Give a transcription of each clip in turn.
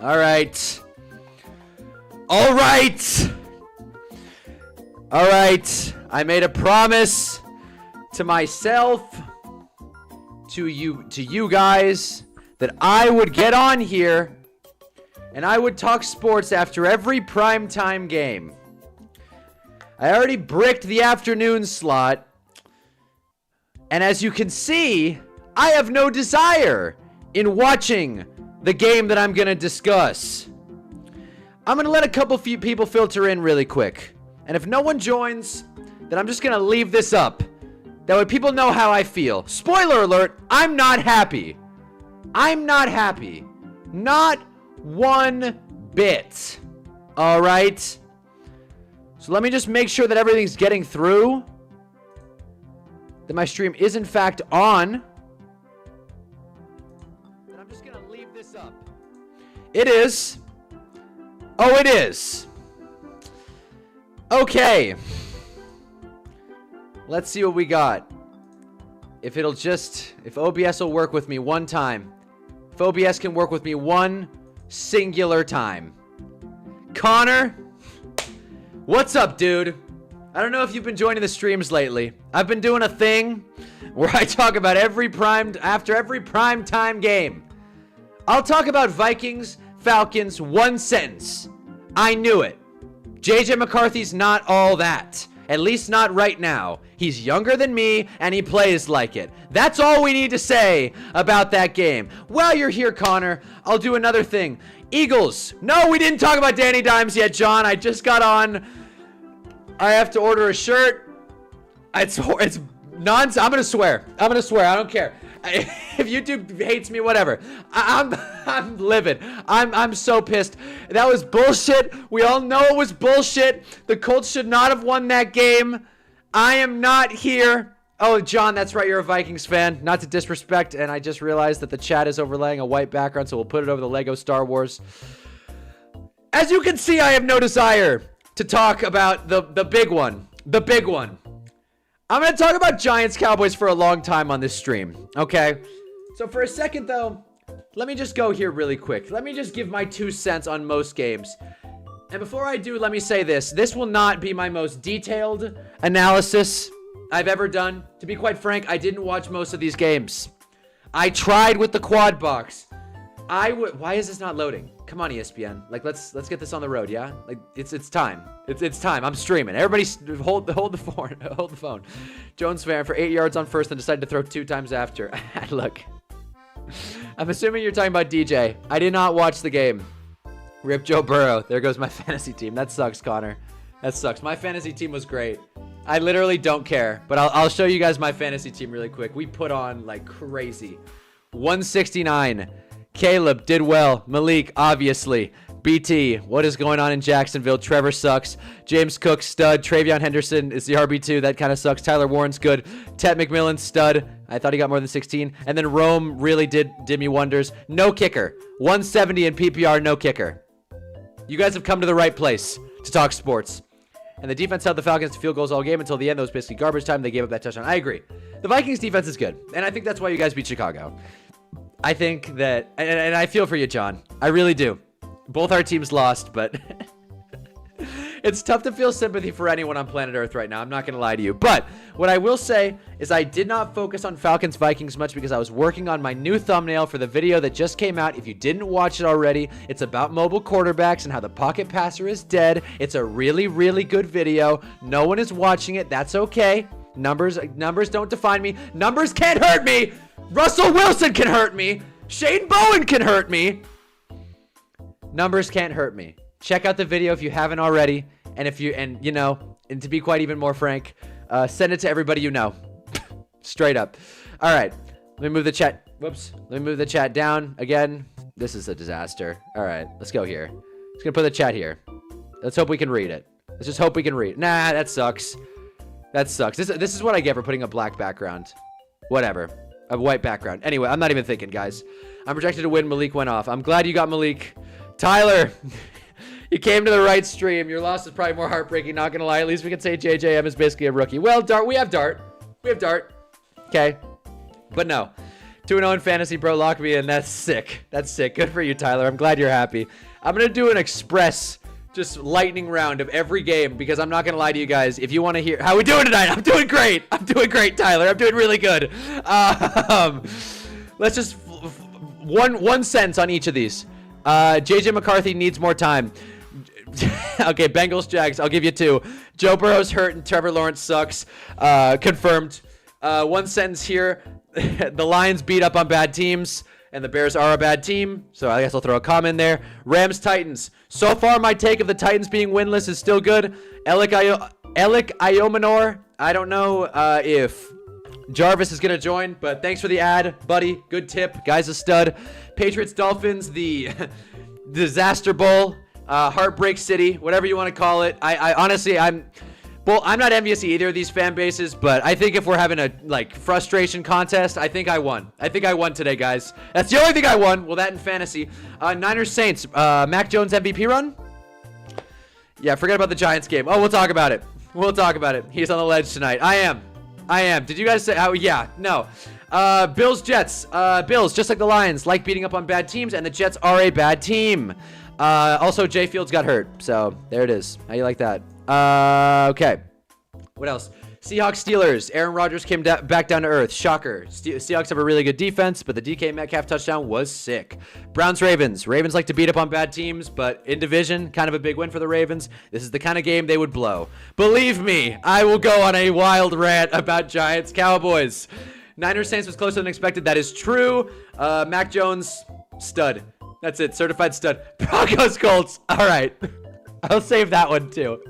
All right. All right. All right. I made a promise to myself, to you guys, that I would get on here and I would talk sports after every primetime game. I already bricked the afternoon slot, and as you can see, I have no desire in watching the game that I'm going to discuss. I'm going to let a couple few people filter in really quick, and if no one joins, then I'm just going to leave this up. That way people know how I feel. Spoiler alert, I'm not happy. I'm not happy. Not one bit. All right? So let me just make sure that everything's getting through. That my stream is in fact on. And I'm just going to leave this up. It is. Oh, it is. Okay. Let's see what we got. If OBS will work with me one time. If OBS can work with me one singular time. Connor, what's up, dude? I don't know if you've been joining the streams lately. I've been doing a thing where I talk about after every prime time game. I'll talk about Vikings, Falcons, one sentence. I knew it. JJ McCarthy's not all that. At least not right now. He's younger than me, and he plays like it. That's all we need to say about that game. While you're here, Connor, I'll do another thing. Eagles. No, we didn't talk about Danny Dimes yet, John. I just got on. I have to order a shirt. It's nonsense. I'm going to swear. I don't care. If YouTube hates me, whatever. I'm livid. I'm so pissed. That was bullshit. We all know it was bullshit. The Colts should not have won that game. I am not here. Oh, John, that's right. You're a Vikings fan. Not to disrespect, and I just realized that the chat is overlaying a white background, so we'll put it over the Lego Star Wars. As you can see, I have no desire to talk about the big one. The big one. I'm going to talk about Giants-Cowboys for a long time on this stream, okay? So for a second, though, let me just go here really quick. Let me just give my 2 cents on most games. And before I do, let me say this. This will not be my most detailed analysis I've ever done. To be quite frank, I didn't watch most of these games. I tried with the quad box. Why is this not loading? Come on, ESPN. Like, let's get this on the road, yeah? Like, it's time. It's time. I'm streaming. Everybody hold the phone. Hold the phone. Jones fan for 8 yards on first and decided to throw 2 times after. Look. I'm assuming you're talking about DJ. I did not watch the game. Rip Joe Burrow. There goes my fantasy team. That sucks, Connor. That sucks. My fantasy team was great. I literally don't care. But I'll show you guys my fantasy team really quick. We put on like crazy. 169. Caleb did well. Malik, obviously. BT, what is going on in Jacksonville? Trevor sucks. James Cook, stud. Travion Henderson is the RB2. That kind of sucks. Tyler Warren's good. Tet McMillan, stud. I thought he got more than 16. And then Rome really did me wonders. No kicker. 170 in PPR, no kicker. You guys have come to the right place to talk sports. And the defense held the Falcons to field goals all game until the end. That was basically garbage time. They gave up that touchdown. I agree. The Vikings defense is good. And I think that's why you guys beat Chicago. I think that, and I feel for you, John. I really do. Both our teams lost, but it's tough to feel sympathy for anyone on planet Earth right now. I'm not going to lie to you. But what I will say is I did not focus on Falcons-Vikings much because I was working on my new thumbnail for the video that just came out. If you didn't watch it already, it's about mobile quarterbacks and how the pocket passer is dead. It's a really, really good video. No one is watching it. That's okay. Numbers don't define me. Numbers can't hurt me. Russell Wilson can hurt me. Shane Bowen can hurt me. Numbers can't hurt me. Check out the video if you haven't already. And and to be quite even more frank, send it to everybody you know. Straight up. All right. Let me move the chat. Whoops. Let me move the chat down again. This is a disaster. All right. Let's go here. Just gonna put the chat here. Let's hope we can read it. Let's just hope we can read. Nah, that sucks. That sucks. This is what I get for putting a black background. Whatever. A white background. Anyway, I'm not even thinking, guys. I'm projected to win. Malik went off. I'm glad you got Malik. Tyler, you came to the right stream. Your loss is probably more heartbreaking, not going to lie. At least we can say JJM is basically a rookie. Well, Dart, we have Dart. We have Dart. Okay. But no. 2-0 in fantasy, bro. Lock me in. That's sick. That's sick. Good for you, Tyler. I'm glad you're happy. I'm going to do an express, just lightning round of every game because I'm not going to lie to you guys. If you want to hear how we doing tonight, I'm doing great. I'm doing great, Tyler. I'm doing really good. Let's just one sentence on each of these. JJ McCarthy needs more time. Okay, Bengals, Jags. I'll give you 2. Joe Burrow's hurt and Trevor Lawrence sucks. Confirmed. One sentence here. The Lions beat up on bad teams, and the Bears are a bad team, so I guess I'll throw a comment in there. Rams, Titans. So far, my take of the Titans being winless is still good. Elik Iomanor. I don't know if Jarvis is going to join, but thanks for the ad, buddy. Good tip. Guy's a stud. Patriots, Dolphins, the Disaster Bowl, Heartbreak City, whatever you want to call it. I honestly, I'm not envious of either of these fan bases, but I think if we're having a, frustration contest, I think I won. I think I won today, guys. That's the only thing I won. Well, that in fantasy. Niners, Saints. Mac Jones MVP run? Yeah, forget about the Giants game. Oh, we'll talk about it. We'll talk about it. He's on the ledge tonight. I am. Did you guys say, oh, yeah, no. Bills, Jets. Bills, just like the Lions, like beating up on bad teams, and the Jets are a bad team. Also, Jay Fields got hurt, so there it is. How you like that? Okay. What else? Seahawks, Steelers. Aaron Rodgers came back down to earth. Shocker. Seahawks have a really good defense, but the DK Metcalf touchdown was sick. Browns, Ravens. Ravens like to beat up on bad teams, but in division, kind of a big win for the Ravens. This is the kind of game they would blow. Believe me, I will go on a wild rant about Giants, Cowboys. Niners, Saints was closer than expected. That is true. Mac Jones, stud. That's it. Certified stud. Broncos, Colts. All right. I'll save that one, too.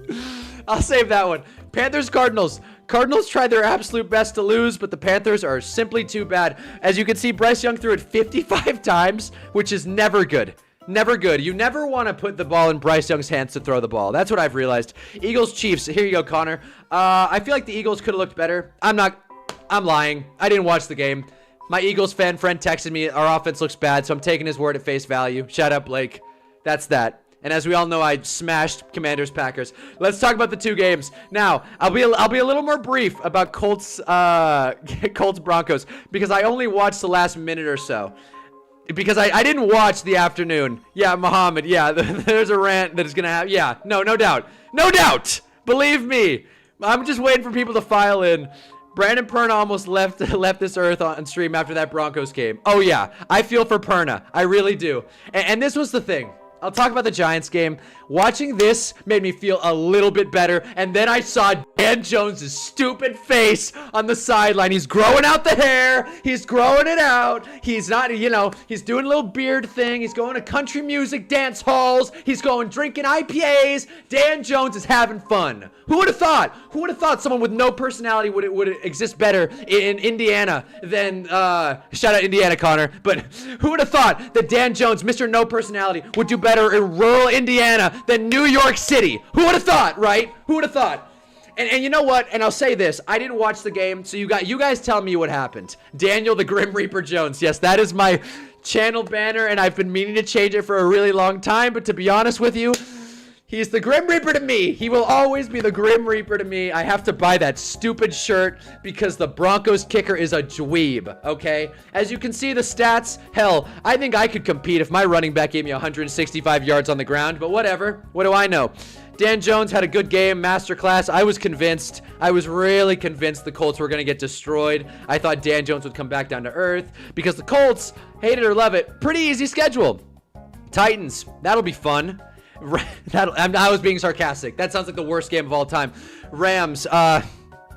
I'll save that one. Panthers, Cardinals. Cardinals tried their absolute best to lose, but the Panthers are simply too bad. As you can see, Bryce Young threw it 55 times, which is never good. Never good. You never want to put the ball in Bryce Young's hands to throw the ball. That's what I've realized. Eagles, Chiefs. Here you go, Connor. I feel like the Eagles could have looked better. I'm lying. I didn't watch the game. My Eagles fan friend texted me, our offense looks bad, so I'm taking his word at face value. Shout out, Blake. That's that. And as we all know, I smashed Commanders, Packers. Let's talk about the 2 games. Now, I'll be a little more brief about Colts Broncos because I only watched the last minute or so. Because I didn't watch the afternoon. Yeah, Muhammad. Yeah, there's a rant that is gonna happen. Yeah, no doubt. No doubt. Believe me. I'm just waiting for people to file in. Brandon Perna almost left this earth on stream after that Broncos game. Oh yeah, I feel for Perna. I really do. And this was the thing. I'll talk about the Giants game. Watching this made me feel a little bit better. And then I saw Dan Jones' stupid face on the sideline. He's growing out the hair. He's growing it out. He's not, he's doing a little beard thing. He's going to country music dance halls. He's going drinking IPAs. Dan Jones is having fun. Who would have thought? Who would have thought someone with no personality would exist better in Indiana than, shout out Indiana, Connor. But who would have thought that Dan Jones, Mr. No Personality, would do better in rural Indiana than New York City? Who would have thought, right? Who would have thought? And you know what? And I'll say this. I didn't watch the game, so you guys tell me what happened. Daniel the Grim Reaper Jones. Yes, that is my channel banner, and I've been meaning to change it for a really long time, but to be honest with you, he's the Grim Reaper to me. He will always be the Grim Reaper to me. I have to buy that stupid shirt because the Broncos kicker is a dweeb, okay? As you can see the stats, hell, I think I could compete if my running back gave me 165 yards on the ground, but whatever. What do I know? Dan Jones had a good game, masterclass. I was convinced. I was really convinced the Colts were going to get destroyed. I thought Dan Jones would come back down to earth because the Colts, hate it or love it, pretty easy schedule. Titans, that'll be fun. I was being sarcastic. That sounds like the worst game of all time. Rams,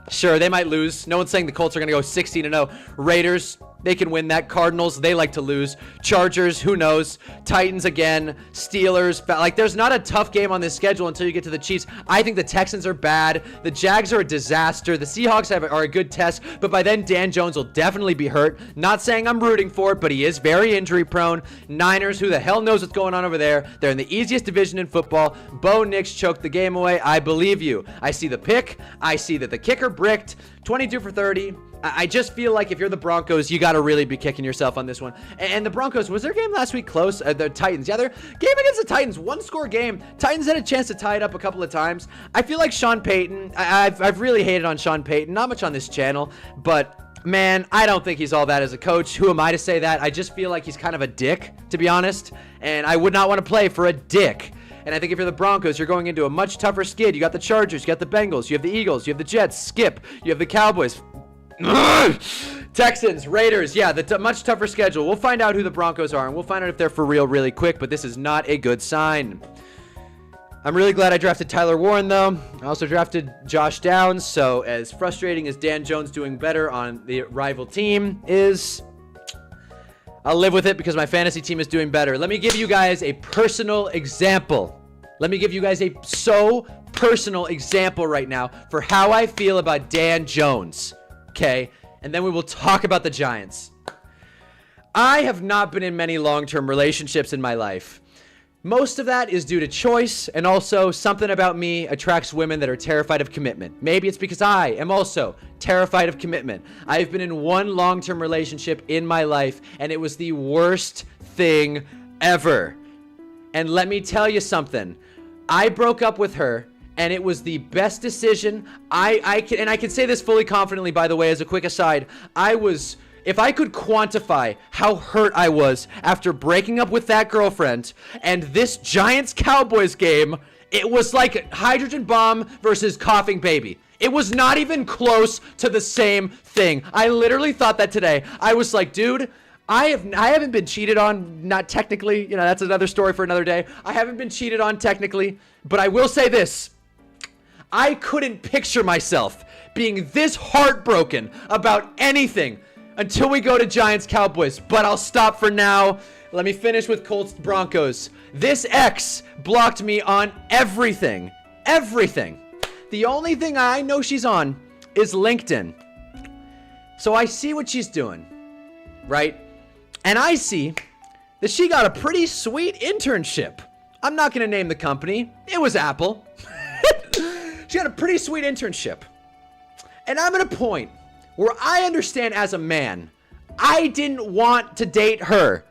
sure, they might lose. No one's saying the Colts are going to go 16-0. Raiders, they can win that. Cardinals, they like to lose. Chargers, who knows? Titans again. Steelers. There's not a tough game on this schedule until you get to the Chiefs. I think the Texans are bad. The Jags are a disaster. The Seahawks are a good test, but by then Dan Jones will definitely be hurt. Not saying I'm rooting for it, but he is very injury prone. Niners, who the hell knows what's going on over there? They're in the easiest division in football. Bo Nix choked the game away. I believe you. I see the pick. I see that the kicker bricked. 22 for 30. I just feel like if you're the Broncos, you got to really be kicking yourself on this one. And the Broncos, was their game last week close? The Titans. Yeah, their game against the Titans, 1-score game. Titans had a chance to tie it up a couple of times. I feel like Sean Payton, I've really hated on Sean Payton. Not much on this channel, but Man, I don't think he's all that as a coach. Who am I to say that? I just feel like he's kind of a dick, to be honest. And I would not want to play for a dick. And I think if you're the Broncos, you're going into a much tougher skid. You got the Chargers, you got the Bengals, you have the Eagles, you have the Jets, Skip, you have the Cowboys. Texans, Raiders, yeah, the much tougher schedule. We'll find out who the Broncos are, and we'll find out if they're for real really quick, but this is not a good sign. I'm really glad I drafted Tyler Warren, though. I also drafted Josh Downs, so as frustrating as Dan Jones doing better on the rival team is, I'll live with it because my fantasy team is doing better. Let me give you guys a personal example. Let me give you guys a so personal example right now for how I feel about Dan Jones, okay? And then we will talk about the Giants. I have not been in many long-term relationships in my life. Most of that is due to choice, and also something about me attracts women that are terrified of commitment. Maybe it's because I am also terrified of commitment. I've been in one long-term relationship in my life, and it was the worst thing ever. And let me tell you something. I broke up with her, and it was the best decision. I can say this fully confidently, by the way, as a quick aside. If I could quantify how hurt I was after breaking up with that girlfriend and this Giants-Cowboys game, it was like hydrogen bomb versus coughing baby. It was not even close to the same thing. I literally thought that today. I was like, dude, I haven't been cheated on, not technically. You know, that's another story for another day. I haven't been cheated on technically, but I will say this. I couldn't picture myself being this heartbroken about anything until we go to Giants-Cowboys, but I'll stop for now. Let me finish with Colts-Broncos. This ex blocked me on everything. Everything. The only thing I know she's on is LinkedIn. So I see what she's doing, right? And I see that she got a pretty sweet internship. I'm not going to name the company. It was Apple. She got a pretty sweet internship. And I'm at a point where I understand as a man, I didn't want to date her.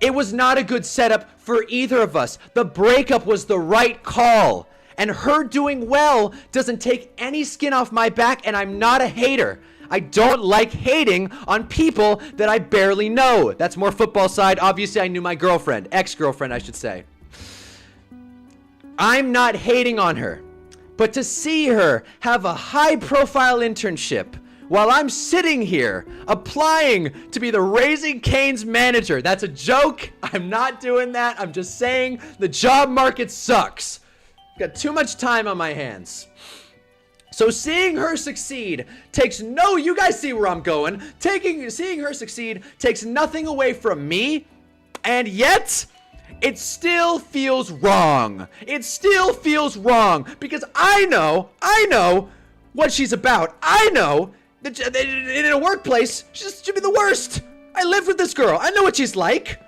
It was not a good setup for either of us. The breakup was the right call. And her doing well doesn't take any skin off my back, and I'm not a hater. I don't like hating on people that I barely know. That's more football side. Obviously, I knew my girlfriend, ex-girlfriend, I should say. I'm not hating on her. But to see her have a high-profile internship while I'm sitting here applying to be the Raising Cane's manager. That's a joke. I'm not doing that. I'm just saying the job market sucks. Got too much time on my hands. So seeing her succeed takes you guys see where I'm going. Seeing her succeed takes nothing away from me, and yet it still feels wrong. It still feels wrong because I know what she's about. I know in a workplace, she'd be the worst. I lived with this girl. I know what she's like.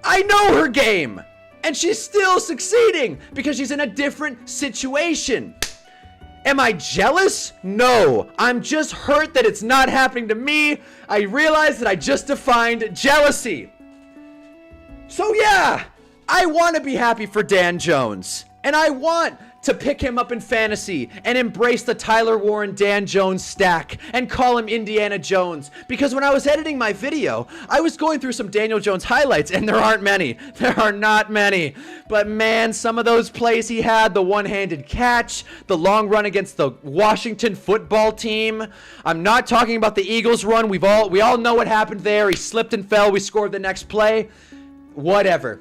I know her game. And she's still succeeding because she's in a different situation. Am I jealous? No. I'm just hurt that it's not happening to me. I realize that I just defined jealousy. So yeah, I want to be happy for Dan Jones. And I want to pick him up in fantasy and embrace the Tyler Warren Dan Jones stack and call him Indiana Jones. Because when I was editing my video, I was going through some Daniel Jones highlights, and there aren't many. There are not many. But man, some of those plays he had, the one-handed catch, the long run against the Washington football team. I'm not talking about the Eagles run. We all know what happened there. He slipped and fell. We scored the next play. Whatever.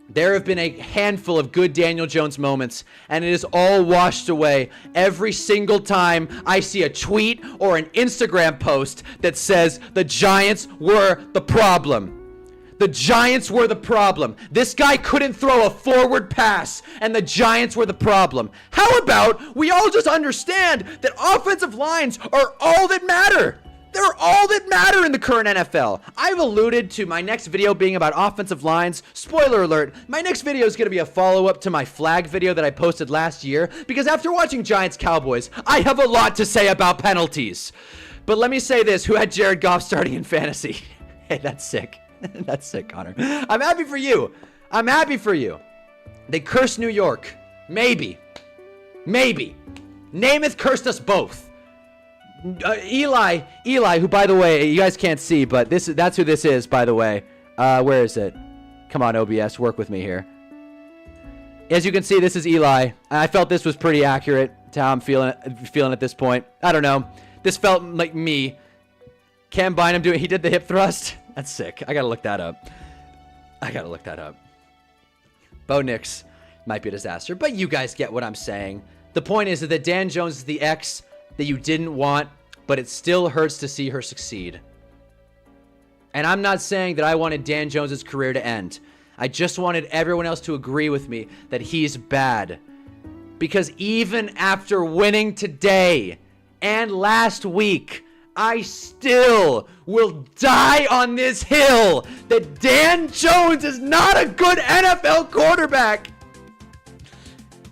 There have been a handful of good Daniel Jones moments, and it is all washed away every single time I see a tweet or an Instagram post that says the Giants were the problem. The Giants were the problem. This guy couldn't throw a forward pass, and the Giants were the problem. How about we all just understand that offensive lines are all that matter? They're all that matter in the current NFL. I've alluded to my next video being about offensive lines. Spoiler alert, my next video is going to be a follow-up to my flag video that I posted last year, because after watching Giants-Cowboys, I have a lot to say about penalties. But let me say this, who had Jared Goff starting in fantasy? Hey, that's sick. That's sick, Connor. I'm happy for you. I'm happy for you. They cursed New York. Maybe. Namath cursed us both. Eli, who, by the way, you guys can't see, but that's who this is, by the way. Where is it? Come on, OBS, work with me here. As you can see, this is Eli. I felt this was pretty accurate to how I'm feeling at this point. I don't know. This felt like me. Cam Bynum he did the hip thrust. That's sick. I gotta look that up. Bo Nix might be a disaster, but you guys get what I'm saying. The point is that Dan Jones is the ex that you didn't want, but it still hurts to see her succeed. And I'm not saying that I wanted Dan Jones' career to end. I just wanted everyone else to agree with me that he's bad. Because even after winning today and last week, I still will die on this hill that Dan Jones is not a good NFL quarterback.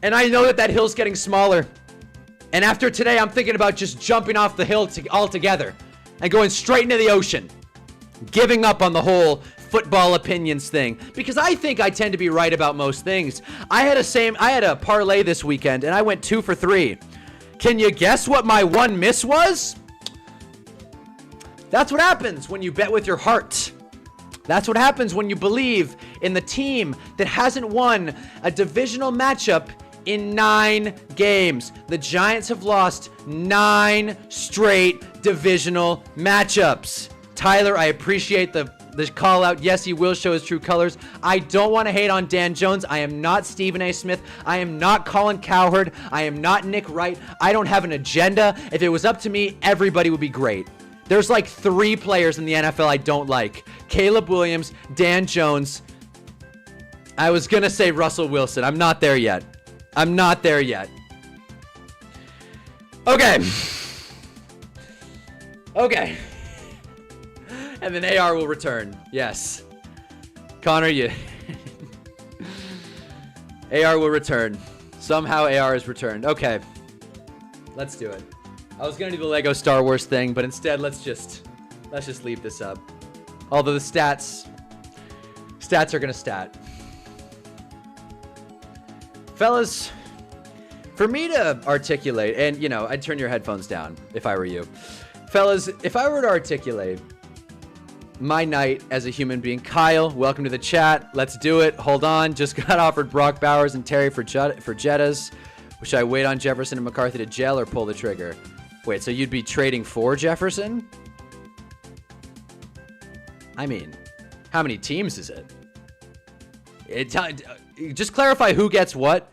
And I know that hill's getting smaller. And after today, I'm thinking about just jumping off the hill altogether and going straight into the ocean. Giving up on the whole football opinions thing, because I think I tend to be right about most things. I had a parlay this weekend and I went 2 for 3. Can you guess what my one miss was? That's what happens when you bet with your heart. That's what happens when you believe in the team that hasn't won a divisional matchup in 9 games. The Giants have lost 9 straight divisional matchups. Tyler, I appreciate the call out. Yes, he will show his true colors. I don't want to hate on Dan Jones. I am not Stephen A. Smith. I am not Colin Cowherd. I am not Nick Wright. I don't have an agenda. If it was up to me, everybody would be great. There's like 3 players in the NFL I don't like. Caleb Williams, Dan Jones. I was going to say Russell Wilson. I'm not there yet. Okay. And then AR will return. Yes. Connor, AR will return. Somehow AR is returned. Okay. Let's do it. I was going to do the Lego Star Wars thing, but instead let's just leave this up. Although the stats are going to stat. Fellas, for me to articulate, and I'd turn your headphones down if I were you. Fellas, if I were to articulate my night as a human being. Kyle, welcome to the chat. Let's do it. Hold on. Just got offered Brock Bowers and Terry for Jettas. Should I wait on Jefferson and McCarthy to jail or pull the trigger? Wait, so you'd be trading for Jefferson? I mean, how many teams is it? Just clarify who gets what.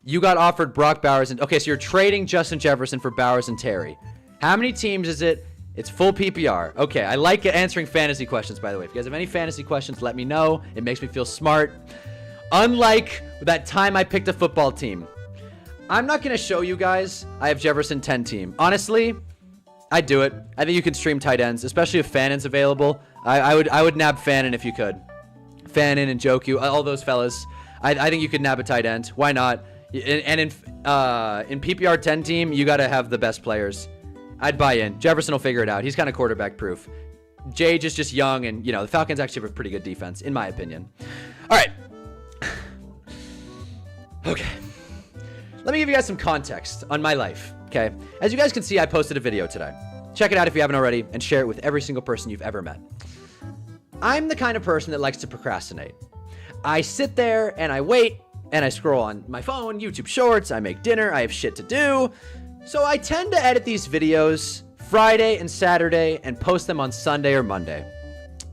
You got offered Brock Bowers and... Okay, so you're trading Justin Jefferson for Bowers and Terry. How many teams is it? It's full PPR. Okay, I like answering fantasy questions, by the way. If you guys have any fantasy questions, let me know. It makes me feel smart. Unlike that time I picked a football team. I'm not going to show you guys I have Jefferson 10 team. Honestly, I'd do it. I think you can stream tight ends, especially if Fannon's available. I would nab Fannon if you could. Fannon and Joku, all those fellas. I think you could nab a tight end. Why not? And in PPR 10 team, you got to have the best players. I'd buy in. Jefferson will figure it out. He's kind of quarterback proof. Jage is just young, and the Falcons actually have a pretty good defense, in my opinion. All right. Okay. Let me give you guys some context on my life, okay? As you guys can see, I posted a video today. Check it out if you haven't already, and share it with every single person you've ever met. I'm the kind of person that likes to procrastinate. I sit there, and I wait, and I scroll on my phone, YouTube Shorts, I make dinner, I have shit to do. So I tend to edit these videos Friday and Saturday and post them on Sunday or Monday.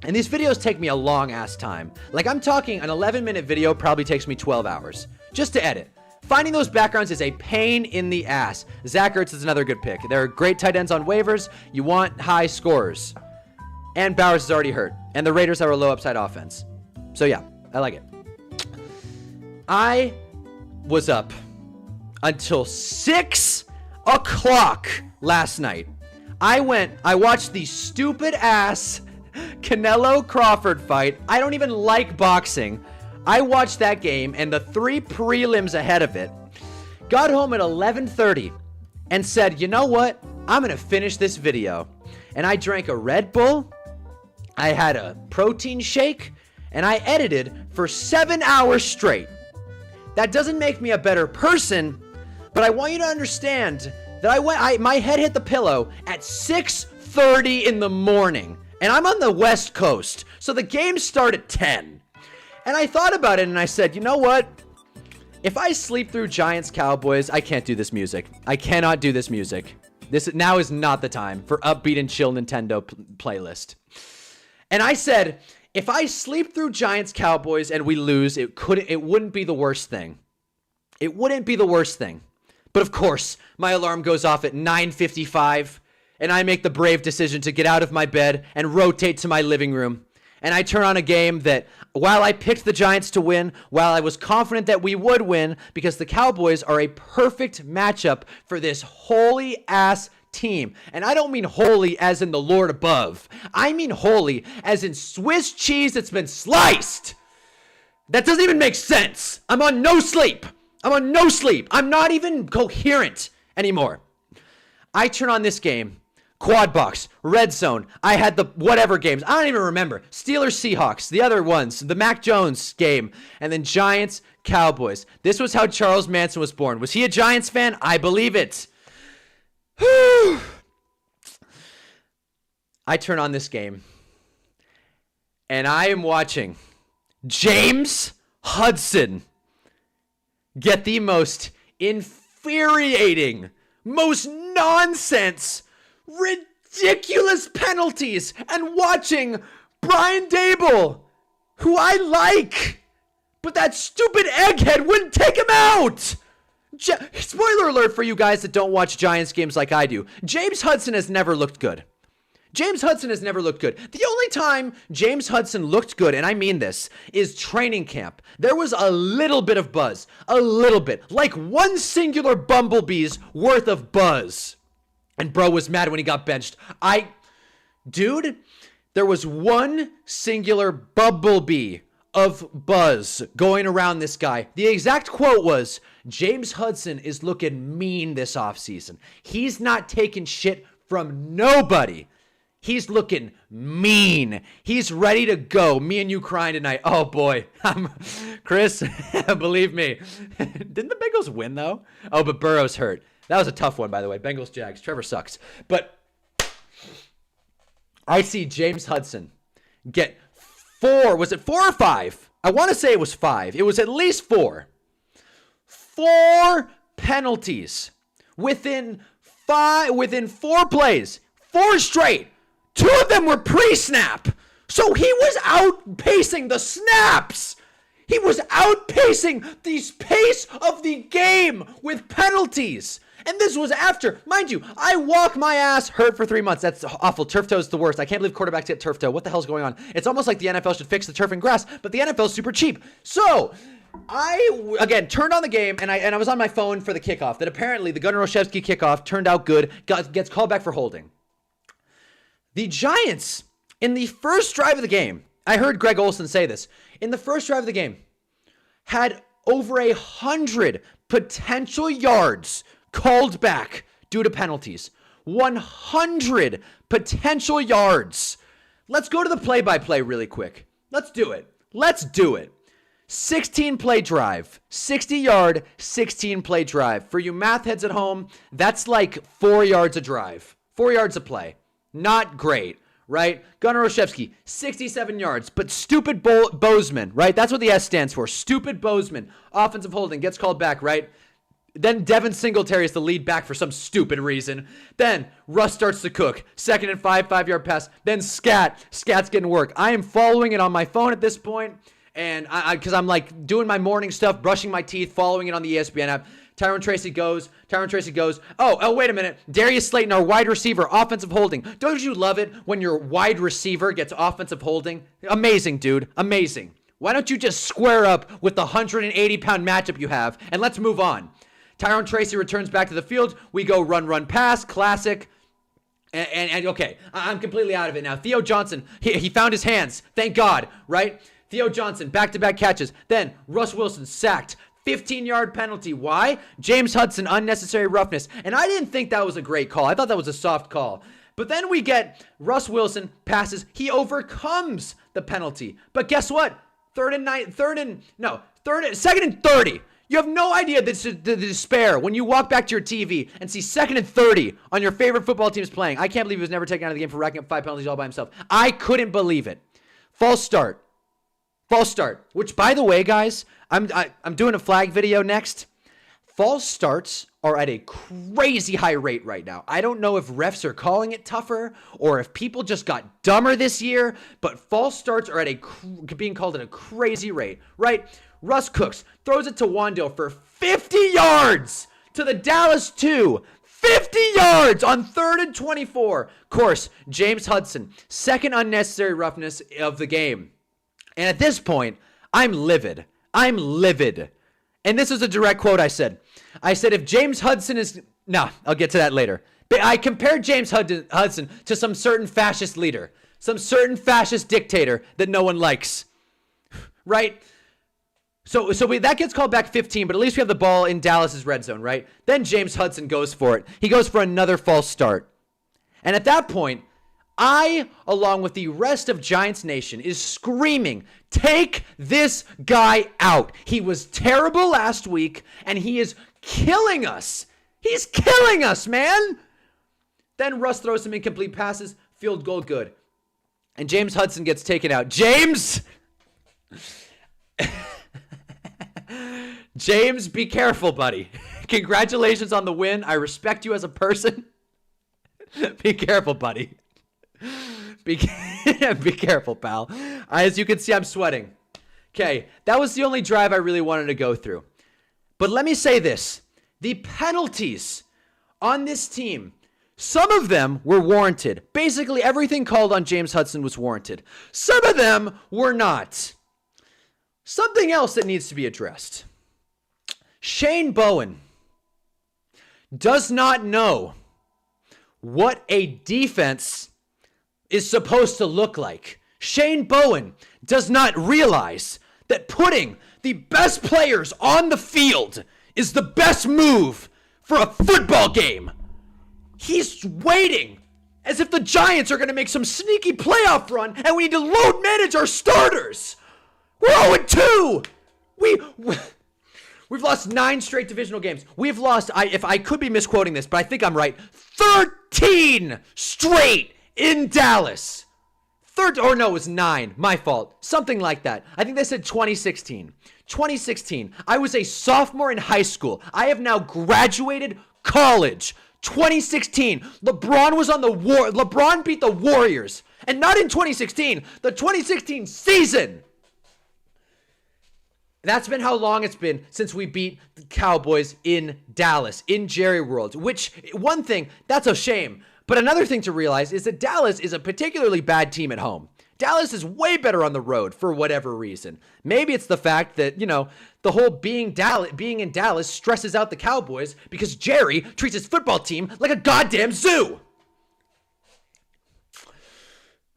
And these videos take me a long ass time. Like, I'm talking an 11-minute video probably takes me 12 hours just to edit. Finding those backgrounds is a pain in the ass. Zach Ertz is another good pick. There are great tight ends on waivers. You want high scorers. And Bowers is already hurt. And the Raiders have a low upside offense. So yeah, I like it. I was up until 6 o'clock last night. I watched the stupid ass Canelo Crawford fight. I don't even like boxing. I watched that game and the 3 prelims ahead of it. Got home at 11:30 and said, you know what? I'm going to finish this video. And I drank a Red Bull. I had a protein shake and I edited for 7 hours straight. That doesn't make me a better person, but I want you to understand that my head hit the pillow at 6:30 in the morning. And I'm on the West Coast, so the games start at 10. And I thought about it and I said, you know what? If I sleep through Giants Cowboys, I can't do this music. I cannot do this music. Now is not the time for upbeat and chill Nintendo playlist. And I said, if I sleep through Giants Cowboys and we lose, it wouldn't be the worst thing. It wouldn't be the worst thing. But of course, my alarm goes off at 9:55, and I make the brave decision to get out of my bed and rotate to my living room. And I turn on a game that, while I picked the Giants to win, while I was confident that we would win, because the Cowboys are a perfect matchup for this holy-ass team. And I don't mean holy as in the Lord above. I mean holy as in Swiss cheese that's been sliced. That doesn't even make sense. I'm on no sleep. I'm not even coherent anymore. I turn on this game. Quad box, red zone. I had the whatever games. I don't even remember. Steelers, Seahawks, the other ones, the Mac Jones game, and then Giants, Cowboys. This was how Charles Manson was born. Was he a Giants fan? I believe it. Whew. I turn on this game, and I am watching James Hudson get the most infuriating, most nonsense, ridiculous penalties, and watching Brian Dable, who I like, but that stupid egghead wouldn't take him out. Spoiler alert for you guys that don't watch Giants games like I do. James Hudson has never looked good. The only time James Hudson looked good, and I mean this, is training camp. There was a little bit of buzz. A little bit. Like one singular bumblebee's worth of buzz. And bro was mad when he got benched. Dude, there was one singular bumblebee of buzz going around this guy. The exact quote was, James Hudson is looking mean this offseason. He's not taking shit from nobody. He's looking mean. He's ready to go. Me and you crying tonight. Oh boy. Chris, believe me. Didn't the Bengals win though? Oh, but Burrow's hurt. That was a tough one, by the way. Bengals, Jags. Trevor sucks. But I see James Hudson get 4. Was it 4 or 5? I want to say it was 5. It was at least 4. 4 penalties within 4 plays. 4 straight. 2 of them were pre-snap. So he was outpacing the snaps. He was outpacing the pace of the game with penalties. And this was after, mind you, I walk my ass hurt for 3 months. That's awful. Turf toe is the worst. I can't believe quarterbacks get turf toe. What the hell's going on? It's almost like the NFL should fix the turf and grass, but the NFL is super cheap. So I, again, turned on the game, and I was on my phone for the kickoff. That apparently the Gunnar Olszewski kickoff turned out good, gets called back for holding. The Giants, in the first drive of the game, I heard Greg Olsen say this, in the first drive of the game, had over 100 potential yards called back due to penalties. 100 potential yards. Let's go to the play-by-play really quick. Let's do it. 16-play drive. 60-yard, 16-play drive. For you math heads at home, that's like 4 yards a drive. 4 yards a play. Not great, right? Gunnar Olszewski, 67 yards, but stupid Bozeman, right? That's what the S stands for. Stupid Bozeman. Offensive holding gets called back, right? Then Devin Singletary is the lead back for some stupid reason. Then Russ starts to cook. 2nd and 5, 5-yard pass. Then Scat's getting work. I am following it on my phone at this point, and because I'm like doing my morning stuff, brushing my teeth, following it on the ESPN app. Tyrone Tracy goes. Oh, wait a minute. Darius Slayton, our wide receiver, offensive holding. Don't you love it when your wide receiver gets offensive holding? Amazing, dude. Amazing. Why don't you just square up with the 180-pound matchup you have, and let's move on. Tyrone Tracy returns back to the field. We go run, pass. Classic. And okay, I'm completely out of it now. Theo Johnson, he found his hands. Thank God, right? Theo Johnson, back-to-back catches. Then Russ Wilson sacked. 15-yard penalty. Why? James Hudson, unnecessary roughness. And I didn't think that was a great call. I thought that was a soft call. But then we get Russ Wilson passes. He overcomes the penalty. But guess what? 2nd and 30. You have no idea the despair when you walk back to your TV and see 2nd and 30 on your favorite football teams playing. I can't believe he was never taken out of the game for racking up 5 penalties all by himself. I couldn't believe it. False start. False start. Which, by the way, guys, I'm doing a flag video next. False starts are at a crazy high rate right now. I don't know if refs are calling it tougher or if people just got dumber this year, but false starts are being called at a crazy rate, right? Russ Cooks throws it to Wandale for 50 yards to the Dallas 2. 50 yards on 3rd and 24. Of course, James Hudson, second unnecessary roughness of the game. And at this point, I'm livid. I'm livid. And this is a direct quote I said. I said, if James Hudson is... Nah, I'll get to that later. But I compared James Hudson to some certain fascist leader. Some certain fascist dictator that no one likes. Right? So that gets called back 15, but at least we have the ball in Dallas's red zone, right? Then James Hudson goes for it. He goes for another false start. And at that point, I, along with the rest of Giants Nation, is screaming, take this guy out. He was terrible last week, and he is killing us. He's killing us, man. Then Russ throws some incomplete passes, field goal good. And James Hudson gets taken out. James, be careful, buddy. Congratulations on the win. I respect you as a person. Be careful, buddy. Be careful, pal. As you can see, I'm sweating. Okay, that was the only drive I really wanted to go through. But let me say this. The penalties on this team, some of them were warranted. Basically, everything called on James Hudson was warranted. Some of them were not. Something else that needs to be addressed. Shane Bowen does not know what a defense is supposed to look like. Shane Bowen does not realize that putting the best players on the field is the best move for a football game. He's waiting as if the Giants are going to make some sneaky playoff run and we need to load manage our starters. We're 0-2. We've lost 9 straight divisional games. We've lost, if I could be misquoting this, but I think I'm right, 13 straight in Dallas. It was 9. My fault. Something like that. I think they said 2016. 2016. I was a sophomore in high school. I have now graduated college. 2016. LeBron was on the war. LeBron beat the Warriors. And not in 2016. The 2016 season. That's been how long it's been since we beat the Cowboys in Dallas, in Jerry World. Which, one thing, that's a shame. But another thing to realize is that Dallas is a particularly bad team at home. Dallas is way better on the road for whatever reason. Maybe it's the fact that, the whole being in Dallas stresses out the Cowboys because Jerry treats his football team like a goddamn zoo.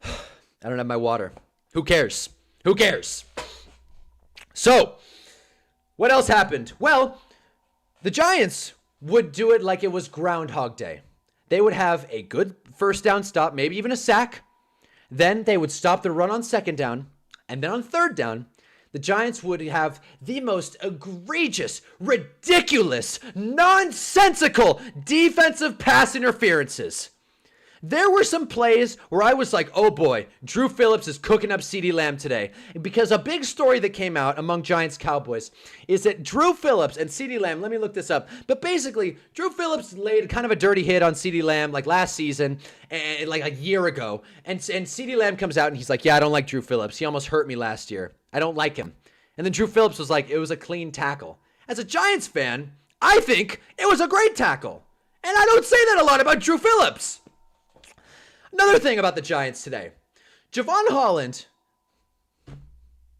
I don't have my water. Who cares? Who cares? So, what else happened? Well, the Giants would do it like it was Groundhog Day. They would have a good first down stop, maybe even a sack. Then they would stop the run on second down. And then on third down, the Giants would have the most egregious, ridiculous, nonsensical defensive pass interferences. There were some plays where I was like, oh boy, Drew Phillips is cooking up CeeDee Lamb today. Because a big story that came out among Giants Cowboys is that Drew Phillips and CeeDee Lamb, let me look this up, but basically, Drew Phillips laid kind of a dirty hit on CeeDee Lamb like last season, and like a year ago. And CeeDee Lamb comes out and he's like, yeah, I don't like Drew Phillips. He almost hurt me last year. I don't like him. And then Drew Phillips was like, it was a clean tackle. As a Giants fan, I think it was a great tackle. And I don't say that a lot about Drew Phillips. Another thing about the Giants today. Javon Holland,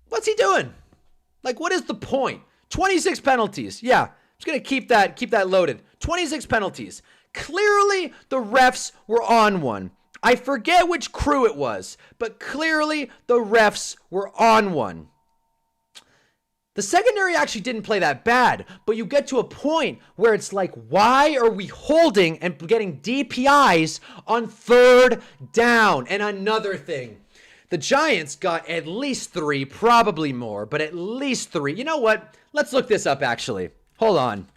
what's he doing? Like, what is the point? 26 penalties. Yeah, I'm just going to keep that loaded. 26 penalties. Clearly, the refs were on one. I forget which crew it was, but clearly the refs were on one. The secondary actually didn't play that bad, but you get to a point where it's like, why are we holding and getting DPIs on third down? And another thing, The Giants got at least 3, probably more, but at least 3. You know what? Let's look this up, actually. Hold on.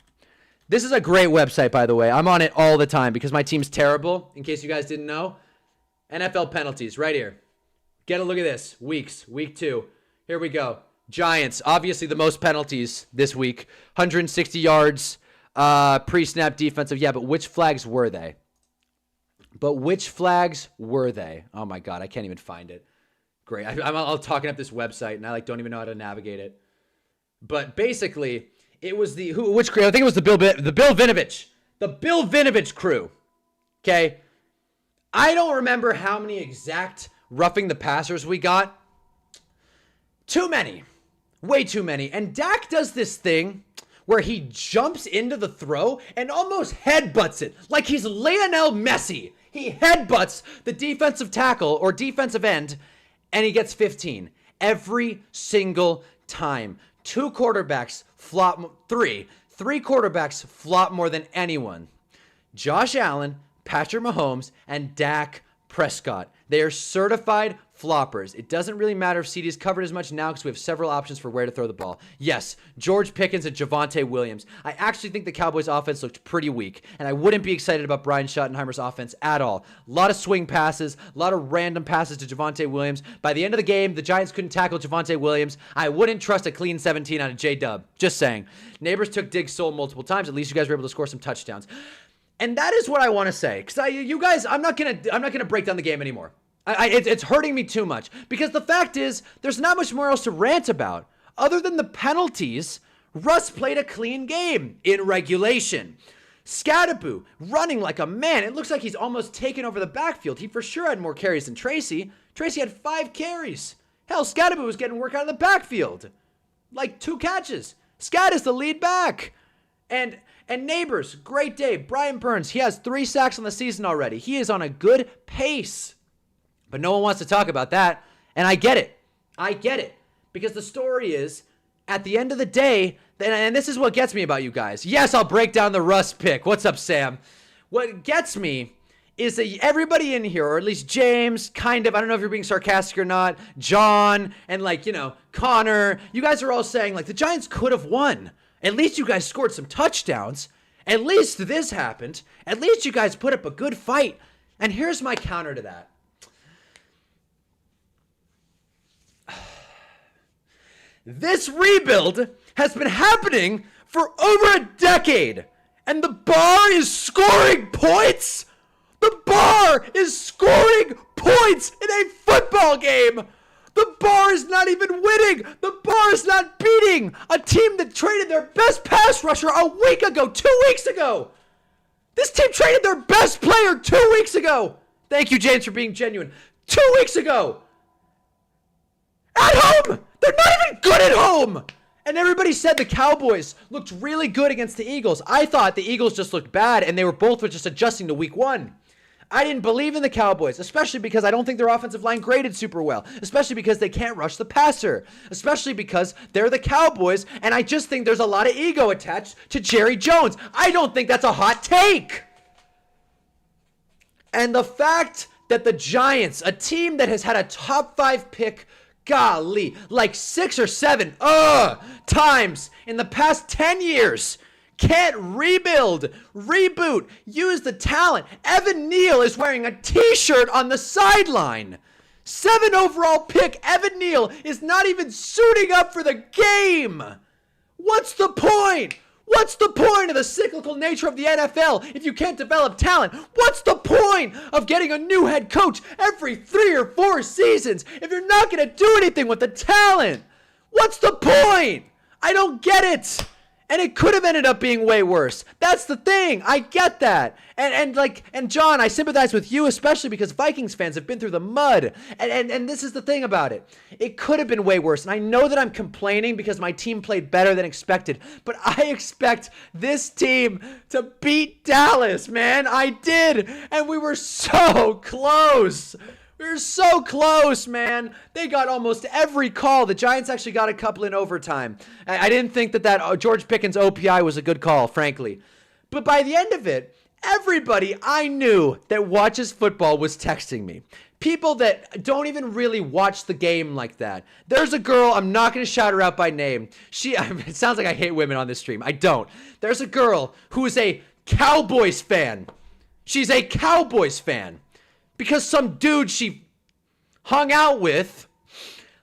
This is a great website, by the way. I'm on it all the time because my team's terrible, in case you guys didn't know. NFL penalties, right here. Get a look at this. Weeks, week 2. Here we go. Giants, obviously the most penalties this week. 160 yards, pre-snap defensive. Yeah, but which flags were they? Oh my God, I can't even find it. Great. I'm talking up this website, and I don't even know how to navigate it. But basically, it was which crew? I think it was the Bill Vinovich crew. Okay. I don't remember how many exact roughing the passers we got. Too many. Way too many. And Dak does this thing where he jumps into the throw and almost headbutts it like he's Lionel Messi. He headbutts the defensive tackle or defensive end, and he gets 15 every single time. 2 quarterbacks flop, 3 quarterbacks flop more than anyone. Josh Allen, Patrick Mahomes, and Dak Prescott. They are certified floppers. It doesn't really matter if CD is covered as much now because we have several options for where to throw the ball. Yes, George Pickens and Javonte Williams. I actually think the Cowboys offense looked pretty weak, and I wouldn't be excited about Brian Schottenheimer's offense at all. A lot of swing passes, a lot of random passes to Javonte Williams. By the end of the game, the Giants couldn't tackle Javonte Williams. I wouldn't trust a clean 17 on a J-Dub. Just saying. Neighbors took Diggs' soul multiple times. At least you guys were able to score some touchdowns. And that is what I want to say. Because you guys, I'm not gonna break down the game anymore. It's hurting me too much. Because the fact is, there's not much more else to rant about. Other than the penalties, Russ played a clean game in regulation. Scadaboo running like a man. It looks like he's almost taken over the backfield. He for sure had more carries than Tracy. Tracy had 5 carries. Hell, Scadaboo was getting work out of the backfield. Like 2 catches. Scad is the lead back. And Neighbors, great day. Brian Burns, he has 3 sacks on the season already. He is on a good pace. But no one wants to talk about that. And I get it. Because the story is, at the end of the day, and this is what gets me about you guys. Yes, I'll break down the Russ pick. What's up, Sam? What gets me is that everybody in here, or at least James, kind of, I don't know if you're being sarcastic or not, John, and Connor, you guys are all saying, the Giants could have won. At least you guys scored some touchdowns. At least this happened. At least you guys put up a good fight. And here's my counter to that. This rebuild has been happening for over a decade. And the bar is scoring points. The bar is scoring points in a football game. The bar is not even winning. The bar is not beating a team that traded their best pass rusher a week ago, 2 weeks ago. This team traded their best player 2 weeks ago. Thank you, James, for being genuine. 2 weeks ago. At home. They're not even good at home. And everybody said the Cowboys looked really good against the Eagles. I thought the Eagles just looked bad, and they were both just adjusting to week 1. I didn't believe in the Cowboys, especially because I don't think their offensive line graded super well, especially because they can't rush the passer, especially because they're the Cowboys, and I just think there's a lot of ego attached to Jerry Jones. I don't think that's a hot take. And the fact that the Giants, a team that has had a top 5 pick, golly, 6 or 7 times in the past 10 years, can't rebuild, reboot, use the talent. Evan Neal is wearing a t-shirt on the sideline. 7 overall pick, Evan Neal is not even suiting up for the game. What's the point? What's the point of the cyclical nature of the NFL if you can't develop talent? What's the point of getting a new head coach every 3 or 4 seasons if you're not going to do anything with the talent? What's the point? I don't get it. And it could have ended up being way worse. That's the thing. I get that. And John, I sympathize with you, especially because Vikings fans have been through the mud. And this is the thing about it. It could have been way worse. And I know that I'm complaining because my team played better than expected. But I expect this team to beat Dallas, man. I did. And we were so close. We were so close, man. They got almost every call. The Giants actually got a couple in overtime. I didn't think that George Pickens OPI was a good call, frankly. But by the end of it, everybody I knew that watches football was texting me. people that don't even really watch the game like that. There's a girl, I'm not going to shout her out by name. It sounds like I hate women on this stream. I don't. There's a girl who is a Cowboys fan. She's a Cowboys fan because some dude she hung out with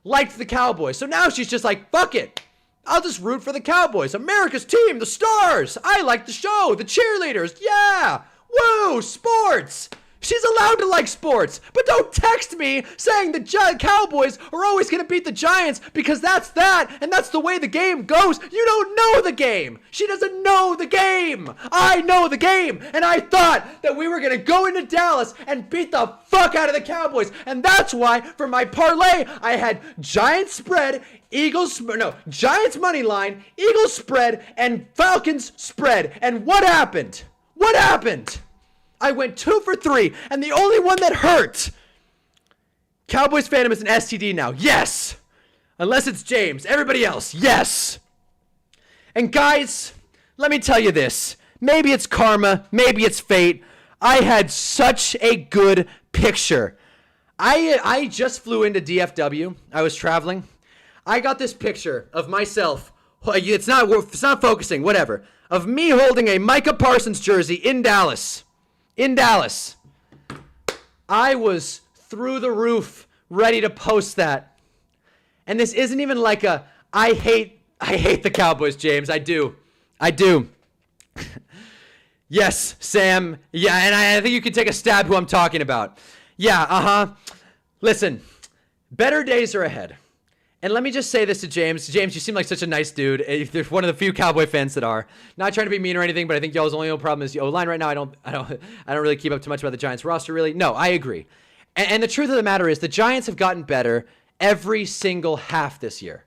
liked the Cowboys. So now she's just like, fuck it. I'll just root for the Cowboys. America's team, the stars. I like the show, the cheerleaders. Yeah. Woo, sports. She's allowed to like sports, but don't text me saying the Cowboys are always going to beat the Giants because that's that, and that's the way the game goes. You don't know the game. She doesn't know the game. I know the game, and I thought that we were going to go into Dallas and beat the fuck out of the Cowboys, and that's why for my parlay, I had Giants spread, Giants money line, Eagles spread, and Falcons spread. And what happened? What happened? I went 2 for 3, and the only one that hurt. Cowboys fandom is an STD now. Yes! Unless it's James. Everybody else, yes! And guys, let me tell you this. Maybe it's karma. Maybe it's fate. I had such a good picture. I just flew into DFW. I was traveling. I got this picture of myself. It's not focusing, whatever. Of me holding a Micah Parsons jersey in Dallas. In Dallas. I was through the roof ready to post that. And this isn't even like I hate the Cowboys, James. I do. Yes, Sam. Yeah, and I think you can take a stab who I'm talking about. Yeah, Listen, better days are ahead. And let me just say this to James. James, you seem like such a nice dude. You're one of the few Cowboy fans that are. Not trying to be mean or anything, but I think y'all's only problem is the O-line right now. I don't really keep up too much about the Giants roster, really. No, I agree. And the truth of the matter is the Giants have gotten better every single half this year.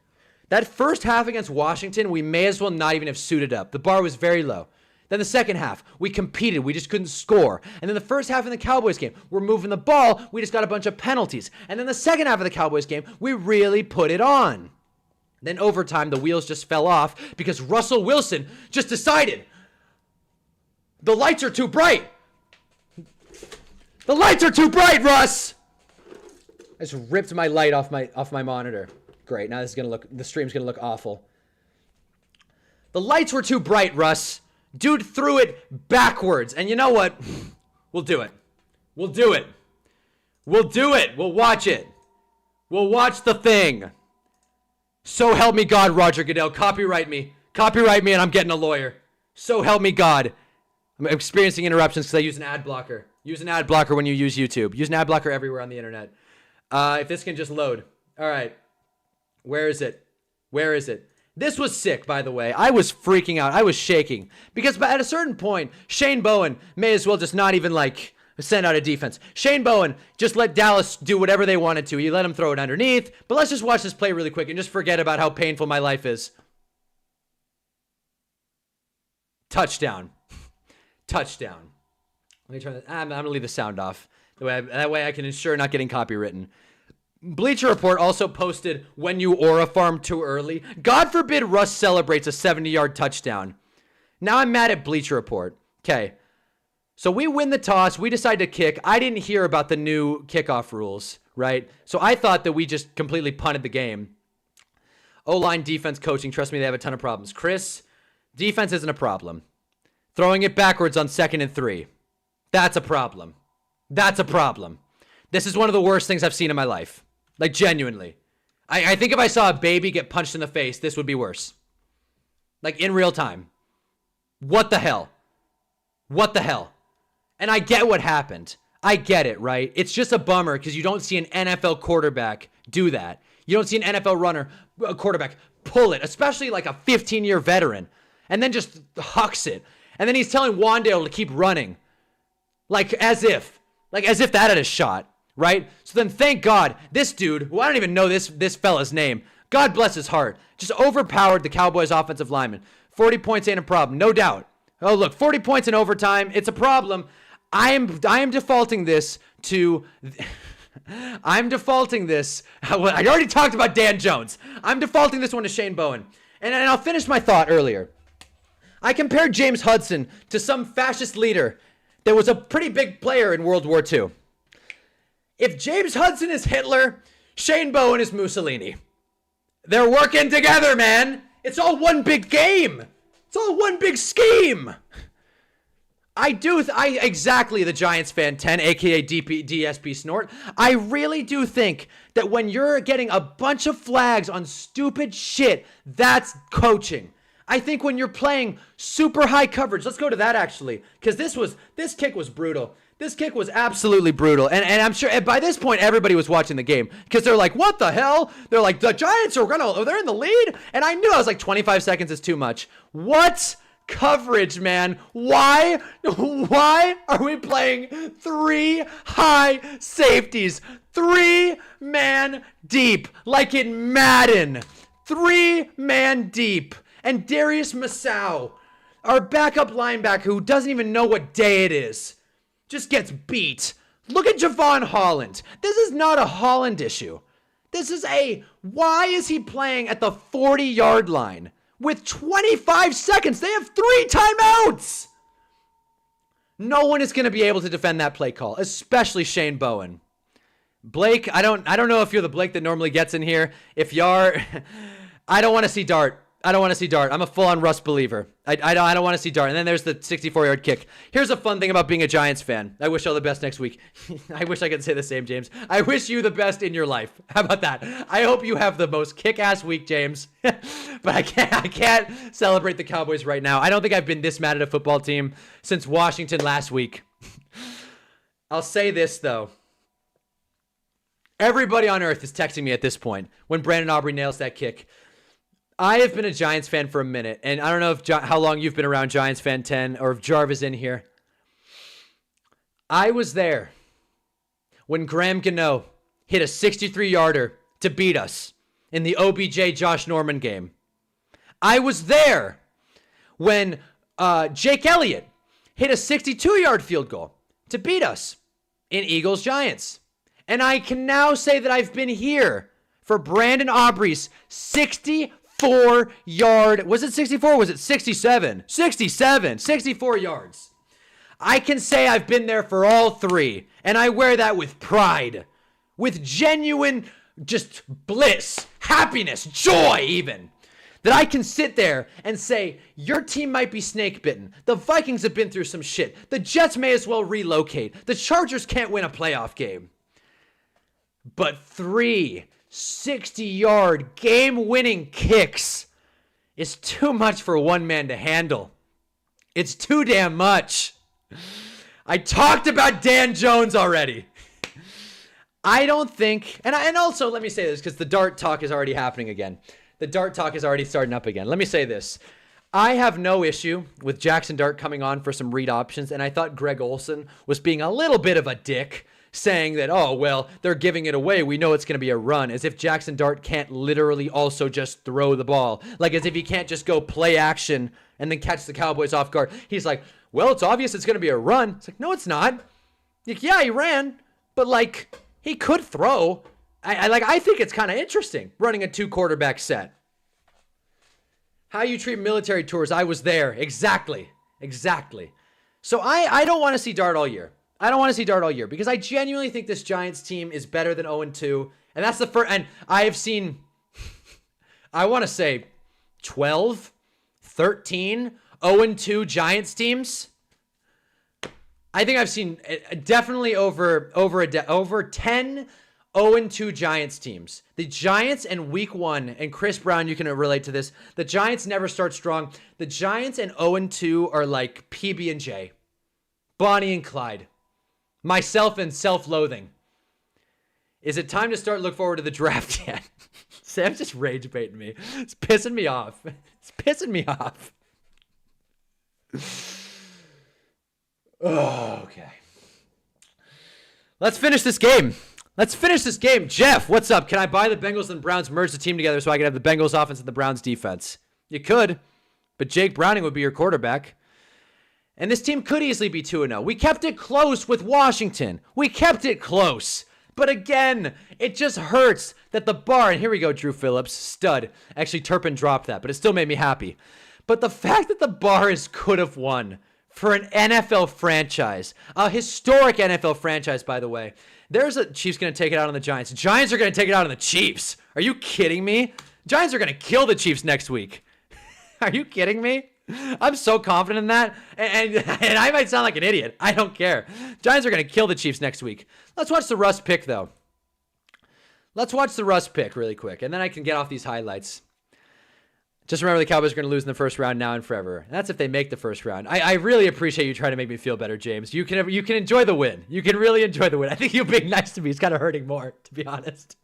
That first half against Washington, we may as well not even have suited up. The bar was very low. Then the second half, we competed. We just couldn't score. And then the first half in the Cowboys game, we're moving the ball. We just got a bunch of penalties. And then the second half of the Cowboys game, we really put it on. Then overtime, the wheels just fell off because Russell Wilson just decided the lights are too bright. The lights are too bright, Russ. I just ripped my light off my monitor. Great. Now the stream's gonna look awful. The lights were too bright, Russ. Dude threw it backwards. And you know what? We'll do it. We'll do it. We'll do it. We'll watch it. We'll watch the thing. So help me God, Roger Goodell. Copyright me. Copyright me and I'm getting a lawyer. So help me God. I'm experiencing interruptions because I use an ad blocker. Use an ad blocker when you use YouTube. Use an ad blocker everywhere on the internet. If this can just load. All right. Where is it? Where is it? This was sick, by the way. I was freaking out. I was shaking. Because at a certain point, Shane Bowen may as well just not even, send out a defense. Shane Bowen just let Dallas do whatever they wanted to. He let him throw it underneath. But let's just watch this play really quick and just forget about how painful my life is. Touchdown. Touchdown. Let me turn this. I'm going to leave the sound off. That way I can ensure not getting copywritten. Bleacher Report also posted when you aura farm too early. God forbid Russ celebrates a 70-yard touchdown. Now I'm mad at Bleacher Report. Okay. So we win the toss. We decide to kick. I didn't hear about the new kickoff rules, right? So I thought that we just completely punted the game. O-line defense coaching. Trust me, they have a ton of problems. Chris, defense isn't a problem. Throwing it backwards on 2nd and 3. That's a problem. That's a problem. This is one of the worst things I've seen in my life. Like, genuinely. I think if I saw a baby get punched in the face, this would be worse. Like, in real time. What the hell? What the hell? And I get what happened. I get it, right? It's just a bummer because you don't see an NFL quarterback do that. You don't see an NFL quarterback pull it, especially like a 15-year veteran, and then just hucks it. And then he's telling Wandale to keep running. Like, as if that had a shot. Right? So then thank God, this dude, who I don't even know this fella's name, God bless his heart, just overpowered the Cowboys offensive lineman. 40 points ain't a problem, no doubt. Oh, look, 40 points in overtime, it's a problem. I am defaulting this to... I'm defaulting this... I already talked about Dan Jones. I'm defaulting this one to Shane Bowen. And I'll finish my thought earlier. I compared James Hudson to some fascist leader that was a pretty big player in World War II. If James Hudson is Hitler, Shane Bowen is Mussolini. They're working together, man. It's all one big game. It's all one big scheme. Exactly the Giants fan 10, aka DSP Snort. I really do think that when you're getting a bunch of flags on stupid shit, that's coaching. I think when you're playing super high coverage, let's go to that actually, because this kick was brutal. This kick was absolutely brutal. And I'm sure by this point, everybody was watching the game because they're like, what the hell? They're like, the Giants they're in the lead. And I knew, I was like, 25 seconds is too much. What coverage, man? Why are we playing 3 high safeties? 3-man deep, like in Madden. 3-man deep. And Darius Masau, our backup linebacker who doesn't even know what day it is, just gets beat. Look at Javon Holland. This is not a Holland issue. This is why is he playing at the 40-yard line with 25 seconds? They have 3 timeouts. No one is going to be able to defend that play call, especially Shane Bowen. Blake, I don't know if you're the Blake that normally gets in here. If you are, I don't want to see Dart. I'm a full-on Russ believer. I don't want to see Dart. And then there's the 64-yard kick. Here's a fun thing about being a Giants fan. I wish all the best next week. I wish I could say the same, James. I wish you the best in your life. How about that? I hope you have the most kick-ass week, James. But I can't celebrate the Cowboys right now. I don't think I've been this mad at a football team since Washington last week. I'll say this, though. Everybody on earth is texting me at this point when Brandon Aubrey nails that kick. I have been a Giants fan for a minute, and I don't know how long you've been around Giants fan 10 or if Jarvis in here. I was there when Graham Gano hit a 63-yarder to beat us in the OBJ Josh Norman game. I was there when Jake Elliott hit a 62-yard field goal to beat us in Eagles Giants. And I can now say that I've been here for Brandon Aubrey's 64-yard, was it 64 or was it 67? 64 yards. I can say I've been there for all 3, and I wear that with pride, with genuine just bliss, happiness, joy even, that I can sit there and say, your team might be snake bitten. The Vikings have been through some shit. The Jets may as well relocate. The Chargers can't win a playoff game. But 3 60-yard game-winning kicks is too much for one man to handle. It's too damn much. I talked about Dan Jones already. I don't think, and also let me say this because the Dart talk is already happening again. The Dart talk is already starting up again. Let me say this. I have no issue with Jackson Dart coming on for some read options, and I thought Greg Olsen was being a little bit of a dick, saying that, oh, well, they're giving it away. We know it's going to be a run, as if Jackson Dart can't literally also just throw the ball. Like, as if he can't just go play action and then catch the Cowboys off guard. He's like, well, it's obvious it's going to be a run. It's like, no, it's not. Like, yeah, he ran, but, like, he could throw. I think it's kind of interesting, running a 2-quarterback set. How you treat military tours, I was there. Exactly. So I don't want to see Dart all year. I don't want to see Dart all year because I genuinely think this Giants team is better than 0-2. And that's the first, and I have seen, I want to say 12, 13, 0-2 Giants teams. I think I've seen definitely over 10 0-2 Giants teams. The Giants and week 1, and Chris Brown, you can relate to this. The Giants never start strong. The Giants and 0-2 are like PB&J, Bonnie and Clyde. Myself and self-loathing. Is it time to start look forward to the draft yet? Sam's just rage baiting me. It's pissing me off. Oh, okay. Let's finish this game. Jeff, what's up? Can I buy the Bengals and Browns, merge the team together so I can have the Bengals offense and the Browns defense? You could, but Jake Browning would be your quarterback. And this team could easily be 2-0. We kept it close with Washington. But again, it just hurts that the bar, and here we go, Drew Phillips, stud. Actually, Turpin dropped that, but it still made me happy. But the fact that the bar is could have won for an NFL franchise, a historic NFL franchise, by the way. There's a Chiefs going to take it out on the Giants. Giants are going to take it out on the Chiefs. Are you kidding me? Giants are going to kill the Chiefs next week. Are you kidding me? I'm so confident in that. And I might sound like an idiot. I don't care. Giants are going to kill the Chiefs next week. Let's watch the Russ pick, though. Let's watch the Russ pick really quick, and then I can get off these highlights. Just remember the Cowboys are going to lose in the first round now and forever. And that's if they make the first round. I really appreciate you trying to make me feel better, James. You can enjoy the win. You can really enjoy the win. I think you being nice to me is kind of hurting more, to be honest.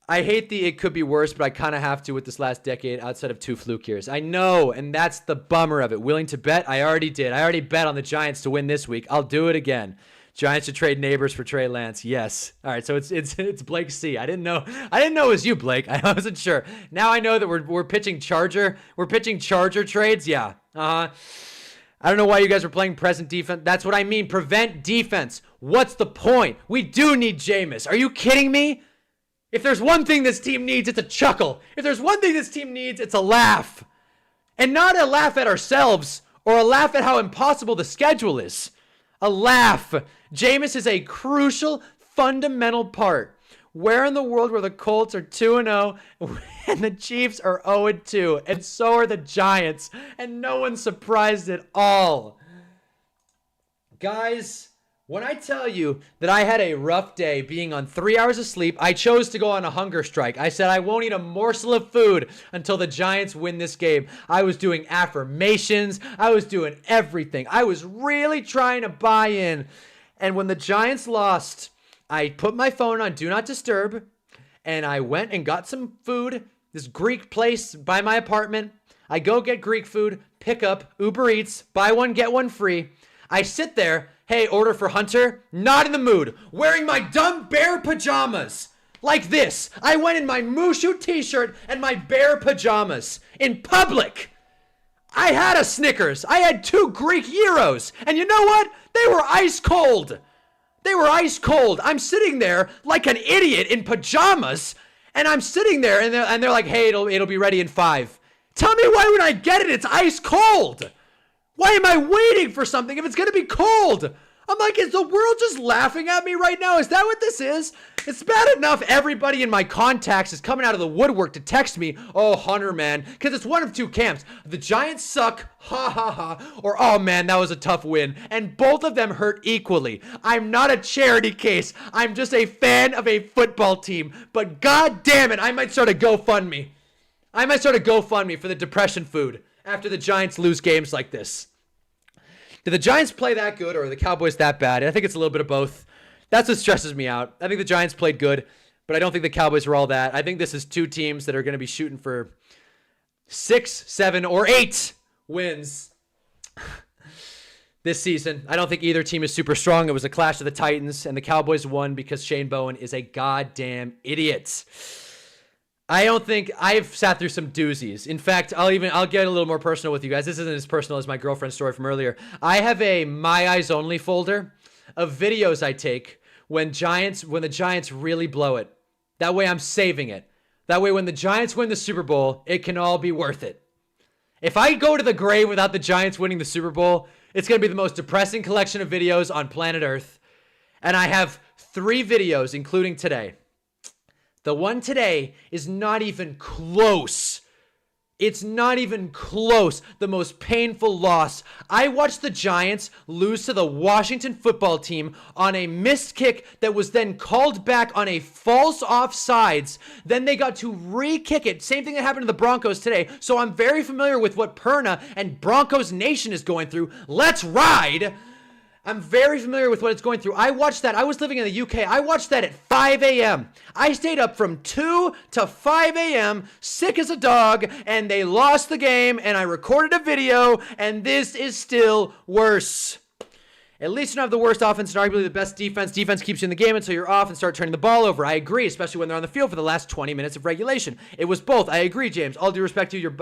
I hate the it could be worse, but I kind of have to with this last decade outside of 2 fluke years. I know, and that's the bummer of it. Willing to bet? I already did. I already bet on the Giants to win this week. I'll do it again. Giants to trade Neighbors for Trey Lance. Yes. All right, so it's Blake C. I didn't know it was you, Blake. I wasn't sure. Now I know that we're pitching Charger. We're pitching Charger trades. Yeah. I don't know why you guys are playing present defense. That's what I mean. Prevent defense. What's the point? We do need Jameis. Are you kidding me? If there's one thing this team needs, it's a chuckle. If there's one thing this team needs, it's a laugh. And not a laugh at ourselves or a laugh at how impossible the schedule is. A laugh. Jameis is a crucial, fundamental part. Where in the world where the Colts are 2-0 and the Chiefs are 0-2, and so are the Giants, and no one's surprised at all. Guys, when I tell you that I had a rough day being on 3 hours of sleep, I chose to go on a hunger strike. I said I won't eat a morsel of food until the Giants win this game. I was doing affirmations. I was doing everything. I was really trying to buy in. And when the Giants lost, I put my phone on Do Not Disturb, and I went and got some food, this Greek place by my apartment. I go get Greek food, pick up, Uber Eats, buy one, get one free. I sit there, hey, order for Hunter, not in the mood, wearing my dumb bear pajamas. Like this. I went in my Mushu t-shirt and my bear pajamas in public. I had a Snickers. I had 2 Greek gyros. And you know what? They were ice cold. They were ice cold. I'm sitting there like an idiot in pajamas. And I'm sitting there and they're like, hey, it'll be ready in 5. Tell me why when I get it, it's ice cold. Why am I waiting for something if it's going to be cold? I'm like, is the world just laughing at me right now? Is that what this is? It's bad enough everybody in my contacts is coming out of the woodwork to text me, oh, Hunter, man, because it's one of 2 camps. The Giants suck, ha, ha, ha, or, oh, man, that was a tough win. And both of them hurt equally. I'm not a charity case. I'm just a fan of a football team. But God damn it, I might start a GoFundMe. I might start a GoFundMe for the depression food after the Giants lose games like this. Did the Giants play that good or are the Cowboys that bad? I think it's a little bit of both. That's what stresses me out. I think the Giants played good, but I don't think the Cowboys were all that. I think this is 2 teams that are going to be shooting for 6, 7, or 8 wins this season. I don't think either team is super strong. It was a clash of the Titans, and the Cowboys won because Shane Bowen is a goddamn idiot. I don't think I've sat through some doozies. In fact, I'll get a little more personal with you guys. This isn't as personal as my girlfriend's story from earlier. I have a My Eyes Only folder of videos I take when the Giants really blow it. That way I'm saving it. That way when the Giants win the Super Bowl, it can all be worth it. If I go to the grave without the Giants winning the Super Bowl, it's going to be the most depressing collection of videos on planet Earth. And I have 3 videos, including today. The one today is not even close. It's not even close. The most painful loss. I watched the Giants lose to the Washington football team on a missed kick that was then called back on a false offsides. Then they got to re-kick it. Same thing that happened to the Broncos today. So I'm very familiar with what Perna and Broncos Nation is going through. Let's ride. I'm very familiar with what it's going through. I watched that. I was living in the UK. I watched that at 5 a.m. I stayed up from 2 to 5 a.m., sick as a dog, and they lost the game, and I recorded a video, and this is still worse. At least you don't have the worst offense and arguably the best defense. Defense keeps you in the game until you're off and start turning the ball over. I agree, especially when they're on the field for the last 20 minutes of regulation. It was both. I agree, James. All due respect to you,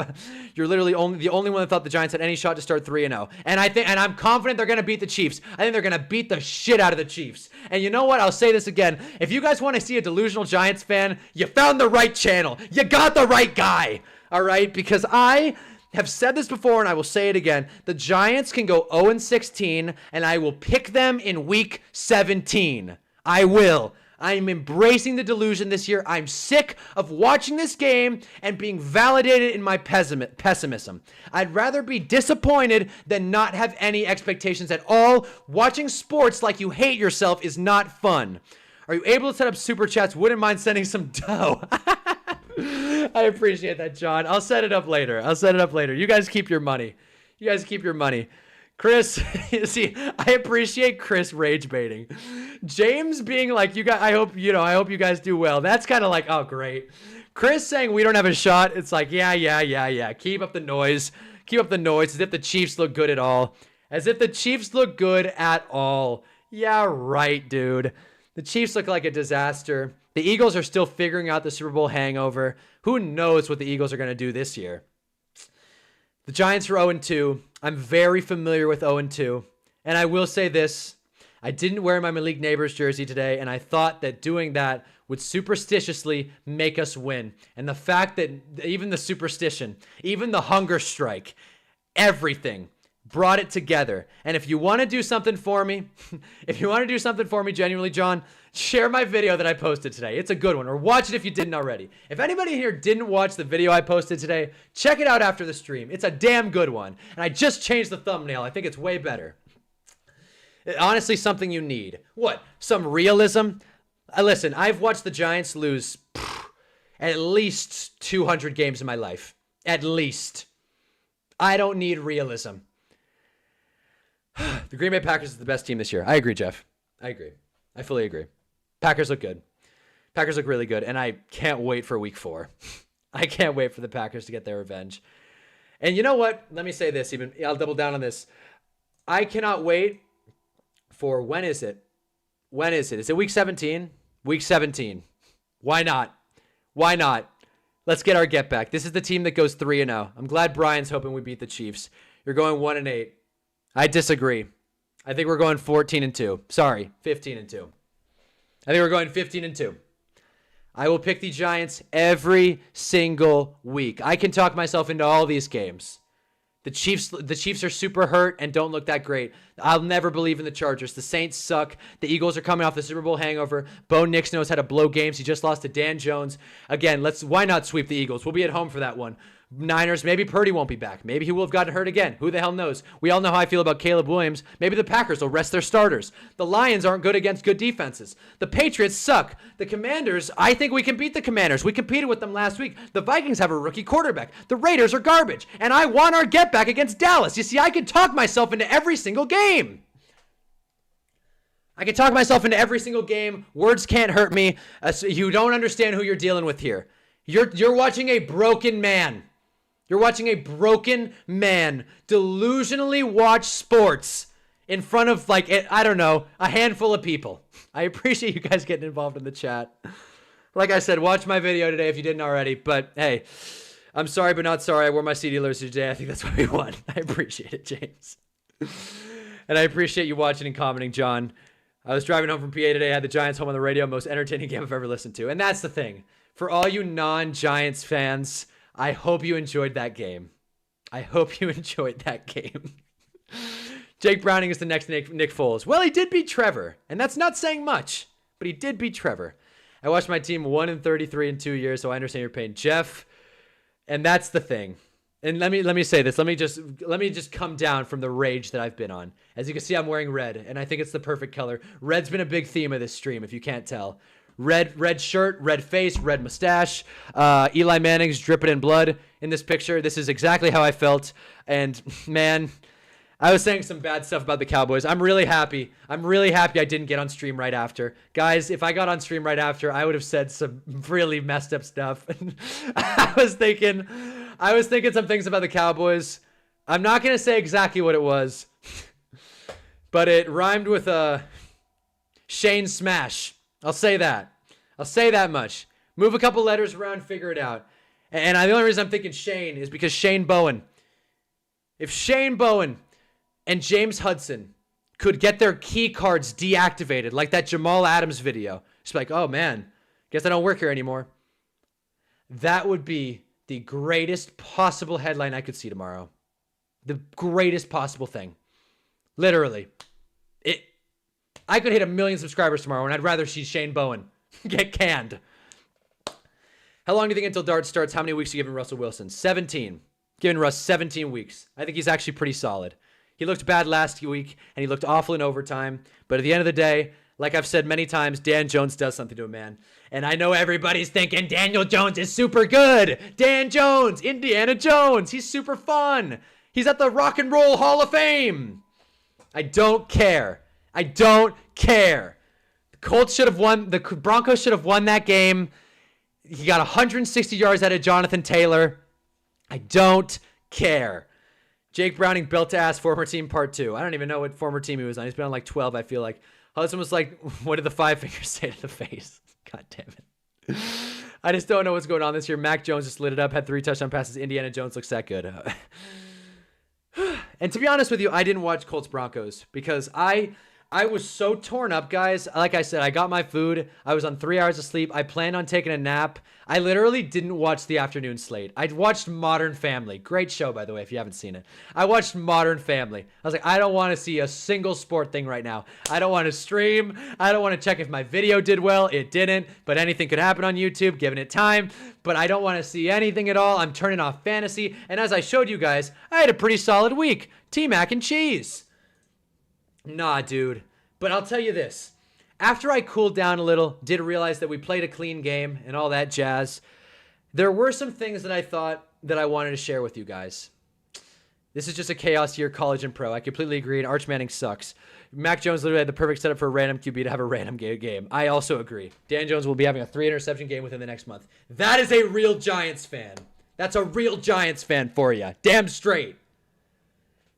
you're literally the only one that thought the Giants had any shot to start 3-0. And I'm confident they're going to beat the Chiefs. I think they're going to beat the shit out of the Chiefs. And you know what? I'll say this again. If you guys want to see a delusional Giants fan, you found the right channel. You got the right guy. All right? Because I have said this before, and I will say it again. The Giants can go 0-16, and I will pick them in week 17. I will. I'm embracing the delusion this year. I'm sick of watching this game and being validated in my pessimism. I'd rather be disappointed than not have any expectations at all. Watching sports like you hate yourself is not fun. Are you able to set up super chats? Wouldn't mind sending some dough. I appreciate that, John. I'll set it up later. You guys keep your money. Chris, see, I appreciate Chris rage baiting. James being like, I hope you guys do well. That's kind of like, oh, great. Chris saying we don't have a shot. It's like, yeah. Keep up the noise. As if the Chiefs look good at all. Yeah, right, dude. The Chiefs look like a disaster. The Eagles are still figuring out the Super Bowl hangover. Who knows what the Eagles are going to do this year? The Giants are 0-2. I'm very familiar with 0-2. And I will say this. I didn't wear my Malik Neighbors jersey today, and I thought that doing that would superstitiously make us win. And the fact that even the superstition, even the hunger strike, everything brought it together. And if you want to do something for me, genuinely, John, share my video that I posted today. It's a good one. Or watch it if you didn't already. If anybody here didn't watch the video I posted today, check it out after the stream. It's a damn good one. And I just changed the thumbnail. I think it's way better. Honestly, something you need. What? Some realism? Listen, I've watched the Giants lose at least 200 games in my life. At least. I don't need realism. The Green Bay Packers is the best team this year. I agree, Jeff. I agree. I fully agree. Packers look good. Packers look really good, and I can't wait for week 4. I can't wait for the Packers to get their revenge. And you know what? Let me say this. I'll double down on this. I cannot wait for when is it? Is it week 17? Week 17. Why not? Let's get our get back. This is the team that goes 3-0. I'm glad Brian's hoping we beat the Chiefs. You're going 1-8. I disagree. I think we're going 14-2. Sorry, 15-2. I think we're going 15-2. I will pick the Giants every single week. I can talk myself into all these games. The Chiefs are super hurt and don't look that great. I'll never believe in the Chargers. The Saints suck. The Eagles are coming off the Super Bowl hangover. Bo Nix knows how to blow games. He just lost to Dan Jones. Again, why not sweep the Eagles? We'll be at home for that one. Niners, maybe Purdy won't be back. Maybe he will have gotten hurt again. Who the hell knows? We all know how I feel about Caleb Williams. Maybe the Packers will rest their starters. The Lions aren't good against good defenses. The Patriots suck. The Commanders, I think we can beat the Commanders. We competed with them last week. The Vikings have a rookie quarterback. The Raiders are garbage. And I want our get back against Dallas. You see, I can talk myself into every single game. Words can't hurt me. You don't understand who you're dealing with here. You're watching a broken man. You're watching a broken man delusionally watch sports in front of, a handful of people. I appreciate you guys getting involved in the chat. Like I said, watch my video today if you didn't already. But, hey, I'm sorry but not sorry. I wore my CD jersey today. I think that's what we won. I appreciate it, James. And I appreciate you watching and commenting, John. I was driving home from PA today. I had the Giants home on the radio. Most entertaining game I've ever listened to. And that's the thing. For all you non-Giants fans, I hope you enjoyed that game. Jake Browning is the next Nick Foles. Well, he did beat Trevor, and that's not saying much, but he did beat Trevor. I watched my team 1-33 in 2 years, so I understand your pain, Jeff. And that's the thing. And let me say this. Let me just come down from the rage that I've been on. As you can see, I'm wearing red, and I think it's the perfect color. Red's been a big theme of this stream, if you can't tell. Red shirt, red face, red mustache. Eli Manning's dripping in blood in this picture. This is exactly how I felt. And man, I was saying some bad stuff about the Cowboys. I'm really happy I didn't get on stream right after. Guys, if I got on stream right after, I would have said some really messed up stuff. I was thinking some things about the Cowboys. I'm not going to say exactly what it was, but it rhymed with Shane Smash. I'll say that much. Move a couple letters around, figure it out. And the only reason I'm thinking Shane is because Shane Bowen. If Shane Bowen and James Hudson could get their key cards deactivated, like that Jamal Adams video, it's like, oh man, guess I don't work here anymore. That would be the greatest possible headline I could see tomorrow. The greatest possible thing. Literally. I could hit 1 million subscribers tomorrow, and I'd rather see Shane Bowen get canned. How long do you think until Dart starts? How many weeks are you giving Russell Wilson? 17. Giving Russ 17 weeks. I think he's actually pretty solid. He looked bad last week, and he looked awful in overtime. But at the end of the day, like I've said many times, Dan Jones does something to a man. And I know everybody's thinking Daniel Jones is super good. Dan Jones, Indiana Jones. He's super fun. He's at the Rock and Roll Hall of Fame. I don't care. I don't care. The Colts should have won. The Broncos should have won that game. He got 160 yards out of Jonathan Taylor. I don't care. Jake Browning built to ass former team part 2. I don't even know what former team he was on. He's been on like 12, I feel like. Hudson was like, what did the 5 fingers say to the face? God damn it. I just don't know what's going on this year. Mac Jones just lit it up, had 3 touchdown passes. Indiana Jones looks that good. And to be honest with you, I didn't watch Colts Broncos because I was so torn up, guys. Like I said, I got my food. I was on 3 hours of sleep. I planned on taking a nap. I literally didn't watch the afternoon slate. I watched Modern Family. Great show, by the way, if you haven't seen it. I watched Modern Family. I was like, I don't want to see a single sport thing right now. I don't want to stream. I don't want to check if my video did well. It didn't, but anything could happen on YouTube, given it time. But I don't want to see anything at all. I'm turning off fantasy. And as I showed you guys, I had a pretty solid week. T-Mac and cheese. Nah, dude. But I'll tell you this. After I cooled down a little, did realize that we played a clean game and all that jazz, there were some things that I thought that I wanted to share with you guys. This is just a chaos year, college and pro. I completely agree, and Arch Manning sucks. Mac Jones literally had the perfect setup for a random QB to have a random game. I also agree. Dan Jones will be having a 3-interception game within the next month. That is a real Giants fan. That's a real Giants fan for you. Damn straight.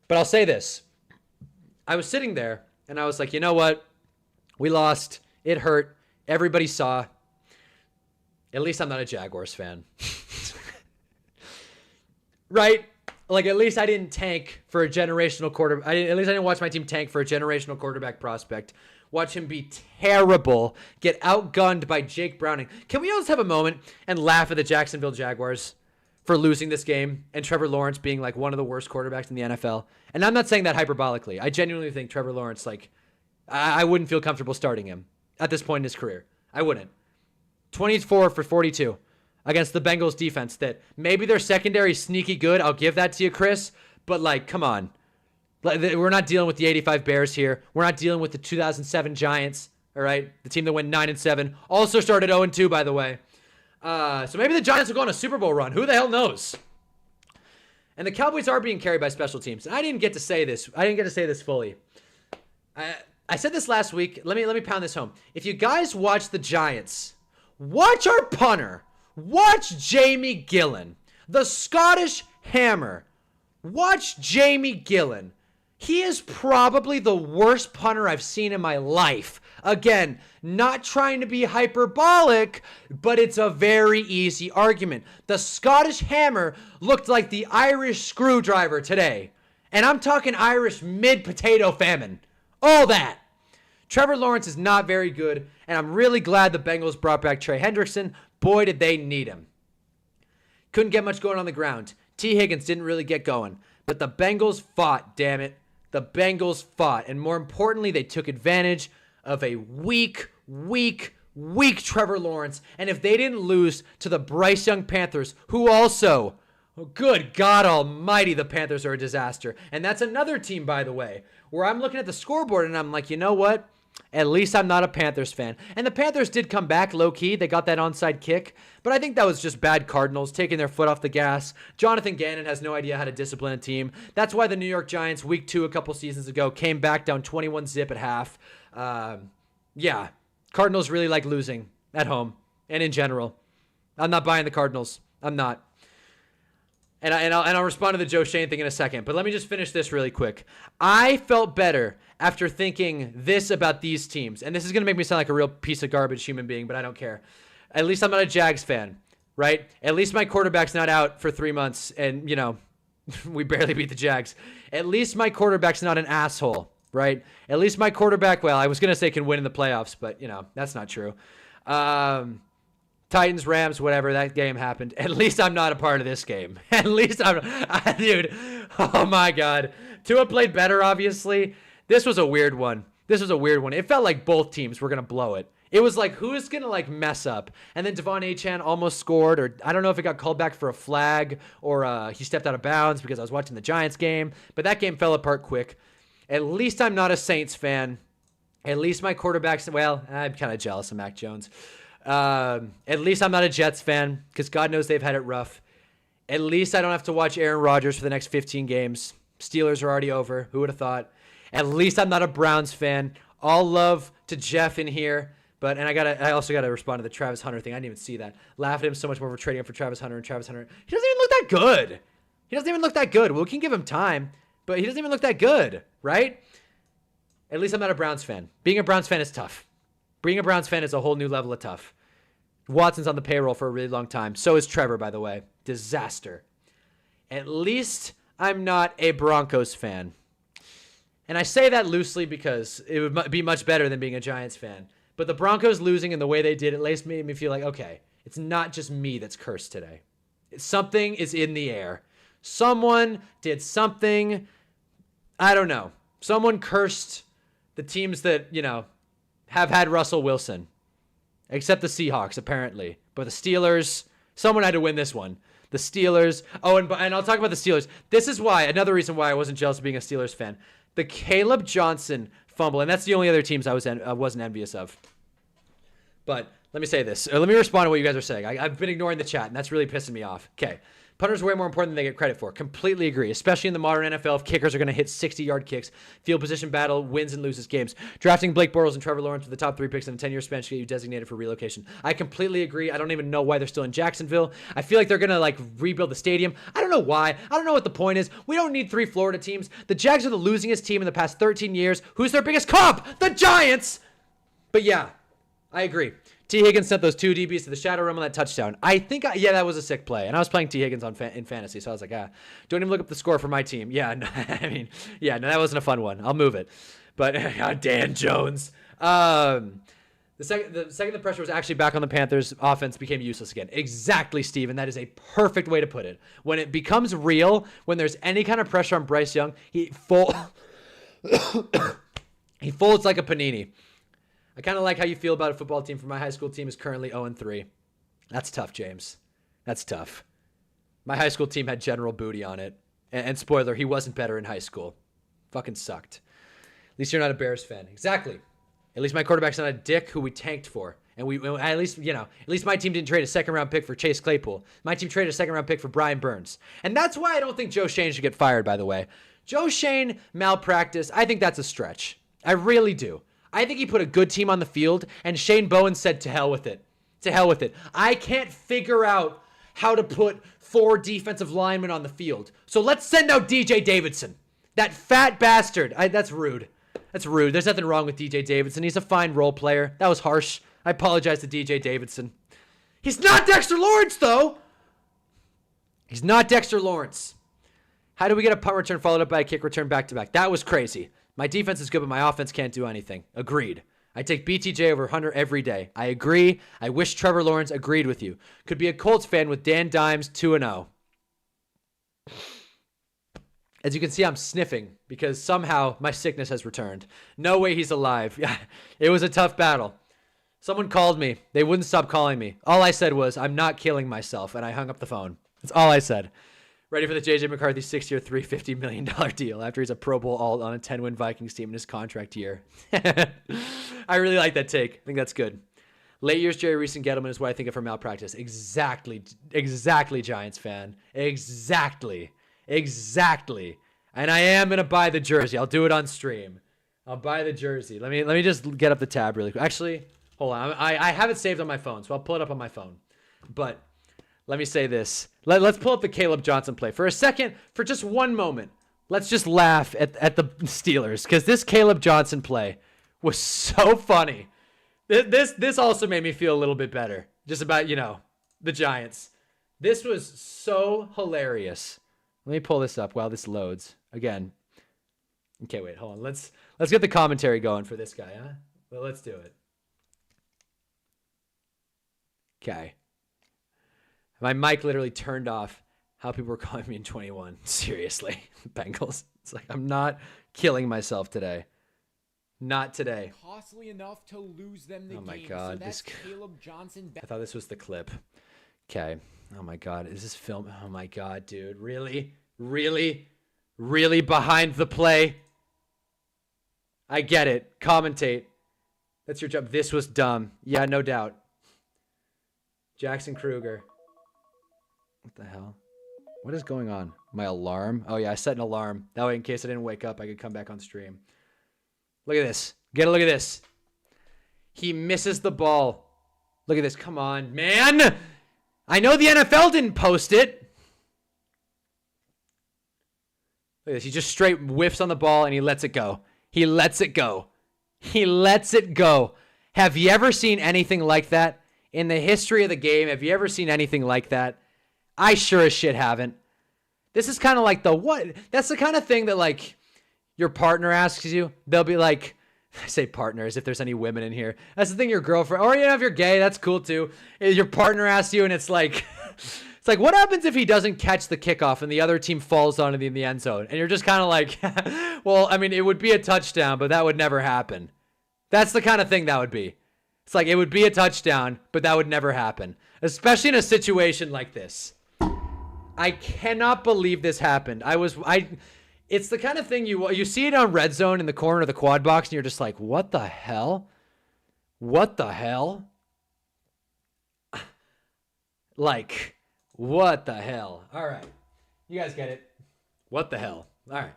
But I'll say this. I was sitting there, and I was like, you know what? We lost. It hurt. Everybody saw. At least I'm not a Jaguars fan. Right? Like, at least I didn't tank for a generational quarterback. At least I didn't watch my team tank for a generational quarterback prospect. Watch him be terrible. Get outgunned by Jake Browning. Can we always have a moment and laugh at the Jacksonville Jaguars for losing this game and Trevor Lawrence being like one of the worst quarterbacks in the NFL? And I'm not saying that hyperbolically. I genuinely think Trevor Lawrence, like, I wouldn't feel comfortable starting him at this point in his career. I wouldn't. 24 for 42 against the Bengals defense that maybe their secondary is sneaky good. I'll give that to you, Chris. But, like, come on. We're not dealing with the 85 Bears here. We're not dealing with the 2007 Giants, all right? The team that went 9-7. Also started 0-2, by the way. So maybe the Giants will go on a Super Bowl run. Who the hell knows? And the Cowboys are being carried by special teams. And I didn't get to say this. I didn't get to say this fully. I said this last week. Let me pound this home. If you guys watch the Giants, watch our punter. Watch Jamie Gillan, the Scottish Hammer. Watch Jamie Gillan. He is probably the worst punter I've seen in my life. Again, not trying to be hyperbolic, but it's a very easy argument. The Scottish Hammer looked like the Irish screwdriver today. And I'm talking Irish mid-potato famine. All that. Trevor Lawrence is not very good, and I'm really glad the Bengals brought back Trey Hendrickson. Boy, did they need him. Couldn't get much going on the ground. T. Higgins didn't really get going. But the Bengals fought, damn it. The Bengals fought. And more importantly, they took advantage of a weak Trevor Lawrence. And if they didn't lose to the Bryce Young Panthers, who also, good God almighty, the Panthers are a disaster. And that's another team, by the way, where I'm looking at the scoreboard and I'm like, you know what? At least I'm not a Panthers fan. And the Panthers did come back low-key. They got that onside kick. But I think that was just bad Cardinals taking their foot off the gas. Jonathan Gannon has no idea how to discipline a team. That's why the New York Giants, week 2 a couple seasons ago, came back down 21-0 at half. Yeah, Cardinals really like losing at home and in general. I'm not buying the Cardinals. I'm not. And I'll respond to the Joe Shane thing in a second. But let me just finish this really quick. I felt better after thinking this about these teams. And this is going to make me sound like a real piece of garbage human being, but I don't care. At least I'm not a Jags fan, right? At least my quarterback's not out for 3 months and, you know, we barely beat the Jags. At least my quarterback's not an asshole, right? At least my quarterback, well, I was going to say can win in the playoffs, but, you know, that's not true. Titans, Rams, whatever, that game happened. At least I'm not a part of this game. At least dude, oh my God. Tua played better, obviously. This was a weird one. It felt like both teams were going to blow it. It was like, who's going to like mess up? And then Devon Achane almost scored, or I don't know if it got called back for a flag or he stepped out of bounds because I was watching the Giants game, but that game fell apart quick. At least I'm not a Saints fan. At least my quarterback's, well, I'm kind of jealous of Mac Jones. At least I'm not a Jets fan because God knows they've had it rough. At least I don't have to watch Aaron Rodgers for the next 15 games. Steelers are already over. Who would have thought? At least I'm not a Browns fan. All love to Jeff in here. I also gotta respond to the Travis Hunter thing. I didn't even see that. Laugh at him so much more for trading him for Travis Hunter, and Travis Hunter, he doesn't even look that good. Well, we can give him time, but he doesn't even look that good, right? At least I'm not a Browns fan. Being a Browns fan is tough. Being a Browns fan is a whole new level of tough. Watson's on the payroll for a really long time. So is Trevor, by the way. Disaster. At least I'm not a Broncos fan. And I say that loosely because it would be much better than being a Giants fan. But the Broncos losing in the way they did at least made me feel like, okay, it's not just me that's cursed today. Something is in the air. Someone did something. I don't know. Someone cursed the teams that, have had Russell Wilson. Except the Seahawks, apparently. But the Steelers, someone had to win this one. The Steelers. Oh, and I'll talk about the Steelers. This is why, another reason why I wasn't jealous of being a Steelers fan. The Caleb Johnson fumble, and that's the only other teams I wasn't envious of. But let me say this. Let me respond to what you guys are saying. I've been ignoring the chat, and that's really pissing me off. Okay. Punters are way more important than they get credit for. Completely agree, especially in the modern NFL if kickers are going to hit 60-yard kicks. Field position battle wins and loses games. Drafting Blake Bortles and Trevor Lawrence with the top 3 picks in a 10-year span should get you designated for relocation. I completely agree. I don't even know why they're still in Jacksonville. I feel like they're going to rebuild the stadium. I don't know why. I don't know what the point is. We don't need 3 Florida teams. The Jags are the losingest team in the past 13 years. Who's their biggest comp? The Giants! But yeah, I agree. T. Higgins sent those 2 DBs to the shadow realm on that touchdown. I think, that was a sick play. And I was playing T. Higgins in fantasy, so I was like, don't even look up the score for my team. Yeah, no, that wasn't a fun one. I'll move it. But Dan Jones. The second the pressure was actually back on the Panthers, offense became useless again. Exactly, Steven. That is a perfect way to put it. When it becomes real, when there's any kind of pressure on Bryce Young, he folds like a panini. I kind of like how you feel about a football team. For my high school team is currently 0-3. That's tough, James. That's tough. My high school team had General Booty on it. And spoiler, he wasn't better in high school. Fucking sucked. At least you're not a Bears fan. Exactly. At least my quarterback's not a dick who we tanked for. And at least my team didn't trade a 2nd-round pick for Chase Claypool. My team traded a 2nd-round pick for Brian Burns. And that's why I don't think Joe Shane should get fired, by the way. Joe Shane malpractice, I think that's a stretch. I really do. I think he put a good team on the field, and Shane Bowen said, to hell with it. To hell with it. I can't figure out how to put 4 defensive linemen on the field. So let's send out DJ Davidson. That fat bastard. That's rude. That's rude. There's nothing wrong with DJ Davidson. He's a fine role player. That was harsh. I apologize to DJ Davidson. He's not Dexter Lawrence, though. He's not Dexter Lawrence. How do we get a punt return followed up by a kick return back-to-back? That was crazy. My defense is good, but my offense can't do anything. Agreed. I take BTJ over Hunter every day. I agree. I wish Trevor Lawrence agreed with you. Could be a Colts fan with Dan Dimes 2-0. As you can see, I'm sniffing because somehow my sickness has returned. No way he's alive. Yeah, it was a tough battle. Someone called me. They wouldn't stop calling me. All I said was, I'm not killing myself, and I hung up the phone. That's all I said. Ready for the J.J. McCarthy 6-year, $350 million deal after he's a Pro Bowl all on a 10-win Vikings team in his contract year. I really like that take. I think that's good. Late years Jerry Reese and Gettleman is what I think of for malpractice. Exactly, Giants fan. Exactly. And I am going to buy the jersey. I'll do it on stream. I'll buy the jersey. Let me just get up the tab really quick. Actually, hold on. I have it saved on my phone, so I'll pull it up on my phone. But let me say this. Let's pull up the Caleb Johnson play. For a second, for just one moment, let's just laugh at the Steelers, because this Caleb Johnson play was so funny. This also made me feel a little bit better, just about, the Giants. This was so hilarious. Let me pull this up while this loads. Again. Okay, wait, hold on. Let's get the commentary going for this guy, huh? Well, let's do it. Okay. My mic literally turned off. How people were calling me in 21. Seriously. Bengals. It's like, I'm not killing myself today. Not today. Costly enough to lose them the game. Oh my God. So that's Caleb Johnson. I thought this was the clip. Okay. Oh my God. Is this film? Oh my God, dude. Really? Really? Really behind the play? I get it. Commentate. That's your job. This was dumb. Yeah, no doubt. Jackson Kruger. What the hell? What is going on? My alarm? Oh yeah, I set an alarm. That way in case I didn't wake up, I could come back on stream. Look at this. Get a look at this. He misses the ball. Look at this. Come on, man. I know the NFL didn't post it. Look at this. He just straight whiffs on the ball and he lets it go. He lets it go. He lets it go. Have you ever seen anything like that? In the history of the game, have you ever seen anything like that? I sure as shit haven't. This is kind of like the what? That's the kind of thing that like your partner asks you. They'll be like, I say partners if there's any women in here. That's the thing your girlfriend, or you know, if you're gay, that's cool too. Your partner asks you and it's like, it's like, what happens if he doesn't catch the kickoff and the other team falls on it in the end zone? And you're just kind of like, well, I mean, it would be a touchdown, but that would never happen. That's the kind of thing that would be. It's like, it would be a touchdown, but that would never happen. Especially in a situation like this. I cannot believe this happened. It's the kind of thing you see it on Red Zone in the corner of the quad box, and you're just like, what the hell? What the hell? Like, what the hell? All right. You guys get it. What the hell? All right.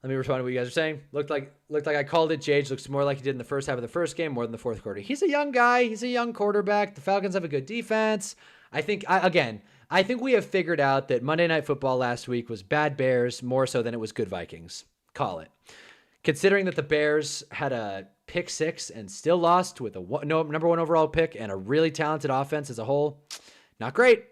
Let me respond to what you guys are saying. Looked like I called it. Jage looks more like he did in the first half of the first game, more than the fourth quarter. He's a young guy. He's a young quarterback. The Falcons have a good defense. I think we have figured out that Monday Night Football last week was bad Bears more so than it was good Vikings. Call it. Considering that the Bears had a pick 6 and still lost with a number 1 overall pick and a really talented offense as a whole, not great.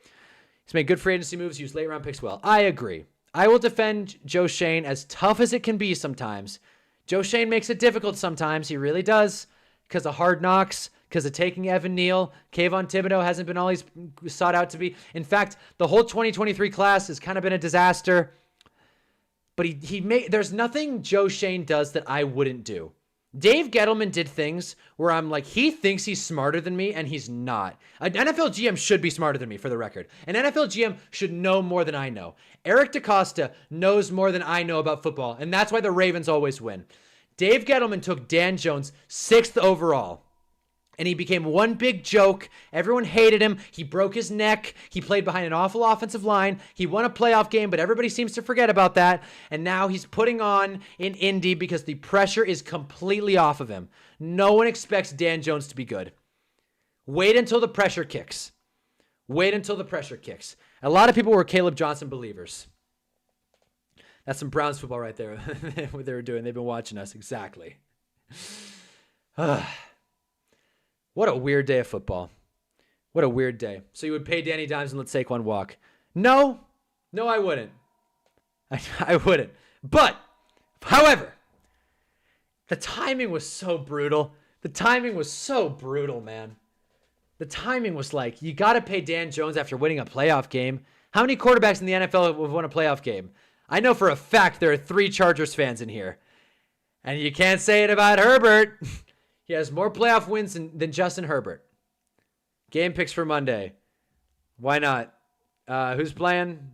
He's made good free agency moves, used late round picks well. I agree. I will defend Joe Schoen as tough as it can be sometimes. Joe Schoen makes it difficult sometimes. He really does. Because of Hard Knocks, because of taking Evan Neal. Kayvon Thibodeau hasn't been all he's sought out to be. In fact, the whole 2023 class has kind of been a disaster. But there's nothing Joe Schoen does that I wouldn't do. Dave Gettleman did things where I'm like, he thinks he's smarter than me, and he's not. An NFL GM should be smarter than me, for the record. An NFL GM should know more than I know. Eric DeCosta knows more than I know about football, and that's why the Ravens always win. Dave Gettleman took Dan Jones 6th overall, and he became one big joke. Everyone hated him. He broke his neck. He played behind an awful offensive line. He won a playoff game, but everybody seems to forget about that. And now he's putting on in Indy because the pressure is completely off of him. No one expects Dan Jones to be good. Wait until the pressure kicks. Wait until the pressure kicks. A lot of people were Caleb Johnson believers. That's some Browns football right there. What they were doing. They've been watching us. Exactly. What a weird day of football. What a weird day. So you would pay Danny Dimes and let Saquon walk? No, I wouldn't. I wouldn't. But, however, the timing was so brutal. The timing was so brutal, man. The timing was like, you got to pay Dan Jones after winning a playoff game. How many quarterbacks in the NFL have won a playoff game? I know for a fact there are 3 Chargers fans in here. And you can't say it about Herbert. He has more playoff wins than Justin Herbert. Game picks for Monday. Why not? Who's playing?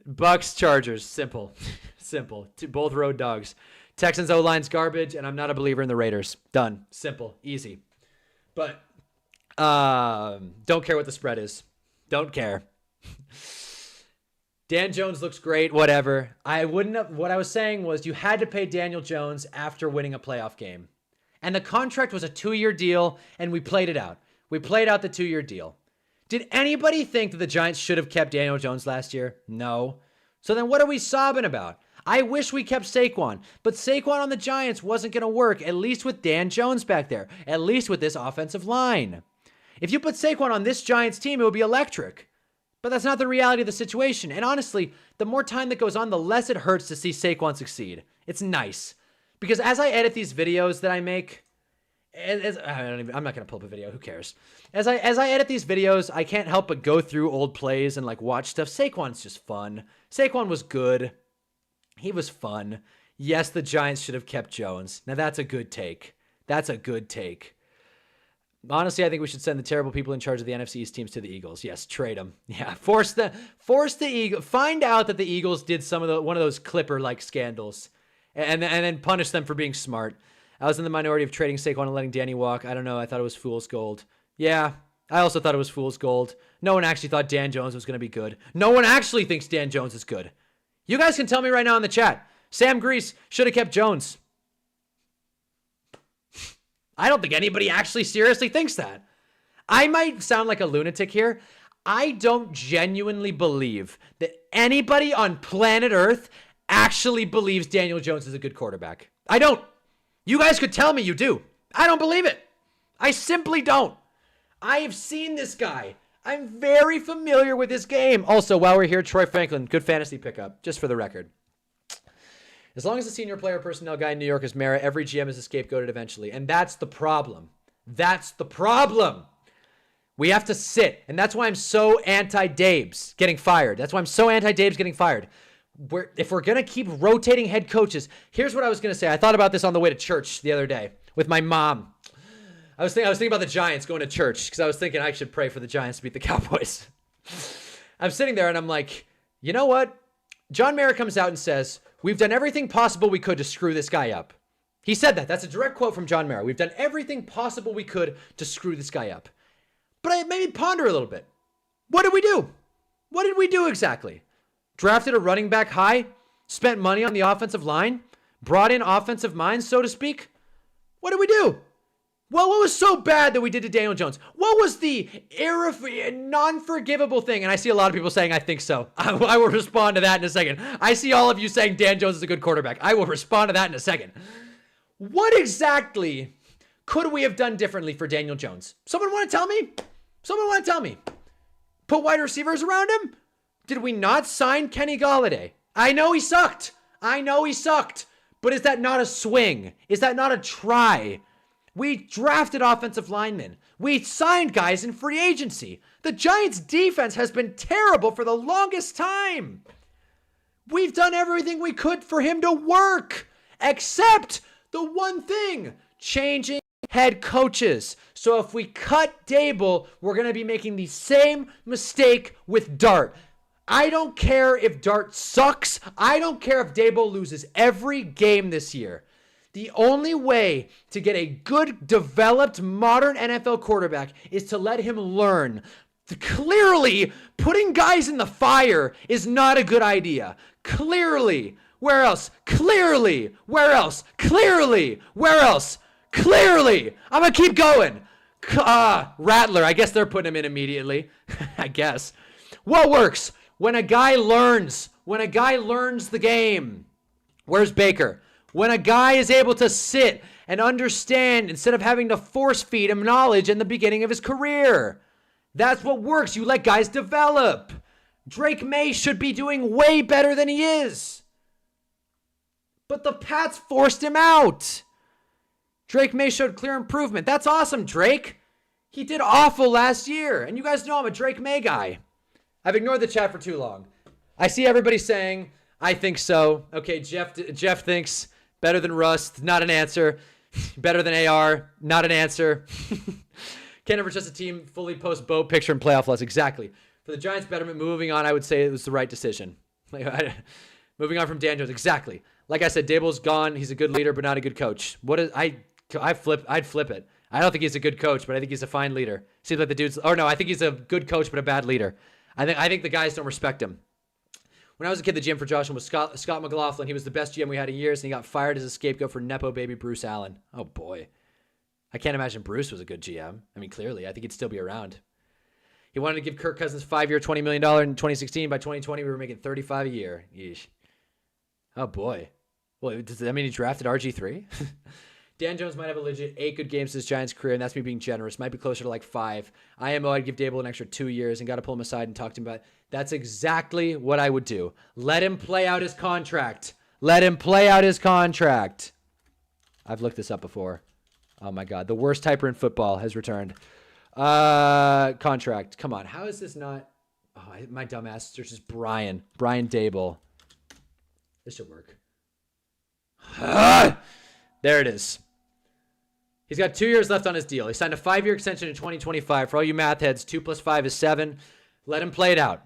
Bucks, Chargers. Simple. Simple. Both road dogs. Texans O-line's garbage, and I'm not a believer in the Raiders. Done. Simple. Easy. But don't care what the spread is. Don't care. Dan Jones looks great, whatever. What I was saying was you had to pay Daniel Jones after winning a playoff game. And the contract was a 2-year deal, and we played it out. We played out the 2-year deal. Did anybody think that the Giants should have kept Daniel Jones last year? No. So then what are we sobbing about? I wish we kept Saquon, but Saquon on the Giants wasn't going to work, at least with Dan Jones back there, at least with this offensive line. If you put Saquon on this Giants team, it would be electric. But that's not the reality of the situation. And honestly, the more time that goes on, the less it hurts to see Saquon succeed. It's nice. Because as I edit these videos that I make, I'm not gonna pull up a video. Who cares? As I edit these videos, I can't help but go through old plays and like watch stuff. Saquon's just fun. Saquon was good. He was fun. Yes, the Giants should have kept Jones. Now that's a good take. That's a good take. Honestly, I think we should send the terrible people in charge of the NFC East teams to the Eagles. Yes, trade them. Yeah, force the Eagles. Find out that the Eagles did one of those Clipper like scandals, and then punish them for being smart. I was in the minority of trading Saquon and letting Danny walk. I don't know. I thought it was fool's gold. Yeah, I also thought it was fool's gold. No one actually thought Dan Jones was going to be good. No one actually thinks Dan Jones is good. You guys can tell me right now in the chat. Sam Grease should have kept Jones. I don't think anybody actually seriously thinks that. I might sound like a lunatic here. I don't genuinely believe that anybody on planet Earth actually believes Daniel Jones is a good quarterback. I don't. You guys could tell me you do. I don't believe it. I simply don't. I have seen this guy. I'm very familiar with this game. Also, while we're here, Troy Franklin, good fantasy pickup, just for the record. As long as the senior player personnel guy in New York is Mara, every GM is scapegoated eventually. And that's the problem. That's the problem. We have to sit. And that's why I'm so anti-Dabes getting fired. That's why I'm so anti-Dabes getting fired. If we're going to keep rotating head coaches, here's what I was going to say. I thought about this on the way to church the other day with my mom. I was thinking about the Giants going to church because I was thinking I should pray for the Giants to beat the Cowboys. I'm sitting there and I'm like, you know what? John Mara comes out and says, we've done everything possible we could to screw this guy up. He said that. That's a direct quote from John Mara. We've done everything possible we could to screw this guy up. But it made me ponder a little bit. What did we do? What did we do exactly? Drafted a running back high? Spent money on the offensive line? Brought in offensive minds, so to speak? What did we do? Well, what was so bad that we did to Daniel Jones? What was the non-forgivable thing? And I see a lot of people saying, I think so. I will respond to that in a second. I see all of you saying Dan Jones is a good quarterback. I will respond to that in a second. What exactly could we have done differently for Daniel Jones? Someone want to tell me? Someone want to tell me? Put wide receivers around him? Did we not sign Kenny Golladay? I know he sucked. But is that not a swing? Is that not a try? We drafted offensive linemen. We signed guys in free agency. The Giants' defense has been terrible for the longest time. We've done everything we could for him to work, except the one thing, changing head coaches. So if we cut Dable, we're going to be making the same mistake with Dart. I don't care if Dart sucks. I don't care if Dable loses every game this year. The only way to get a good, developed, modern NFL quarterback is to let him learn. Clearly, putting guys in the fire is not a good idea. Clearly. Where else? Clearly. Where else? Clearly. Where else? Clearly. I'm going to keep going. Rattler. I guess they're putting him in immediately. I guess. What works? When a guy learns. When a guy learns the game. Where's Baker? When a guy is able to sit and understand instead of having to force feed him knowledge in the beginning of his career. That's what works. You let guys develop. Drake May should be doing way better than he is. But the Pats forced him out. Drake May showed clear improvement. That's awesome, Drake. He did awful last year. And you guys know I'm a Drake May guy. I've ignored the chat for too long. I see everybody saying, I think so. Okay, Jeff thinks better than Rust, not an answer. Better than AR, not an answer. Can't ever trust a team fully post boat picture and playoff loss. Exactly. For the Giants' betterment, moving on, I would say it was the right decision. Moving on from Dan Jones. Exactly. Like I said, Dable's gone. He's a good leader, but not a good coach. I'd flip it. I don't think he's a good coach, but I think he's a fine leader. Seems like the dude's, I think he's a good coach, but a bad leader. I think the guys don't respect him. When I was a kid, the GM for Joshua was Scott McLaughlin. He was the best GM we had in years, and he got fired as a scapegoat for Nepo baby Bruce Allen. Oh, boy. I can't imagine Bruce was a good GM. I mean, clearly. I think he'd still be around. He wanted to give Kirk Cousins 5-year, $20 million in 2016. By 2020, we were making $35 a year. Yeesh. Oh, boy. Well, does that mean he drafted RG3? Dan Jones might have a legit 8 good games in his Giants career, and that's me being generous. Might be closer to like 5. IMO, I'd give Dable an extra 2 years and got to pull him aside and talk to him about it. That's exactly what I would do. Let him play out his contract. Let him play out his contract. I've looked this up before. Oh my God. The worst typer in football has returned. Contract. Come on. How is this not? Oh, my dumbass searches Brian. Brian Dable. This should work. There it is. He's got 2 years left on his deal. He signed a 5-year extension in 2025. For all you math heads, 2 + 5 is 7. Let him play it out.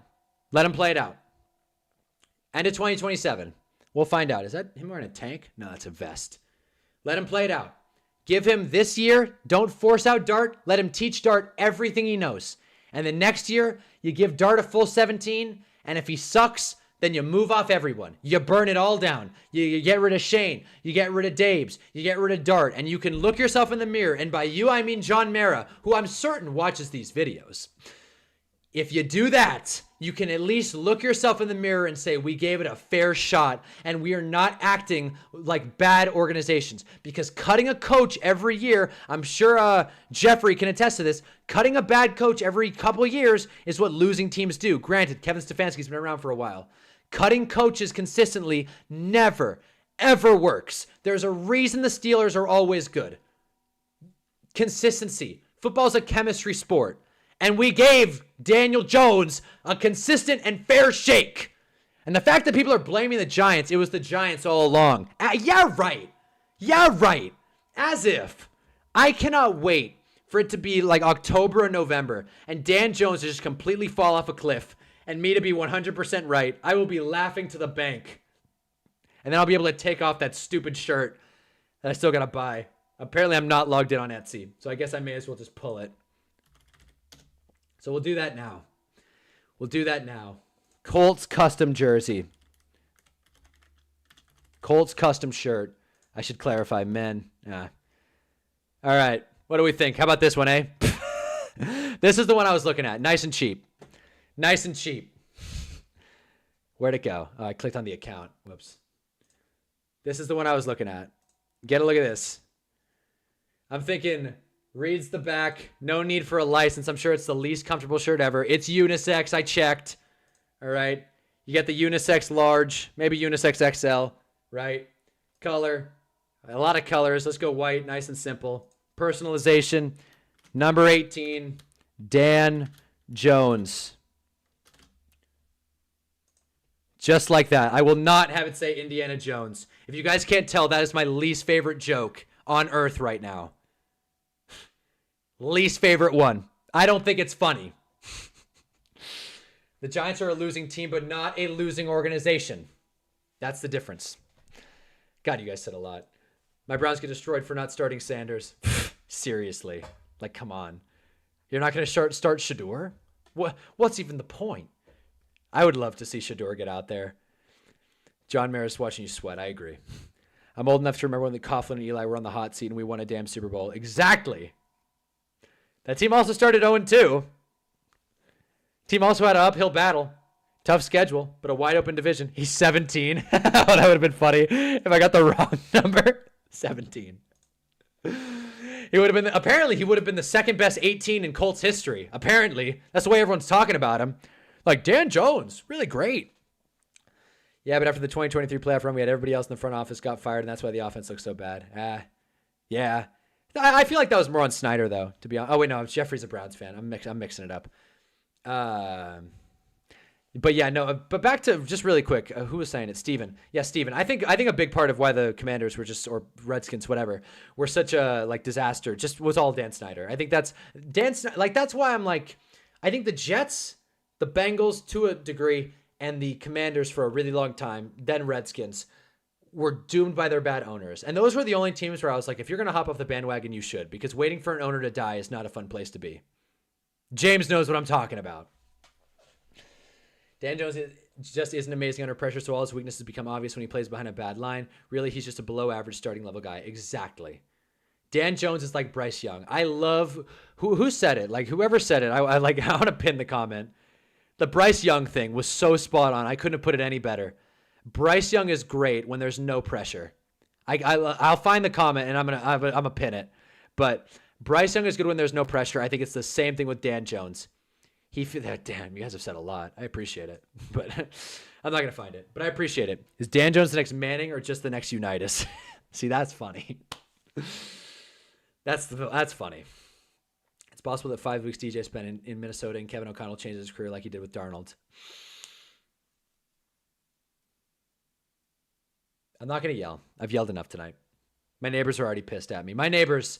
Let him play it out. End of 2027. We'll find out. Is that him wearing a tank? No, that's a vest. Let him play it out. Give him this year. Don't force out Dart. Let him teach Dart everything he knows. And then next year, you give Dart a full 17. And if he sucks, then you move off everyone. You burn it all down. You get rid of Shane. You get rid of Dabes. You get rid of Dart. And you can look yourself in the mirror. And by you, I mean John Mara, who I'm certain watches these videos. If you do that, you can at least look yourself in the mirror and say, we gave it a fair shot and we are not acting like bad organizations. Because cutting a coach every year, I'm sure Jeffrey can attest to this, cutting a bad coach every couple of years is what losing teams do. Granted, Kevin Stefanski's been around for a while. Cutting coaches consistently never, ever works. There's a reason the Steelers are always good. Consistency. Football's a chemistry sport. And we gave Daniel Jones a consistent and fair shake. And the fact that people are blaming the Giants, it was the Giants all along. Yeah, right. Yeah, right. As if. I cannot wait for it to be like October or November and Dan Jones to just completely fall off a cliff and me to be 100% right. I will be laughing to the bank. And then I'll be able to take off that stupid shirt that I still got to buy. Apparently, I'm not logged in on Etsy, so I guess I may as well just pull it. So we'll do that now. We'll do that now. Colts custom jersey. Colts custom shirt. I should clarify, men. Yeah. All right. What do we think? How about this one, eh? This is the one I was looking at. Nice and cheap. Nice and cheap. Where'd it go? Oh, I clicked on the account. Whoops. This is the one I was looking at. Get a look at this. I'm thinking... Reads the back. No need for a license. I'm sure it's the least comfortable shirt ever. It's unisex. I checked. All right. You get the unisex large, maybe unisex XL, right? Color. A lot of colors. Let's go white. Nice and simple. Personalization. Number 18. Dan Jones. Just like that. I will not have it say Indiana Jones. If you guys can't tell, that is my least favorite joke on earth right now. Least favorite one. I don't think it's funny. The Giants are a losing team, but not a losing organization. That's the difference. God, you guys said a lot. My Browns get destroyed for not starting Sanders. Seriously. Like, come on. You're not going to start Shador? What's even the point? I would love to see Shador get out there. John Maris watching you sweat. I agree. I'm old enough to remember when the Coughlin and Eli were on the hot seat and we won a damn Super Bowl. Exactly. That team also started 0-2. Team also had an uphill battle. Tough schedule, but a wide open division. He's 17. That would have been funny if I got the wrong number. 17. He would have been, apparently he would have been the second best 18 in Colts history. Apparently. That's the way everyone's talking about him. Like, Dan Jones, really great. Yeah, but after the 2023 playoff run, we had everybody else in the front office got fired, and that's why the offense looks so bad. Yeah. I feel like that was more on Snyder, though, to be honest. Oh, wait, no, Jeffrey's a Browns fan. I'm mixing it up. But yeah, no, but back to just really quick. Who was saying it? Steven. Yeah, Steven. I think a big part of why the Commanders were just, or Redskins, whatever, were such a like disaster just was all Dan Snyder. I think that's Dan Snyder. Like, that's why I'm like, I think the Jets, the Bengals to a degree, and the Commanders for a really long time, then Redskins, were doomed by their bad owners. And those were the only teams where I was like, if you're going to hop off the bandwagon, you should, because waiting for an owner to die is not a fun place to be. James knows what I'm talking about. Dan Jones just isn't amazing under pressure, so all his weaknesses become obvious when he plays behind a bad line. Really, he's just a below-average starting-level guy. Exactly. Dan Jones is like Bryce Young. I love... Who said it? Like, whoever said it, I want to pin the comment. The Bryce Young thing was so spot on. I couldn't have put it any better. Bryce Young is great when there's no pressure. I'll find the comment and I'm gonna pin it. But Bryce Young is good when there's no pressure. I think it's the same thing with Dan Jones. Damn, you guys have said a lot. I appreciate it, but I'm not gonna find it. But I appreciate it. Is Dan Jones the next Manning or just the next Unitas? See, that's funny. That's funny. It's possible that 5 weeks DJ spent in Minnesota and Kevin O'Connell changed his career like he did with Darnold. I'm not going to yell. I've yelled enough tonight. My neighbors are already pissed at me. My neighbors,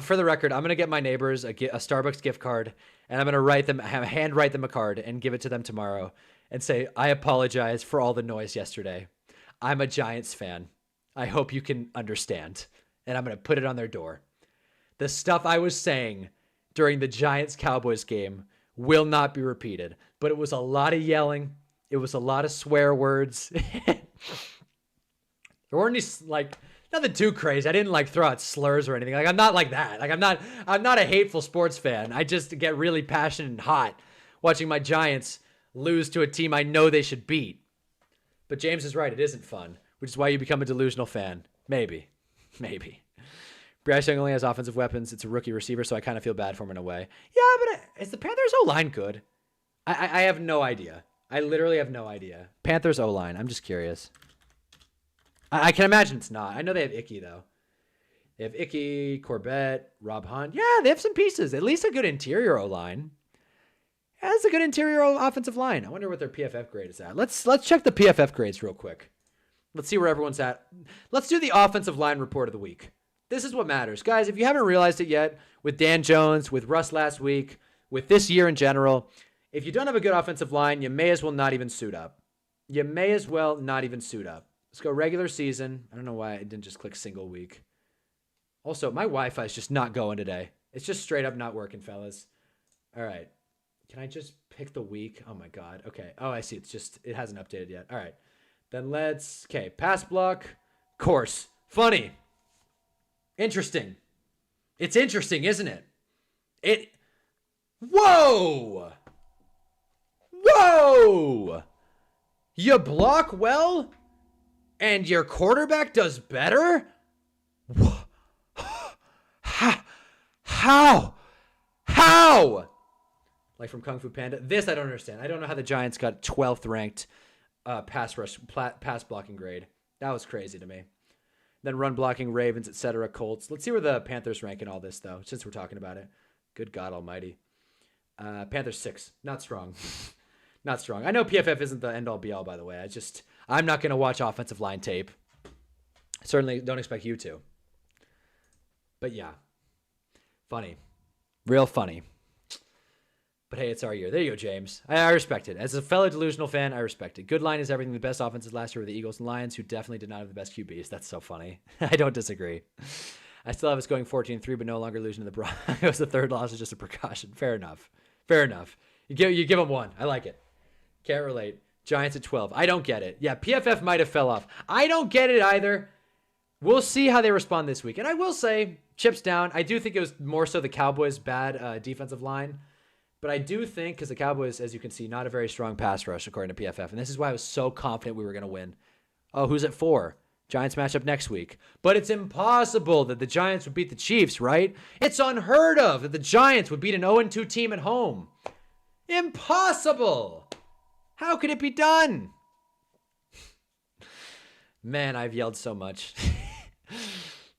for the record, I'm going to get my neighbors a Starbucks gift card, and I'm going to handwrite them a card and give it to them tomorrow and say, I apologize for all the noise yesterday. I'm a Giants fan. I hope you can understand. And I'm going to put it on their door. The stuff I was saying during the Giants-Cowboys game will not be repeated, but it was a lot of yelling. It was a lot of swear words. There weren't any, like, nothing too crazy. I didn't like throw out slurs or anything. Like, I'm not like that. Like, I'm not a hateful sports fan. I just get really passionate and hot watching my Giants lose to a team I know they should beat. But James is right. It isn't fun, which is why you become a delusional fan. Maybe. Bryce Young only has offensive weapons. It's a rookie receiver, so I kind of feel bad for him in a way. Yeah, but is the Panthers O-line good? I have no idea. I literally have no idea. Panthers O-line. I'm just curious. I can imagine it's not. I know they have Icky, though. They have Icky, Corbett, Rob Hunt. Yeah, they have some pieces. At least a good interior O-line. Yeah, that's a good interior offensive line. I wonder what their PFF grade is at. Let's check the PFF grades real quick. Let's see where everyone's at. Let's do the offensive line report of the week. This is what matters. Guys, if you haven't realized it yet, with Dan Jones, with Russ last week, with this year in general, if you don't have a good offensive line, you may as well not even suit up. Let's go regular season. I don't know why I didn't just click single week. Also, my Wi-Fi is just not going today. It's just straight up not working, fellas. All right. Can I just pick the week? Oh, my God. Okay. Oh, I see. It hasn't updated yet. All right. Then pass block, course. Funny. Interesting. It's interesting, isn't it? Whoa! You block well, and your quarterback does better? How? Like from Kung Fu Panda? This I don't understand. I don't know how the Giants got 12th ranked pass blocking grade. That was crazy to me. Then run blocking, Ravens, etc., Colts. Let's see where the Panthers rank in all this, though, since we're talking about it. Good God almighty. Panthers 6. Not strong. Not strong. I know PFF isn't the end-all, be-all, by the way. I'm not going to watch offensive line tape. Certainly don't expect you to. But yeah. Funny. Real funny. But hey, it's our year. There you go, James. I respect it. As a fellow delusional fan, I respect it. Good line is everything. The best offenses last year were the Eagles and Lions, who definitely did not have the best QBs. That's so funny. I don't disagree. I still have us going 14-3, but no longer losing to the Broncos. The third loss is just a precaution. Fair enough. You give them one. I like it. Can't relate. Giants at 12. I don't get it. Yeah, PFF might have fell off. I don't get it either. We'll see how they respond this week. And I will say, chips down. I do think it was more so the Cowboys' bad defensive line. But I do think, because the Cowboys, as you can see, not a very strong pass rush, according to PFF. And this is why I was so confident we were going to win. Oh, who's at 4? Giants match up next week. But it's impossible that the Giants would beat the Chiefs, right? It's unheard of that the Giants would beat an 0-2 team at home. Impossible! How could it be done? Man, I've yelled so much.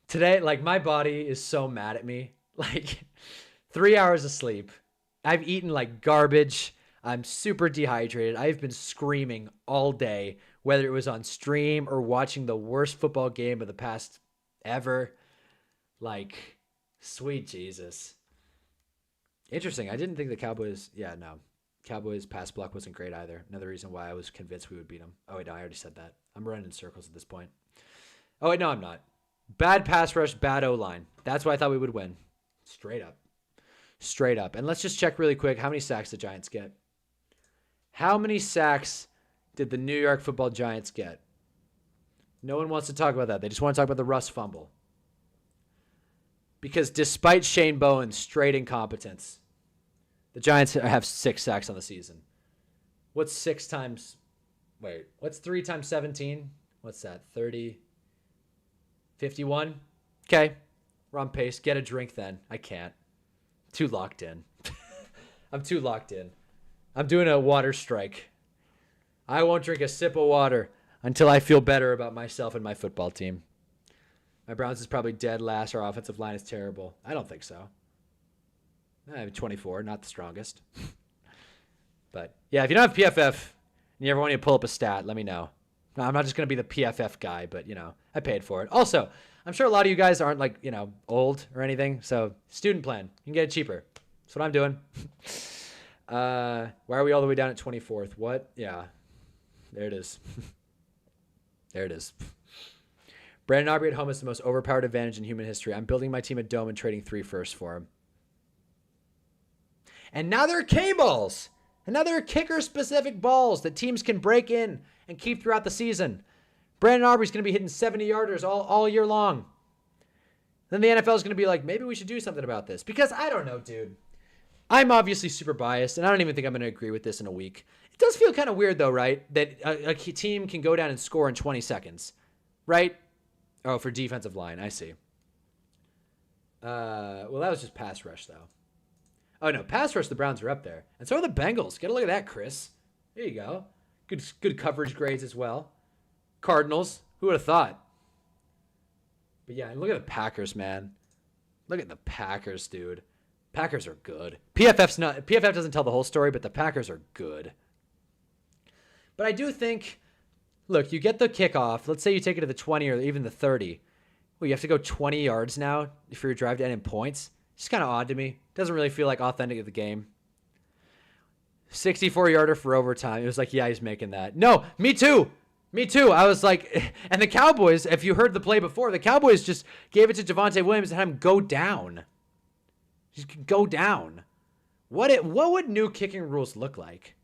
Today, like, my body is so mad at me. Like, 3 hours of sleep. I've eaten like garbage. I'm super dehydrated. I've been screaming all day, whether it was on stream or watching the worst football game of the past ever. Like, sweet Jesus. Interesting. I didn't think the Cowboys... Yeah, no. Cowboys pass block wasn't great either. Another reason why I was convinced we would beat them. Oh, wait, no, I already said that. I'm running in circles at this point. Oh, wait, no, I'm not. Bad pass rush, bad O-line. That's why I thought we would win. Straight up. And let's just check really quick how many sacks the Giants get. How many sacks did the New York Football Giants get? No one wants to talk about that. They just want to talk about the Russ fumble. Because despite Shane Bowen's straight incompetence, the Giants have 6 sacks on the season. What's 3 times 17? What's that? 30? 51? Okay. We're on pace. Get a drink then. I can't. Too locked in. I'm too locked in. I'm doing a water strike. I won't drink a sip of water until I feel better about myself and my football team. My Browns is probably dead last. Our offensive line is terrible. I don't think so. I have 24, not the strongest. But, yeah, if you don't have PFF and you ever want me to pull up a stat, let me know. No, I'm not just going to be the PFF guy, but, you know, I paid for it. Also, I'm sure a lot of you guys aren't, like, you know, old or anything. So, student plan. You can get it cheaper. That's what I'm doing. Why are we all the way down at 24th? What? Yeah. There it is. There it is. Brandon Aubrey at home is the most overpowered advantage in human history. I'm building my team a dome and trading 3 firsts for him. And now there are K-balls. And now there are kicker-specific balls that teams can break in and keep throughout the season. Brandon Aubrey's going to be hitting 70-yarders all year long. Then the NFL is going to be like, maybe we should do something about this. Because I don't know, dude. I'm obviously super biased, and I don't even think I'm going to agree with this in a week. It does feel kind of weird, though, right? That a team can go down and score in 20 seconds. Right? Oh, for defensive line. I see. Well, that was just pass rush, though. Oh, no. Pass rush, the Browns are up there. And so are the Bengals. Get a look at that, Chris. There you go. Good coverage grades as well. Cardinals. Who would have thought? But, yeah, look at the Packers, man. Look at the Packers, dude. Packers are good. PFF doesn't tell the whole story, but the Packers are good. But I do think, look, you get the kickoff. Let's say you take it to the 20 or even the 30. Well, you have to go 20 yards now for your drive to end in points. It's kind of odd to me. Doesn't really feel like authentic of the game. 64-yarder for overtime. It was like, yeah, he's making that. No, me too. Me too. I was like, and the Cowboys, if you heard the play before, the Cowboys just gave it to Javonte Williams and had him go down. Just go down. What would new kicking rules look like?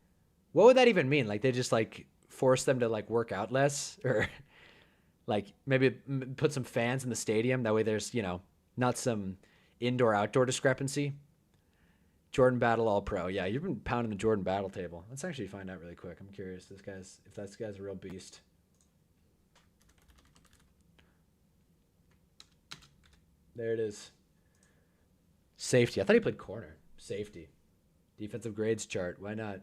What would that even mean? Like they just like force them to like work out less, or like maybe put some fans in the stadium. That way there's, you know, not some indoor-outdoor discrepancy. Jordan Battle All-Pro. Yeah, you've been pounding the Jordan Battle table. Let's actually find out really quick. I'm curious if this guy's a real beast. There it is. Safety. I thought he played corner. Safety. Defensive grades chart. Why not?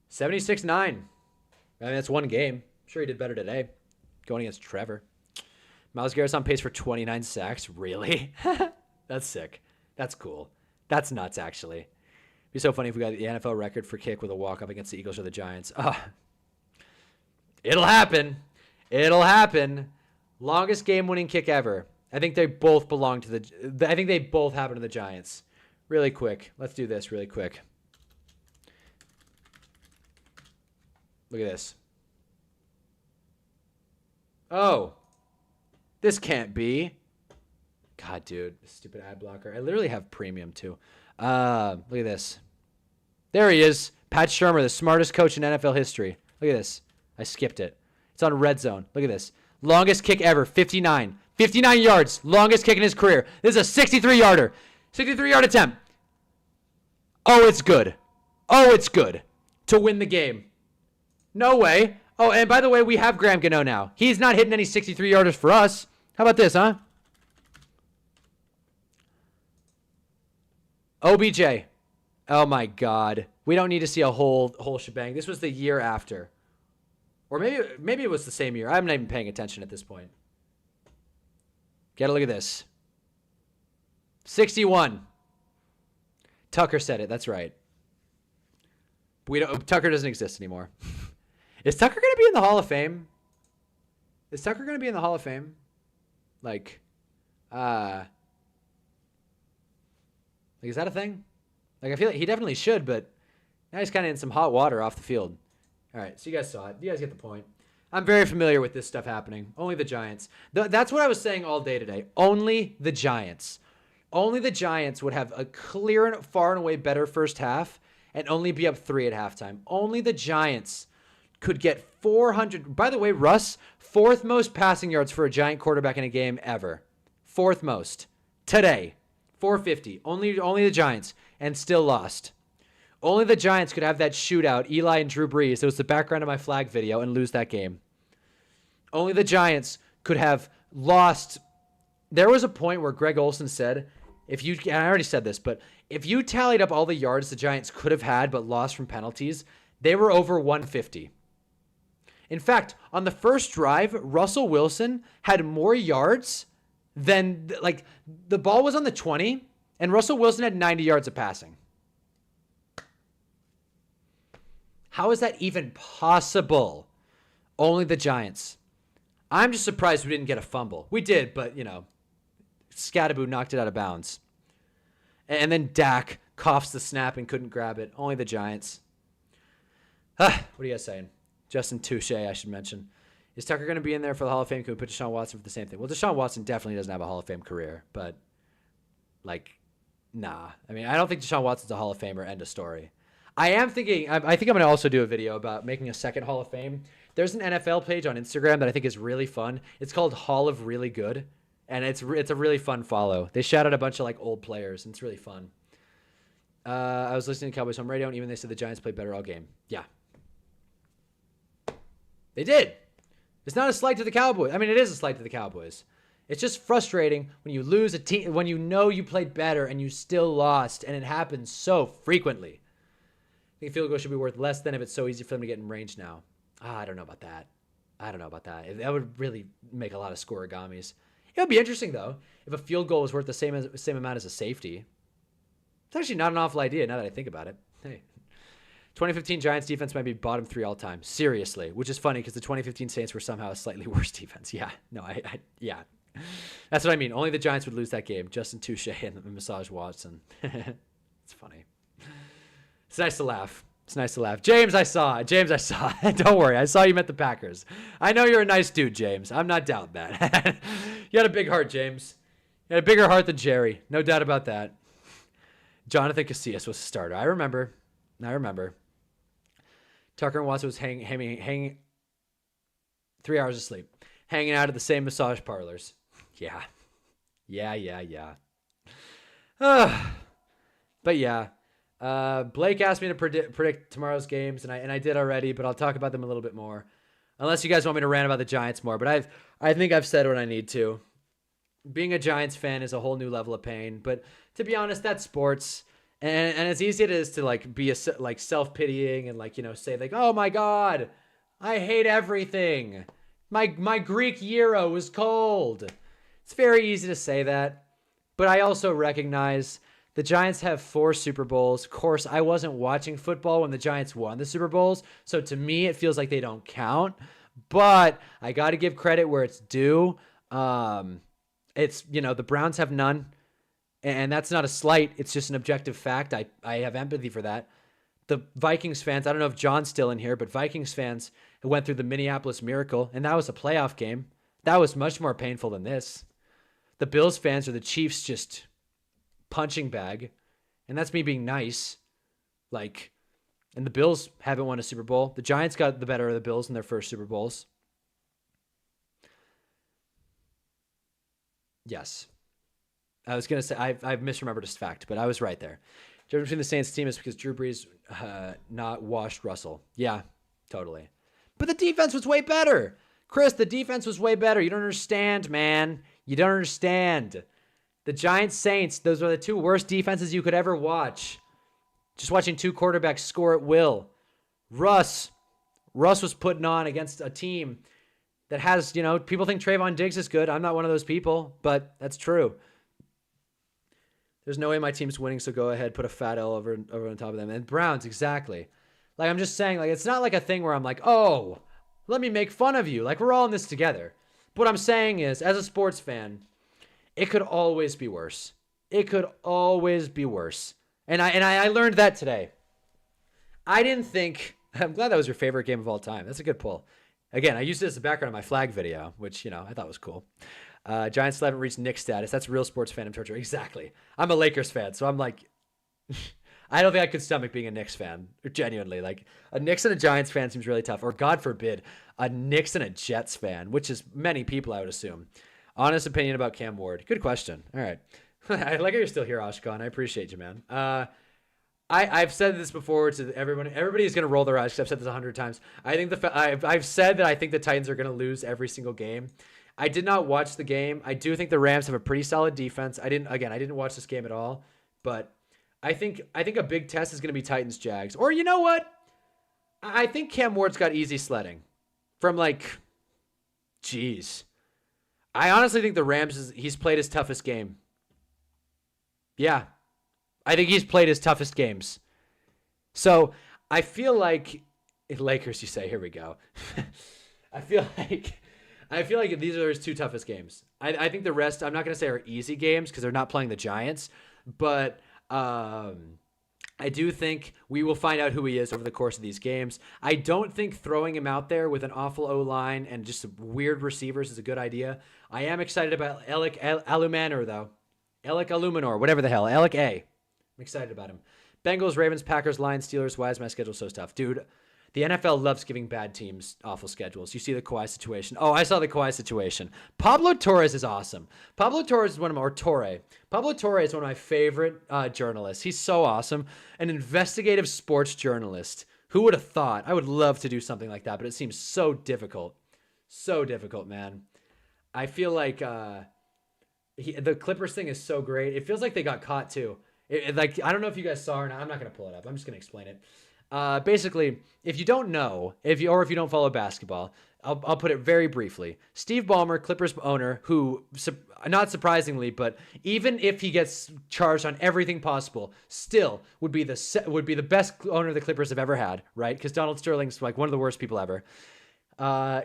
76-9. I mean, that's one game. I'm sure he did better today. Going against Trevor. Myles Garrett's on pace for 29 sacks. Really? That's sick. That's cool. That's nuts, actually. It'd be so funny if we got the NFL record for kick with a walk-up against the Eagles or the Giants. It'll happen. It'll happen. Longest game-winning kick ever. I think they both belong to I think they both happen to the Giants. Really quick. Let's do this really quick. Look at this. Oh. This can't be. God, dude. This stupid ad blocker. I literally have premium, too. Look at this. There he is. Pat Shurmur, the smartest coach in NFL history. Look at this. I skipped it. It's on red zone. Look at this. Longest kick ever. 59. 59 yards. Longest kick in his career. This is a 63-yarder. 63-yard attempt. Oh, it's good. Oh, it's good. To win the game. No way. Oh, and by the way, we have Graham Gano now. He's not hitting any 63-yarders for us. How about this, huh? OBJ. Oh, my God. We don't need to see a whole shebang. This was the year after. Or maybe it was the same year. I'm not even paying attention at this point. Get a look at this. 61. Tucker said it. That's right. Tucker doesn't exist anymore. Is Tucker going to be in the Hall of Fame? Is Tucker going to be in the Hall of Fame? Like, is that a thing? Like, I feel like he definitely should, but now he's kind of in some hot water off the field. All right, so you guys saw it. You guys get the point. I'm very familiar with this stuff happening. Only the Giants. That's what I was saying all day today. Only the Giants. Only the Giants would have a clear and far and away better first half and only be up 3 at halftime. Only the Giants could get 400. By the way, Russ, 4th most passing yards for a Giant quarterback in a game ever. 4th most. Today. 450. Only the Giants. And still lost. Only the Giants could have that shootout, Eli and Drew Brees. It was the background of my flag video, and lose that game. Only the Giants could have lost. There was a point where Greg Olson said, and I already said this, but if you tallied up all the yards the Giants could have had but lost from penalties, they were over 150. In fact, on the first drive, Russell Wilson had more yards then like the ball was on the 20 and Russell Wilson had 90 yards of passing. How is that even possible? Only the Giants. I'm just surprised we didn't get a fumble. We did, but, you know, Scattaboo knocked it out of bounds. And then Dak coughs the snap and couldn't grab it. Only the Giants. What are you guys saying? Justin Touche, I should mention. Is Tucker going to be in there for the Hall of Fame? Can we put Deshaun Watson for the same thing? Well, Deshaun Watson definitely doesn't have a Hall of Fame career, but, like, nah. I mean, I don't think Deshaun Watson's a Hall of Famer. End of story. I think I'm going to also do a video about making a second Hall of Fame. There's an NFL page on Instagram that I think is really fun. It's called Hall of Really Good, and it's a really fun follow. They shout out a bunch of like old players, and it's really fun. I was listening to Cowboys Home Radio, and even they said the Giants played better all game. Yeah, they did. It's not a slight to the Cowboys. I mean, it is a slight to the Cowboys. It's just frustrating when you lose a team, when you know you played better and you still lost, and it happens so frequently. I think field goal should be worth less than if it's so easy for them to get in range now. I don't know about that. That would really make a lot of scoregamis. It would be interesting, though, if a field goal was worth the same amount as a safety. It's actually not an awful idea now that I think about it. Hey, 2015 Giants defense might be bottom 3 all time. Seriously, which is funny because the 2015 Saints were somehow a slightly worse defense. Yeah, no, yeah. That's what I mean. Only the Giants would lose that game. Justin Touche and Massage Watson. It's funny. It's nice to laugh. James, I saw. Don't worry. I saw you met the Packers. I know you're a nice dude, James. I'm not doubting that. You had a big heart, James. You had a bigger heart than Jerry. No doubt about that. Jonathan Casillas was a starter. I remember. Tucker and Watson was hanging 3 hours of sleep. Hanging out at the same massage parlors. Yeah. But yeah. Blake asked me to predict tomorrow's games, and I did already, but I'll talk about them a little bit more. Unless you guys want me to rant about the Giants more, but I think I've said what I need to. Being a Giants fan is a whole new level of pain, but to be honest, that's sports, and as easy it is to like be like self-pitying and like, you know, say like, oh my God, I hate everything. My Greek gyro was cold. It's very easy to say that, but I also recognize the Giants have 4 Super Bowls. Of course, I wasn't watching football when the Giants won the Super Bowls, so to me, it feels like they don't count. But I got to give credit where it's due. It's, you know, the Browns have none, and that's not a slight. It's just an objective fact. I have empathy for that. The Vikings fans, I don't know if John's still in here, but Vikings fans went through the Minneapolis Miracle, and that was a playoff game. That was much more painful than this. The Bills fans or the Chiefs just punching bag, and that's me being nice. Like, and the Bills haven't won a Super Bowl. The Giants got the better of the Bills in their first Super Bowls. Yes. I was going to say, I've misremembered this fact, but I was right there. The difference between the Saints team is because Drew Brees not washed Russell. Yeah, totally. But the defense was way better. Chris, the defense was way better. You don't understand, man. You don't understand. The Giants Saints, those are the 2 worst defenses you could ever watch. Just watching 2 quarterbacks score at will. Russ was putting on against a team that has, you know, people think Trayvon Diggs is good. I'm not one of those people, but that's true. There's no way my team's winning, so go ahead, put a fat L over on top of them. And Browns, exactly. Like, I'm just saying, like, it's not like a thing where I'm like, oh, let me make fun of you. Like, we're all in this together. But what I'm saying is, as a sports fan, it could always be worse. It could always be worse. And I learned that today. I didn't think... I'm glad that was your favorite game of all time. That's a good pull. Again, I used it as the background of my flag video, which, you know, I thought was cool. Giants still haven't reached Knicks status. That's real sports fandom torture. Exactly. I'm a Lakers fan, so I'm like... I don't think I could stomach being a Knicks fan. Genuinely. Like, a Knicks and a Giants fan seems really tough. Or, God forbid, a Knicks and a Jets fan, which is many people, I would assume. Honest opinion about Cam Ward. Good question. All right. I like how you're still here, Ashkan. I appreciate you, man. I've said this before to everyone. Everybody's going to roll their eyes because I've said this 100 times. I think I've said that I think the Titans are going to lose every single game. I did not watch the game. I do think the Rams have a pretty solid defense. I didn't watch this game at all, but I think a big test is going to be Titans-Jags. Or you know what? I think Cam Ward's got easy sledding from like, geez. I honestly think the Rams he's played his toughest game. Yeah. I think he's played his toughest games. So I feel like Lakers, you say, here we go. I feel like these are his two toughest games. I think the rest, I'm not going to say are easy games because they're not playing the Giants, but I do think we will find out who he is over the course of these games. I don't think throwing him out there with an awful O-line and just some weird receivers is a good idea. I am excited about Alec Alumanor, though. Alec Aluminor, whatever the hell. Alec A. I'm excited about him. Bengals, Ravens, Packers, Lions, Steelers. Why is my schedule so tough? Dude, the NFL loves giving bad teams awful schedules. You see the Kawhi situation. Oh, I saw the Kawhi situation. Pablo Torres is awesome. Pablo Torres is one of my favorite journalists. He's so awesome. An investigative sports journalist. Who would have thought? I would love to do something like that, but it seems so difficult. So difficult, man. I feel like the Clippers thing is so great. It feels like they got caught too. Like, I don't know if you guys saw or not. I'm not going to pull it up. I'm just going to explain it. Basically, if you don't know, if you don't follow basketball, I'll put it very briefly. Steve Ballmer, Clippers owner, who, not surprisingly, but even if he gets charged on everything possible, still would be the best owner the Clippers have ever had, right? Because Donald Sterling's like one of the worst people ever.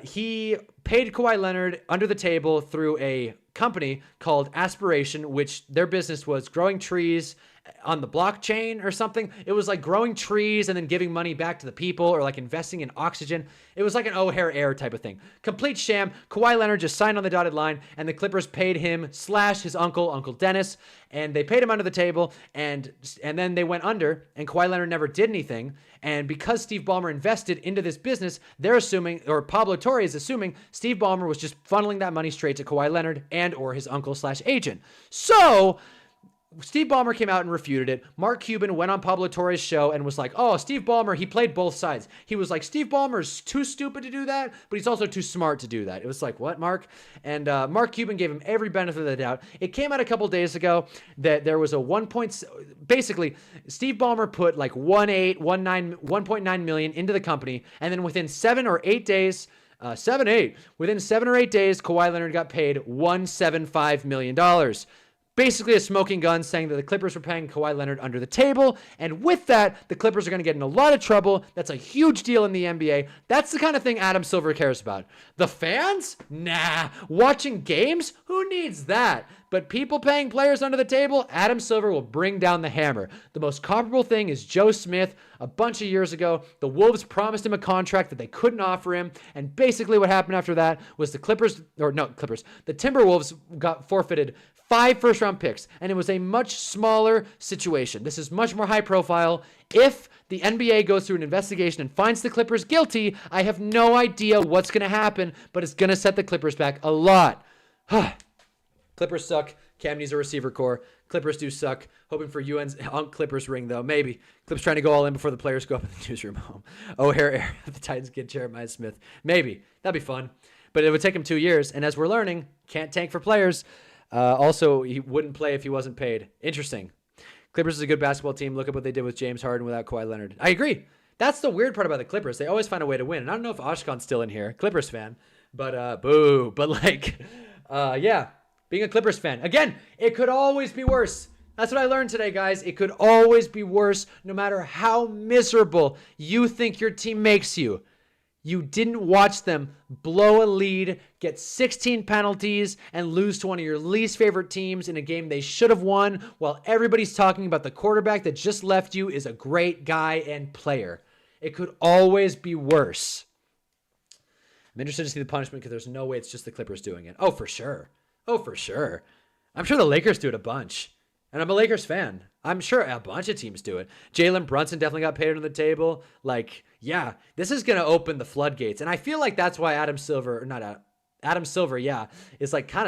He paid Kawhi Leonard under the table through a company called Aspiration, which their business was growing trees on the blockchain or something. It was like growing trees and then giving money back to the people, or like investing in oxygen. It was like an O'Hare Air type of thing. Complete sham. Kawhi Leonard just signed on the dotted line, and the Clippers paid him / his Uncle Dennis, and they paid him under the table, and then they went under, and Kawhi Leonard never did anything. And because Steve Ballmer invested into this business, they're assuming, or Pablo Torre is assuming, Steve Ballmer was just funneling that money straight to Kawhi Leonard and or his uncle / agent. So Steve Ballmer came out and refuted it. Mark Cuban went on Pablo Torre's show and was like, oh, Steve Ballmer, he played both sides. He was like, Steve Ballmer's too stupid to do that, but he's also too smart to do that. It was like, what, Mark? And Mark Cuban gave him every benefit of the doubt. It came out a couple days ago that there was a basically, Steve Ballmer put like 1.9 million into the company, and then within 7 or 8 days, within 7 or 8 days, Kawhi Leonard got paid $175 million. Basically a smoking gun saying that the Clippers were paying Kawhi Leonard under the table. And with that, the Clippers are going to get in a lot of trouble. That's a huge deal in the NBA. That's the kind of thing Adam Silver cares about. The fans? Nah. Watching games? Who needs that? But people paying players under the table, Adam Silver will bring down the hammer. The most comparable thing is Joe Smith. A bunch of years ago, the Wolves promised him a contract that they couldn't offer him. And basically what happened after that was the Timberwolves got forfeited 5 first-round picks, and it was a much smaller situation. This is much more high profile. If the NBA goes through an investigation and finds the Clippers guilty, I have no idea what's going to happen, but it's going to set the Clippers back a lot. Clippers suck. Cam needs a receiver core. Clippers do suck. Hoping for UN's Clippers ring, though. Maybe. Clippers trying to go all in before the players go up in the newsroom home. O'Hare Air. The Titans get Jeremiah Smith. Maybe. That'd be fun. But it would take him 2 years, and as we're learning, can't tank for players. Also, he wouldn't play if he wasn't paid. Interesting. Clippers is a good basketball team. Look at what they did with James Harden without Kawhi Leonard. I agree. That's the weird part about the Clippers. They always find a way to win. And I don't know if Ashkan's still in here. Clippers fan. But, boo. But, yeah. Being a Clippers fan. Again, it could always be worse. That's what I learned today, guys. It could always be worse, no matter how miserable you think your team makes you. You didn't watch them blow a lead, get 16 penalties, and lose to one of your least favorite teams in a game they should have won, while everybody's talking about the quarterback that just left you is a great guy and player. It could always be worse. I'm interested to see the punishment because there's no way it's just the Clippers doing it. Oh, for sure. I'm sure the Lakers do it a bunch. And I'm a Lakers fan. I'm sure a bunch of teams do it. Jalen Brunson definitely got paid under the table. Yeah, this is going to open the floodgates. And I feel like that's why Adam Silver, is kind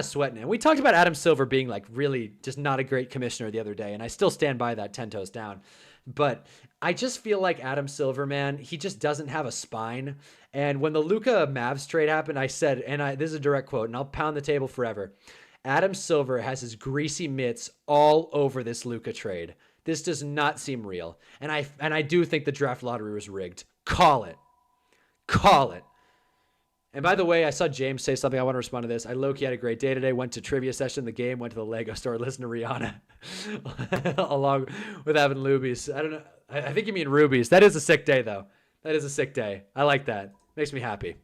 of sweating it. And we talked about Adam Silver being really just not a great commissioner the other day. And I still stand by that 10 toes down. But I just feel like Adam Silver, man, he just doesn't have a spine. And when the Luka Mavs trade happened, I said, this is a direct quote, and I'll pound the table forever. Adam Silver has his greasy mitts all over this Luka trade. This does not seem real. And I do think the draft lottery was rigged. Call it. And by the way, I saw James say something. I want to respond to this. I low-key had a great day today. Went to trivia session in the game. Went to the Lego store. Listened to Rihanna along with having Lubies. I don't know. I think you mean Rubies. That is a sick day, though. That is a sick day. I like that. Makes me happy.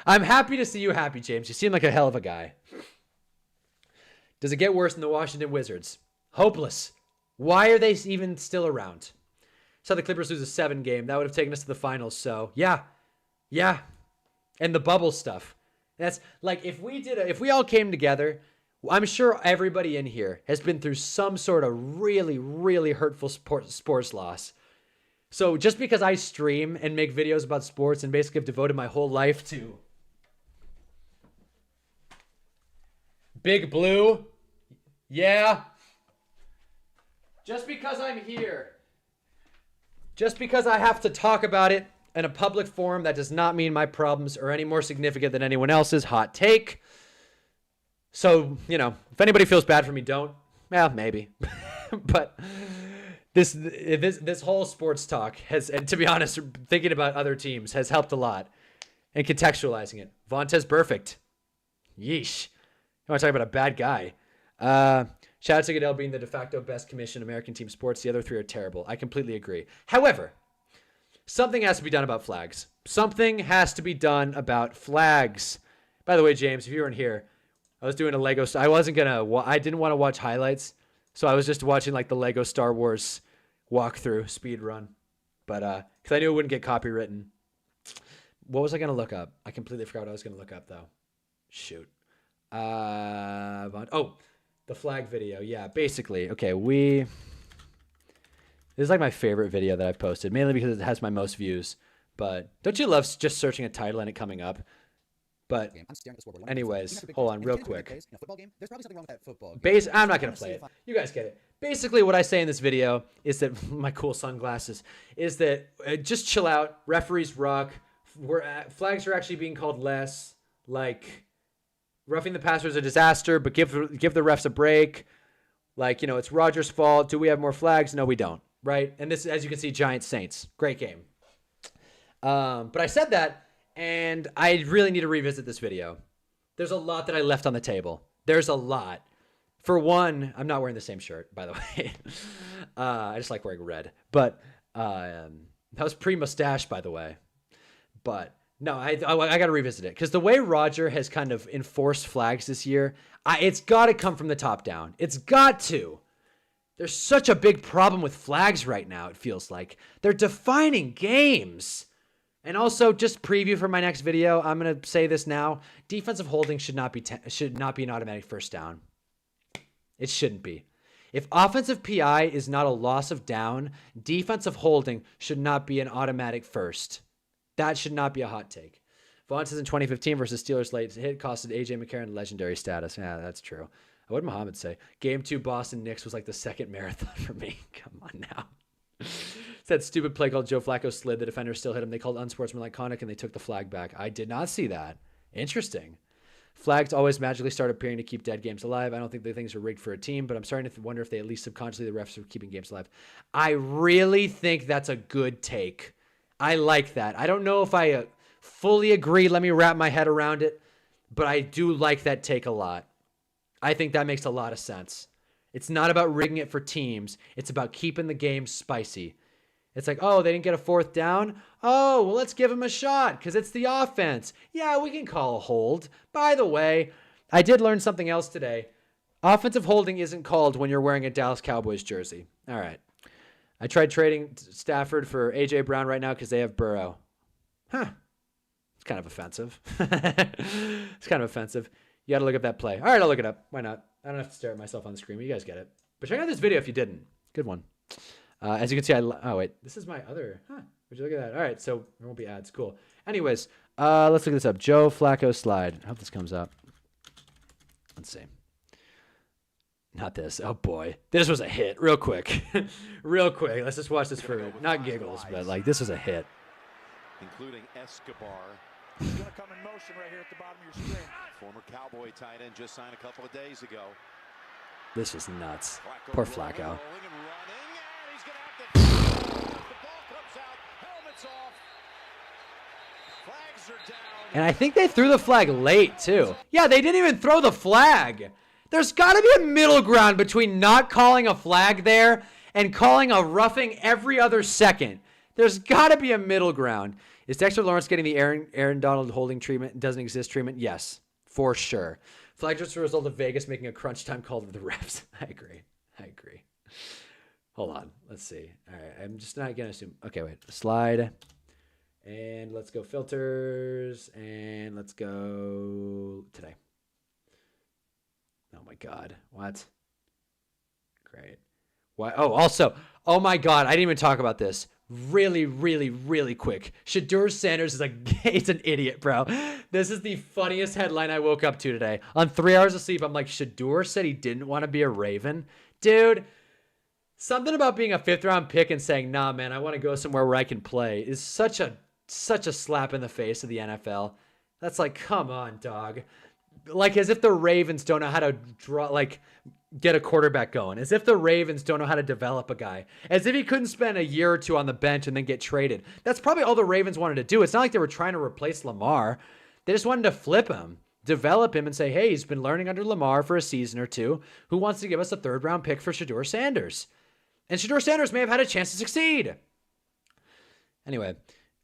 I'm happy to see you happy, James. You seem like a hell of a guy. Does it get worse than the Washington Wizards? Hopeless. Why are they even still around? Saw the Clippers lose a 7 game. That would have taken us to the finals. So, yeah. And the bubble stuff. That's like if we all came together, I'm sure everybody in here has been through some sort of really, really hurtful sports loss. So just because I stream and make videos about sports and basically have devoted my whole life to Big Blue, yeah. Just because I'm here, just because I have to talk about it in a public forum, that does not mean my problems are any more significant than anyone else's. Hot take. So, if anybody feels bad for me, don't. Well, maybe. But this whole sports talk has, and to be honest, thinking about other teams has helped a lot. And contextualizing it. Vontez perfect. Yeesh. You want to talk about a bad guy. Shout out to Goodell being the de facto best commission in American team sports. The other 3 are terrible. I completely agree. However, something has to be done about flags. Something has to be done about flags. By the way, James, if you weren't here, I was doing a Lego. I didn't want to watch highlights, so I was just watching like the Lego Star Wars walkthrough speed run. But because I knew it wouldn't get copywritten. What was I gonna look up? I completely forgot what I was gonna look up though. Shoot. The flag video. Yeah, basically. Okay, this is like my favorite video that I've posted, mainly because it has my most views. But don't you love just searching a title and it coming up? But anyways, hold on real quick. I'm not going to play it. You guys get it. Basically, what I say in this video is that my cool sunglasses is that just chill out. Referees rock. Flags are actually being called less. Like, roughing the passer is a disaster, but give the refs a break. Like, it's Rogers' fault. Do we have more flags? No, we don't. Right? And this, as you can see, Giants Saints. Great game. But I said that, and I really need to revisit this video. There's a lot that I left on the table. There's a lot. For one, I'm not wearing the same shirt, by the way. I just like wearing red. But that was pre-mustache, by the way. But no, I got to revisit it. Because the way Roger has kind of enforced flags this year, it's got to come from the top down. It's got to. There's such a big problem with flags right now, it feels like. They're defining games. And also, just preview for my next video, I'm going to say this now. Defensive holding should not be an automatic first down. It shouldn't be. If offensive PI is not a loss of down, defensive holding should not be an automatic first. That should not be a hot take. Vontez in 2015 versus Steelers late hit costed A.J. McCarron legendary status. Yeah, that's true. What did Muhammad say? Game 2 Boston Knicks was like the second marathon for me. Come on now. It's that stupid play called Joe Flacco slid. The defender still hit him. They called unsportsmanlike conduct and they took the flag back. I did not see that. Interesting. Flags always magically start appearing to keep dead games alive. I don't think the things are rigged for a team, but I'm starting to wonder if they at least subconsciously the refs are keeping games alive. I really think that's a good take. I like that. I don't know if I fully agree. Let me wrap my head around it, but I do like that take a lot. I think that makes a lot of sense. It's not about rigging it for teams. It's about keeping the game spicy. It's like, oh, they didn't get a fourth down? Oh, well, let's give them a shot because it's the offense. Yeah, we can call a hold. By the way, I did learn something else today. Offensive holding isn't called when you're wearing a Dallas Cowboys jersey. All right. I tried trading Stafford for A.J. Brown right now because they have Burrow. Huh. It's kind of offensive. It's kind of offensive. You got to look up that play. All right, I'll look it up. Why not? I don't have to stare at myself on the screen. You guys get it. But check out this video if you didn't. Good one. As you can see, oh, wait. This is my other. Huh. Would you look at that? All right, so there won't be ads. Cool. Anyways, let's look this up. Joe Flacco slide. I hope this comes up. Let's see. Not this. Oh, boy. This was a hit. Real quick. Real quick. Let's just watch this for, not giggles, but, like, this was a hit. Including Escobar. He's going to come in motion right here at the bottom of your screen. Former Cowboy tight end just signed a couple of days ago. This is nuts. Poor Flacco. And I think they threw the flag late, too. Yeah, they didn't even throw the flag. There's got to be a middle ground between not calling a flag there and calling a roughing every other second. There's got to be a middle ground. Is Dexter Lawrence getting the Aaron Donald holding treatment? Doesn't exist treatment? Yes, for sure. Flag just a result of Vegas making a crunch time call to the refs. I agree. Hold on. Let's see. All right. I'm just not going to assume. Okay, wait. Slide. And let's go filters. And let's go today. Oh, my God. What? Great. Why? Oh, also. Oh, my God. I didn't even talk about this. Really, really, really quick. Shedeur Sanders is he's an idiot, bro. This is the funniest headline I woke up to today. On 3 hours of sleep, I'm like, Shedeur said he didn't want to be a Raven. Dude, something about being a 5th-round pick and saying, nah, man, I want to go somewhere where I can play is such a slap in the face of the NFL. That's like, come on, dog. Like, as if the Ravens don't know how to get a quarterback going. As if the Ravens don't know how to develop a guy. As if he couldn't spend a year or two on the bench and then get traded. That's probably all the Ravens wanted to do. It's not like they were trying to replace Lamar. They just wanted to flip him, develop him, and say, hey, he's been learning under Lamar for a season or two. Who wants to give us a 3rd-round pick for Shedeur Sanders? And Shedeur Sanders may have had a chance to succeed. Anyway,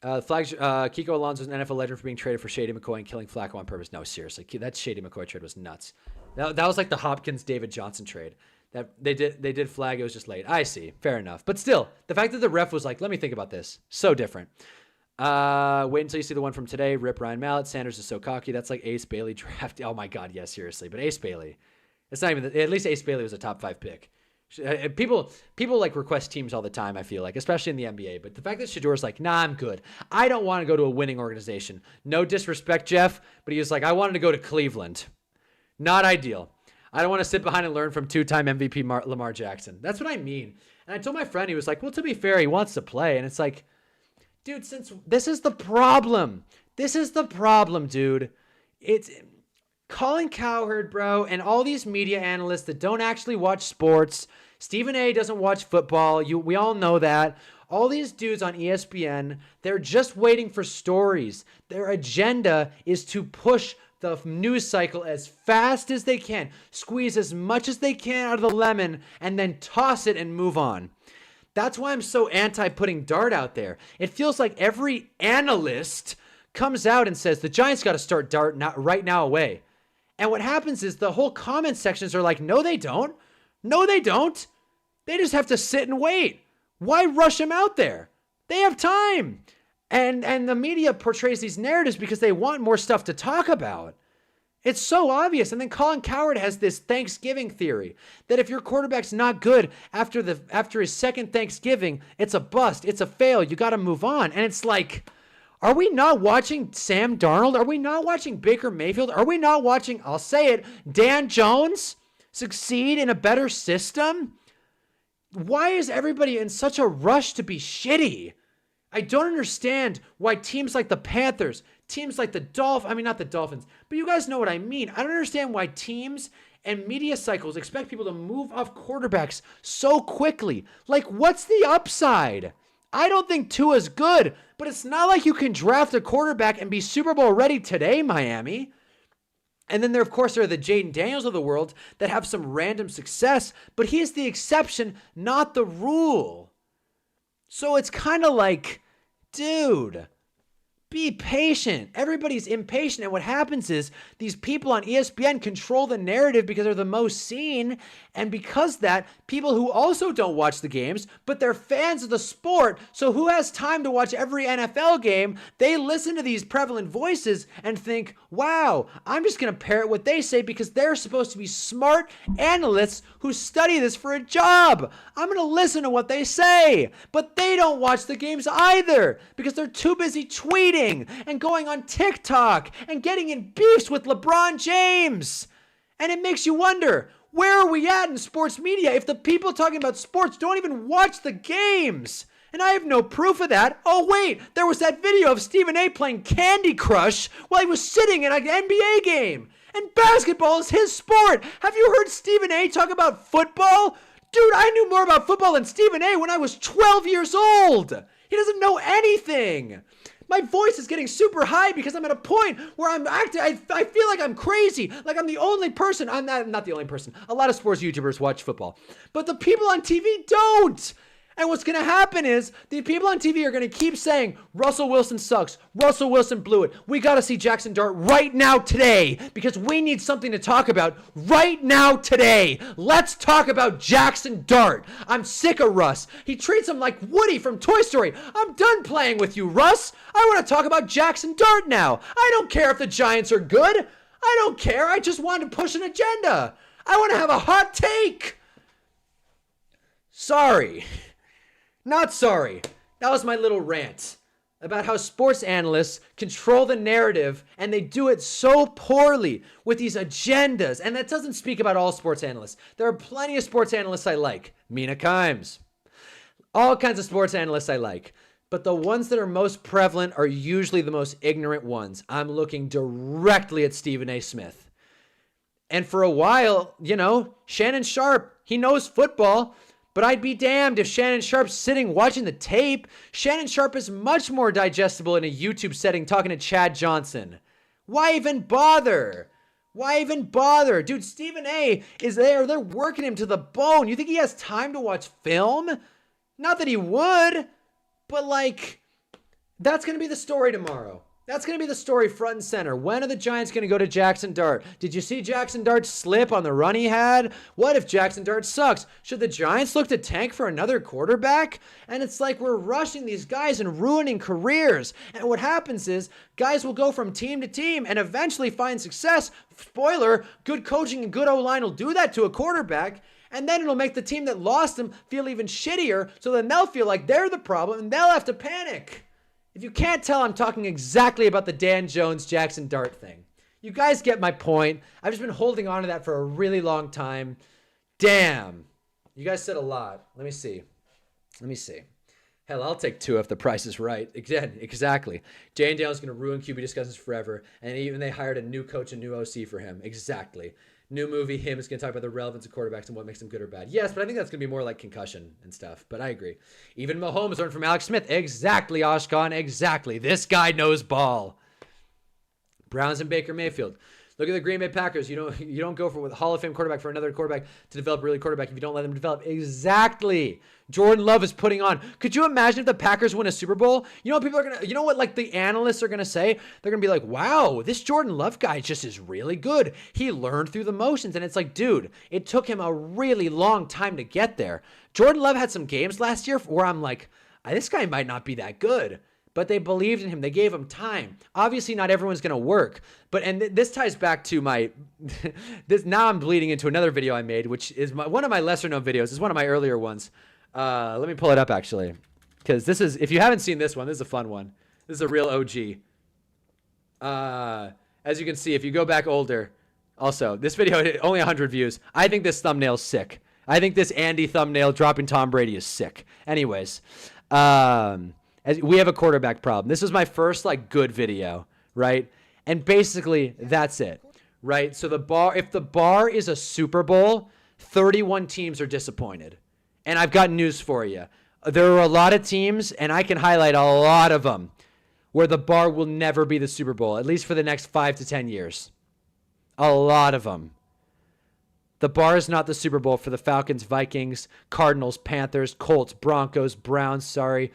Kiko Alonso is an NFL legend for being traded for Shady McCoy and killing Flacco on purpose. No, seriously, that Shady McCoy trade was nuts. That was like the Hopkins-David Johnson trade. That they did flag. It was just late. I see. Fair enough. But still, the fact that the ref was like, let me think about this. So different. Wait until you see the one from today. Rip Ryan Mallett. Sanders is so cocky. That's like Ace Bailey draft. Oh my God. Yeah, seriously. But Ace Bailey. It's not even, at least Ace Bailey was a top 5 pick. People like request teams all the time, I feel like, especially in the NBA. But the fact that Shedeur's like, nah, I'm good. I don't want to go to a winning organization. No disrespect, Jeff, but he was like, I wanted to go to Cleveland. Not ideal. I don't want to sit behind and learn from 2-time MVP Lamar Jackson. That's what I mean. And I told my friend, he was like, well, to be fair, he wants to play. And it's like, dude, since this is the problem. This is the problem, dude. It's Colin Cowherd, bro, and all these media analysts that don't actually watch sports. Stephen A. doesn't watch football. We all know that. All these dudes on ESPN, they're just waiting for stories. Their agenda is to push the news cycle as fast as they can, squeeze as much as they can out of the lemon, and then toss it and move on. That's why I'm so anti putting Dart out there. It feels like every analyst comes out and says the Giants got to start Dart right now away. And what happens is the whole comment sections are like, no, they don't. No, they don't. They just have to sit and wait. Why rush him out there? They have time. And the media portrays these narratives because they want more stuff to talk about. It's so obvious. And then Colin Cowherd has this Thanksgiving theory that if your quarterback's not good after his second Thanksgiving, it's a bust. It's a fail. You got to move on. And it's like, are we not watching Sam Darnold? Are we not watching Baker Mayfield? Are we not watching, I'll say it, Dan Jones succeed in a better system? Why is everybody in such a rush to be shitty? I don't understand why teams like the Panthers, teams like the Dolphins, not the Dolphins, but you guys know what I mean. I don't understand why teams and media cycles expect people to move off quarterbacks so quickly. Like, what's the upside? I don't think Tua's good, but it's not like you can draft a quarterback and be Super Bowl ready today, Miami. And then there, of course, there are the Jaden Daniels of the world that have some random success, but he's the exception, not the rule. So it's kind of like, dude, be patient. Everybody's impatient. And what happens is these people on ESPN control the narrative because they're the most seen. And because that, people who also don't watch the games, but they're fans of the sport. So who has time to watch every NFL game? They listen to these prevalent voices and think, wow, I'm just going to parrot what they say because they're supposed to be smart analysts who study this for a job. I'm going to listen to what they say. But they don't watch the games either because they're too busy tweeting and going on TikTok and getting in beefs with LeBron James. And it makes you wonder, where are we at in sports media if the people talking about sports don't even watch the games? And I have no proof of that. Oh, wait, there was that video of Stephen A. playing Candy Crush while he was sitting in an NBA game. And basketball is his sport. Have you heard Stephen A. talk about football? Dude, I knew more about football than Stephen A. when I was 12 years old. He doesn't know anything. My voice is getting super high because I'm at a point where I'm acting. I feel like I'm crazy. Like I'm the only person. I'm not the only person. A lot of sports YouTubers watch football, but the people on TV don't. And what's going to happen is the people on TV are going to keep saying, Russell Wilson sucks. Russell Wilson blew it. We got to see Jackson Dart right now today because we need something to talk about right now today. Let's talk about Jackson Dart. I'm sick of Russ. He treats him like Woody from Toy Story. I'm done playing with you, Russ. I want to talk about Jackson Dart now. I don't care if the Giants are good. I don't care. I just want to push an agenda. I want to have a hot take. Sorry. Not sorry. That was my little rant about how sports analysts control the narrative and they do it so poorly with these agendas. And that doesn't speak about all sports analysts. There are plenty of sports analysts I like. Mina Kimes. All kinds of sports analysts I like. But the ones that are most prevalent are usually the most ignorant ones. I'm looking directly at Stephen A. Smith. And for a while, Shannon Sharpe, he knows football. But I'd be damned if Shannon Sharpe's sitting watching the tape. Shannon Sharpe is much more digestible in a YouTube setting talking to Chad Johnson. Why even bother? Why even bother? Dude, Stephen A. is there. They're working him to the bone. You think he has time to watch film? Not that he would, but that's going to be the story tomorrow. That's going to be the story front and center. When are the Giants going to go to Jackson Dart? Did you see Jackson Dart slip on the run he had? What if Jackson Dart sucks? Should the Giants look to tank for another quarterback? And it's like we're rushing these guys and ruining careers. And what happens is guys will go from team to team and eventually find success. Spoiler, good coaching and good O-line will do that to a quarterback. And then it'll make the team that lost him feel even shittier. So then they'll feel like they're the problem and they'll have to panic. If you can't tell, I'm talking exactly about the Dan Jones, Jackson Dart thing. You guys get my point. I've just been holding on to that for a really long time. Damn. You guys said a lot. Let me see. Hell, I'll take 2 if the price is right. Again, exactly. Jane Dale's going to ruin QB discussions forever. And even they hired a new coach and new OC for him. Exactly. New movie, him is going to talk about the relevance of quarterbacks and what makes them good or bad. Yes, but I think that's going to be more like concussion and stuff. But I agree. Even Mahomes learned from Alex Smith. Exactly, Ashkan. Exactly. This guy knows ball. Browns and Baker Mayfield. Look at the Green Bay Packers. You don't go for a Hall of Fame quarterback for another quarterback to develop a really quarterback if you don't let them develop. Exactly. Jordan Love is putting on. Could you imagine if the Packers win a Super Bowl? You know what people are gonna. You know what the analysts are gonna say? They're gonna be like, "Wow, this Jordan Love guy just is really good. He learned through the motions." And it's like, dude, it took him a really long time to get there. Jordan Love had some games last year where I'm like, this guy might not be that good. But they believed in him. They gave him time. Obviously, not everyone's going to work. But this ties back to my now I'm bleeding into another video I made, which is one of my lesser known videos. It's one of my earlier ones. Let me pull it up actually, because this is, if you haven't seen this one, this is a fun one. This is a real OG. As you can see, if you go back older, also this video only 100 views. I think this thumbnail's sick. I think this Andy thumbnail dropping Tom Brady is sick. Anyways, as we have a quarterback problem. This was my first good video, right? And basically that's it, right? So if the bar is a Super Bowl, 31 teams are disappointed. And I've got news for you. There are a lot of teams, and I can highlight a lot of them, where the bar will never be the Super Bowl, at least for the next 5 to 10 years. A lot of them. The bar is not the Super Bowl for the Falcons, Vikings, Cardinals, Panthers, Colts, Broncos, Browns, Steelers,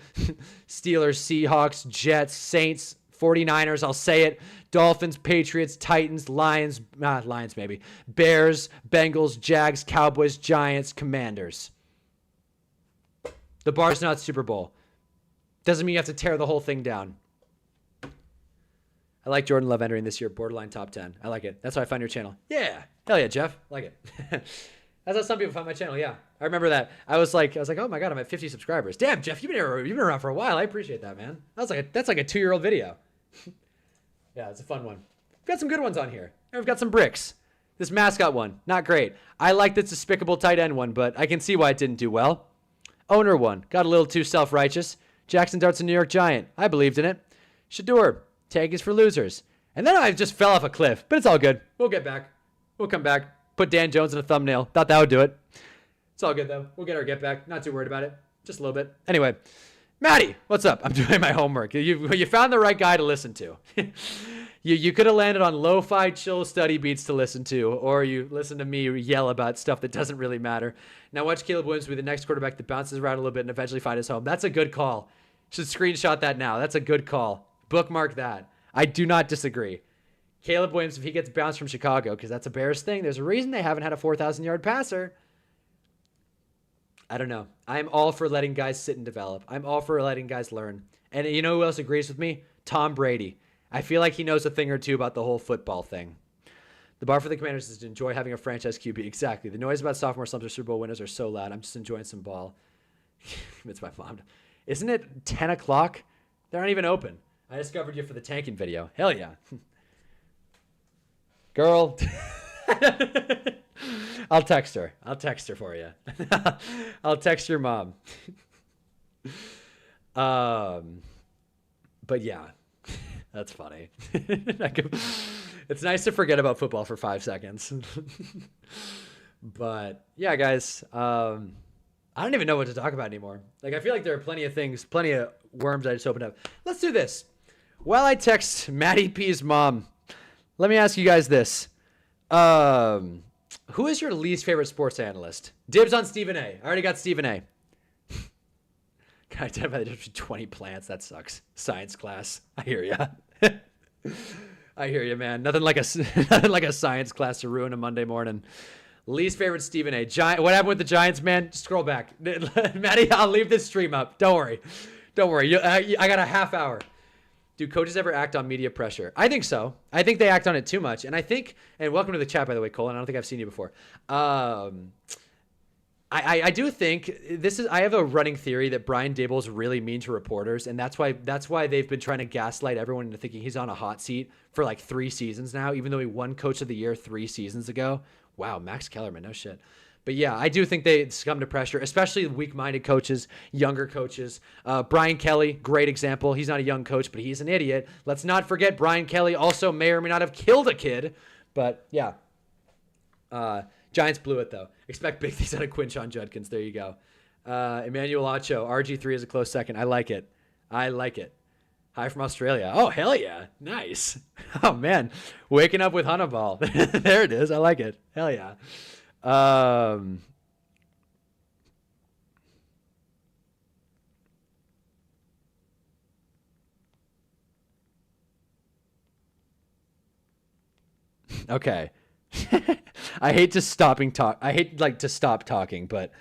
Seahawks, Jets, Saints, 49ers, I'll say it, Dolphins, Patriots, Titans, Lions maybe, Bears, Bengals, Jags, Cowboys, Giants, Commanders. The bar is not Super Bowl. Doesn't mean you have to tear the whole thing down. I like Jordan Love entering this year, borderline top 10. I like it. That's how I find your channel. Yeah. Hell yeah, Jeff. Like it. That's how some people find my channel. Yeah. I remember that. I was like, oh my God, I'm at 50 subscribers. Damn, Jeff, you've been around for a while. I appreciate that, man. That's like a 2-year-old video. Yeah, it's a fun one. We've got some good ones on here. And we've got some bricks. This mascot one, not great. I like this despicable tight end one, but I can see why it didn't do well. Owner one, got a little too self-righteous. Jackson Dart's a New York Giant. I believed in it. Shador, tag is for losers. And then I just fell off a cliff, but it's all good. We'll get back. We'll come back. Put Dan Jones in a thumbnail. Thought that would do it. It's all good, though. We'll get our get back. Not too worried about it. Just a little bit. Anyway, Maddie, what's up? I'm doing my homework. You found the right guy to listen to. You could have landed on lo-fi chill study beats to listen to, or you listen to me yell about stuff that doesn't really matter. Now watch Caleb Williams be the next quarterback that bounces around a little bit and eventually find his home. That's a good call. Should screenshot that now. That's a good call. Bookmark that. I do not disagree. Caleb Williams, if he gets bounced from Chicago, because that's a Bears thing, there's a reason they haven't had a 4,000-yard passer. I don't know. I'm all for letting guys sit and develop. I'm all for letting guys learn. And you know who else agrees with me? Tom Brady. I feel like he knows a thing or two about the whole football thing. The bar for the Commanders is to enjoy having a franchise QB. Exactly. The noise about sophomore slumps or Super Bowl winners are so loud. I'm just enjoying some ball. It's my mom. Isn't it 10 o'clock? They're not even open. I discovered you for the tanking video. Hell yeah. Girl. I'll text her. I'll text her for you. I'll text your mom. But yeah. That's funny. It's nice to forget about football for 5 seconds. But yeah, guys, I don't even know what to talk about anymore. Like, I feel like there are plenty of things, plenty of worms I just opened up. Let's do this. While I text Maddie P's mom, let me ask you guys this. Who is your least favorite sports analyst? Dibs on Stephen A. I already got Stephen A. Can I identify the difference between 20 plants? That sucks. Science class. I hear ya. I hear you, man. Nothing like a science class to ruin a Monday morning. Least favorite Stephen A. What happened with the Giants, man? Just scroll back. Maddie, I'll leave this stream up. Don't worry. I got a half hour. Do coaches ever act on media pressure? I think so. I think they act on it too much. And welcome to the chat, by the way, Colin. I don't think I've seen you before. I do think I have a running theory that Brian Daboll's really mean to reporters, and that's why they've been trying to gaslight everyone into thinking he's on a hot seat for like 3 seasons now, even though he won Coach of the Year 3 seasons ago. Wow, Max Kellerman, no shit. But yeah, I do think they succumb to pressure, especially weak-minded coaches, younger coaches. Brian Kelly, great example. He's not a young coach, but he's an idiot. Let's not forget Brian Kelly also may or may not have killed a kid. But yeah. Giants blew it, though. Expect big things out of Quinshon Judkins. There you go. Emmanuel Acho, RG3 is a close second. I like it. Hi from Australia. Oh, hell yeah. Nice. Oh, man. Waking up with Hunnaball. There it is. I like it. Hell yeah. Okay. I hate to stop talking, but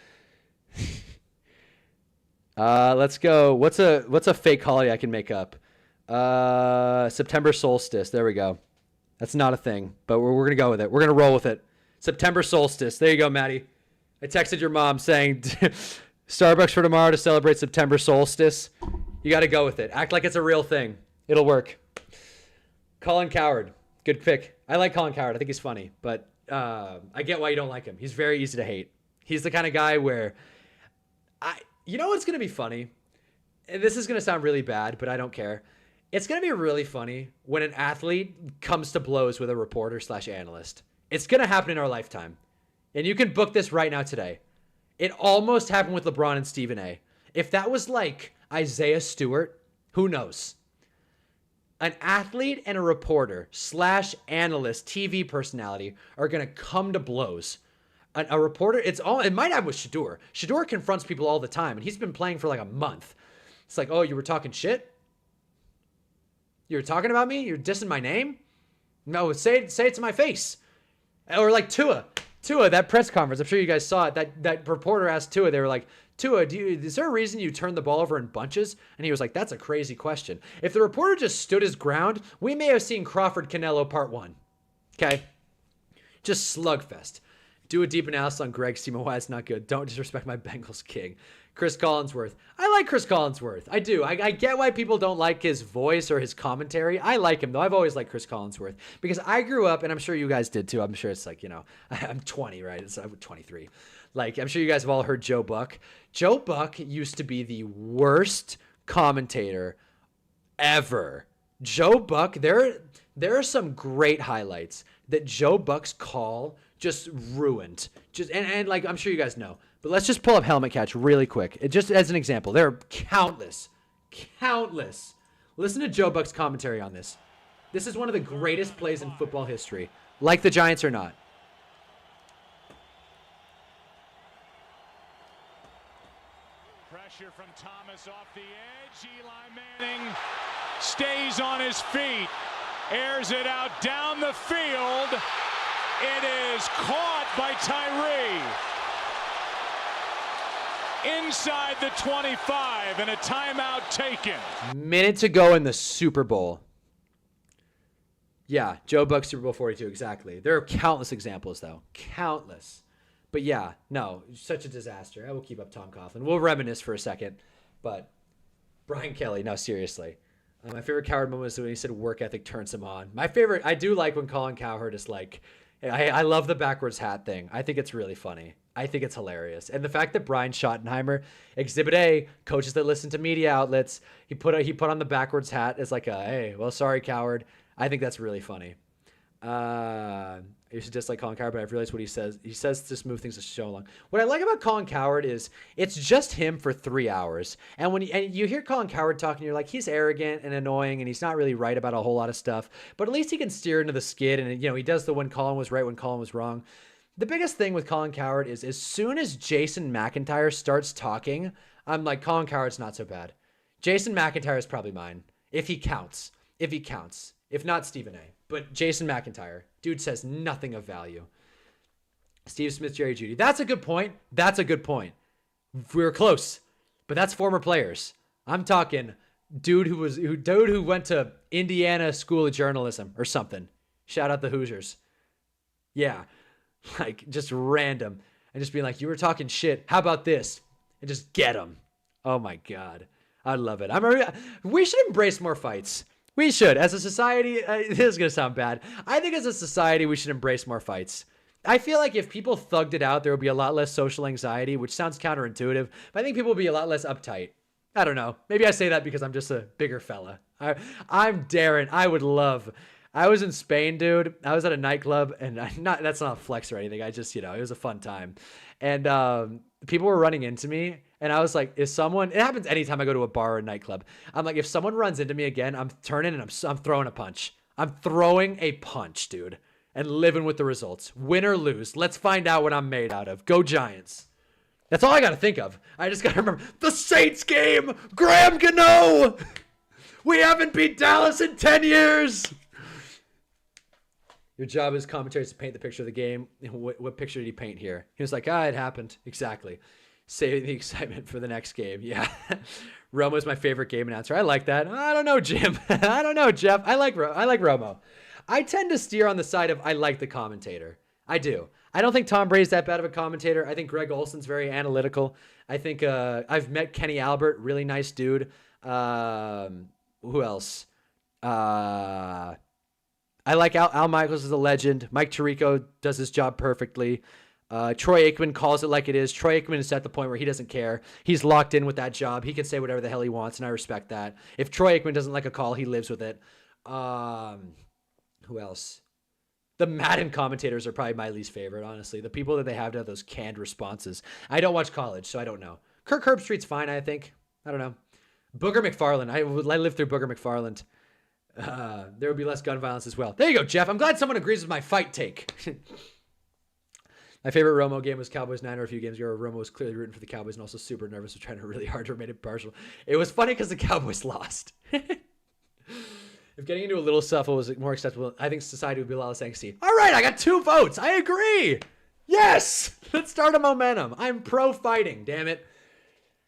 let's go. What's a fake holiday I can make up? September solstice. There we go. That's not a thing, but we're gonna go with it. We're gonna roll with it. September solstice. There you go, Maddie. I texted your mom saying Starbucks for tomorrow to celebrate September solstice. You got to go with it. Act like it's a real thing. It'll work. Colin Coward. Good pick. I like Colin Coward. I think he's funny, but I get why you don't like him. He's very easy to hate. He's the kind of guy where you know what's going to be funny? And this is going to sound really bad, but I don't care. It's going to be really funny when an athlete comes to blows with a reporter / analyst. It's going to happen in our lifetime. And you can book this right now today. It almost happened with LeBron and Stephen A. If that was like Isaiah Stewart, who knows? An athlete and a reporter / analyst, TV personality are going to come to blows. A reporter, it might happen with Shador. Shador confronts people all the time, and he's been playing for like a month. It's like, oh, you were talking shit? You were talking about me? You're dissing my name? No, say it to my face. Or like Tua, that press conference, I'm sure you guys saw it. That reporter asked Tua, they were like, Tua, is there a reason you turned the ball over in bunches? And he was like, that's a crazy question. If the reporter just stood his ground, we may have seen Crawford Canelo Part 1. Okay? Just slugfest. Do a deep analysis on Greg Steeman. Why it's not good. Don't disrespect my Bengals king. Chris Collinsworth. I like Chris Collinsworth. I do. I get why people don't like his voice or his commentary. I like him, though. I've always liked Chris Collinsworth because I grew up, and I'm sure you guys did, too. I'm sure it's like, I'm 20, right? I'm 23. Like, I'm sure you guys have all heard Joe Buck. Joe Buck used to be the worst commentator ever. Joe Buck, there are some great highlights that Joe Buck's call just ruined. And like, I'm sure you guys know. But let's just pull up helmet catch really quick. Just as an example. There are countless. Listen to Joe Buck's commentary on this. This is one of the greatest plays in football history. Like the Giants or not. Pressure from Thomas off the edge. Eli Manning stays on his feet. Airs it out down the field. It is caught by Tyree. Inside the 25 and a timeout taken. Minute to go in the Super Bowl. Yeah, Joe Buck Super Bowl 42, exactly. There are countless examples, though. Countless. But yeah, no, such a disaster. I will keep up Tom Coughlin. We'll reminisce for a second. But Brian Kelly, no, seriously. My favorite Cowherd moment was when he said work ethic turns him on. My favorite, I do like when Colin Cowherd is like, I love the backwards hat thing. I think it's really funny. I think it's hilarious. And the fact that Brian Schottenheimer, Exhibit A, coaches that listen to media outlets, he put on the backwards hat as like a, hey, well, sorry, coward. I think that's really funny. I used to dislike Colin Cowherd, but I've realized what he says. He says to smooth things so long. What I like about Colin Cowherd is it's just him for 3 hours. And when you hear Colin Cowherd talking, you're like, he's arrogant and annoying, and he's not really right about a whole lot of stuff. But at least he can steer into the skid, and he does the when Colin was right, when Colin was wrong. The biggest thing with Colin Cowherd is as soon as Jason McIntyre starts talking, I'm like, Colin Cowherd's not so bad. Jason McIntyre is probably mine. If he counts. If not, Stephen A. But Jason McIntyre. Dude says nothing of value. Steve Smith, Jerry Jeudy. That's a good point. We were close. But that's former players. I'm talking dude who went to Indiana School of Journalism or something. Shout out the Hoosiers. Yeah. Like, just random. And just being like, you were talking shit. How about this? And just get them. Oh, my God. I love it. We should embrace more fights. We should. As a society, this is going to sound bad. I think as a society, we should embrace more fights. I feel like if people thugged it out, there would be a lot less social anxiety, which sounds counterintuitive. But I think people would be a lot less uptight. I don't know. Maybe I say that because I'm just a bigger fella. I'm Darren. I was in Spain, dude. I was at a nightclub, and that's not a flex or anything. I just, it was a fun time. And people were running into me, and I was like, it happens anytime I go to a bar or a nightclub. I'm like, if someone runs into me again, I'm turning and I'm throwing a punch. I'm throwing a punch, dude, and living with the results. Win or lose. Let's find out what I'm made out of. Go Giants. That's all I got to think of. I just got to remember the Saints game. Graham Gano. We haven't beat Dallas in 10 years. Your job as commentator is to paint the picture of the game. What picture did he paint here? He was like, it happened. Exactly. Saving the excitement for the next game. Yeah. Romo's my favorite game announcer. I like that. I don't know, Jim. I don't know, Jeff. I like Romo. I tend to steer on the side of I like the commentator. I do. I don't think Tom Brady's that bad of a commentator. I think Greg Olson's very analytical. I think I've met Kenny Albert. Really nice dude. Who else? I like Al Michaels is a legend. Mike Tirico does his job perfectly. Troy Aikman calls it like it is. Troy Aikman is at the point where he doesn't care. He's locked in with that job. He can say whatever the hell he wants, and I respect that. If Troy Aikman doesn't like a call, he lives with it. Who else? The Madden commentators are probably my least favorite, honestly. The people that they have to have those canned responses. I don't watch college, so I don't know. Kirk Herbstreit's fine, I think. I don't know. Booger McFarland. I lived through Booger McFarland. There would be less gun violence as well. There you go, Jeff. I'm glad someone agrees with my fight take. My favorite Romo game was Cowboys-Niner a few games ago. Romo was clearly rooting for the Cowboys and also super nervous, was trying really hard to remain impartial. It was funny because the Cowboys lost. If getting into a little scuffle was more acceptable, I think society would be a lot less angsty. All right, I got 2 votes. I agree. Yes. Let's start a momentum. I'm pro-fighting, damn it.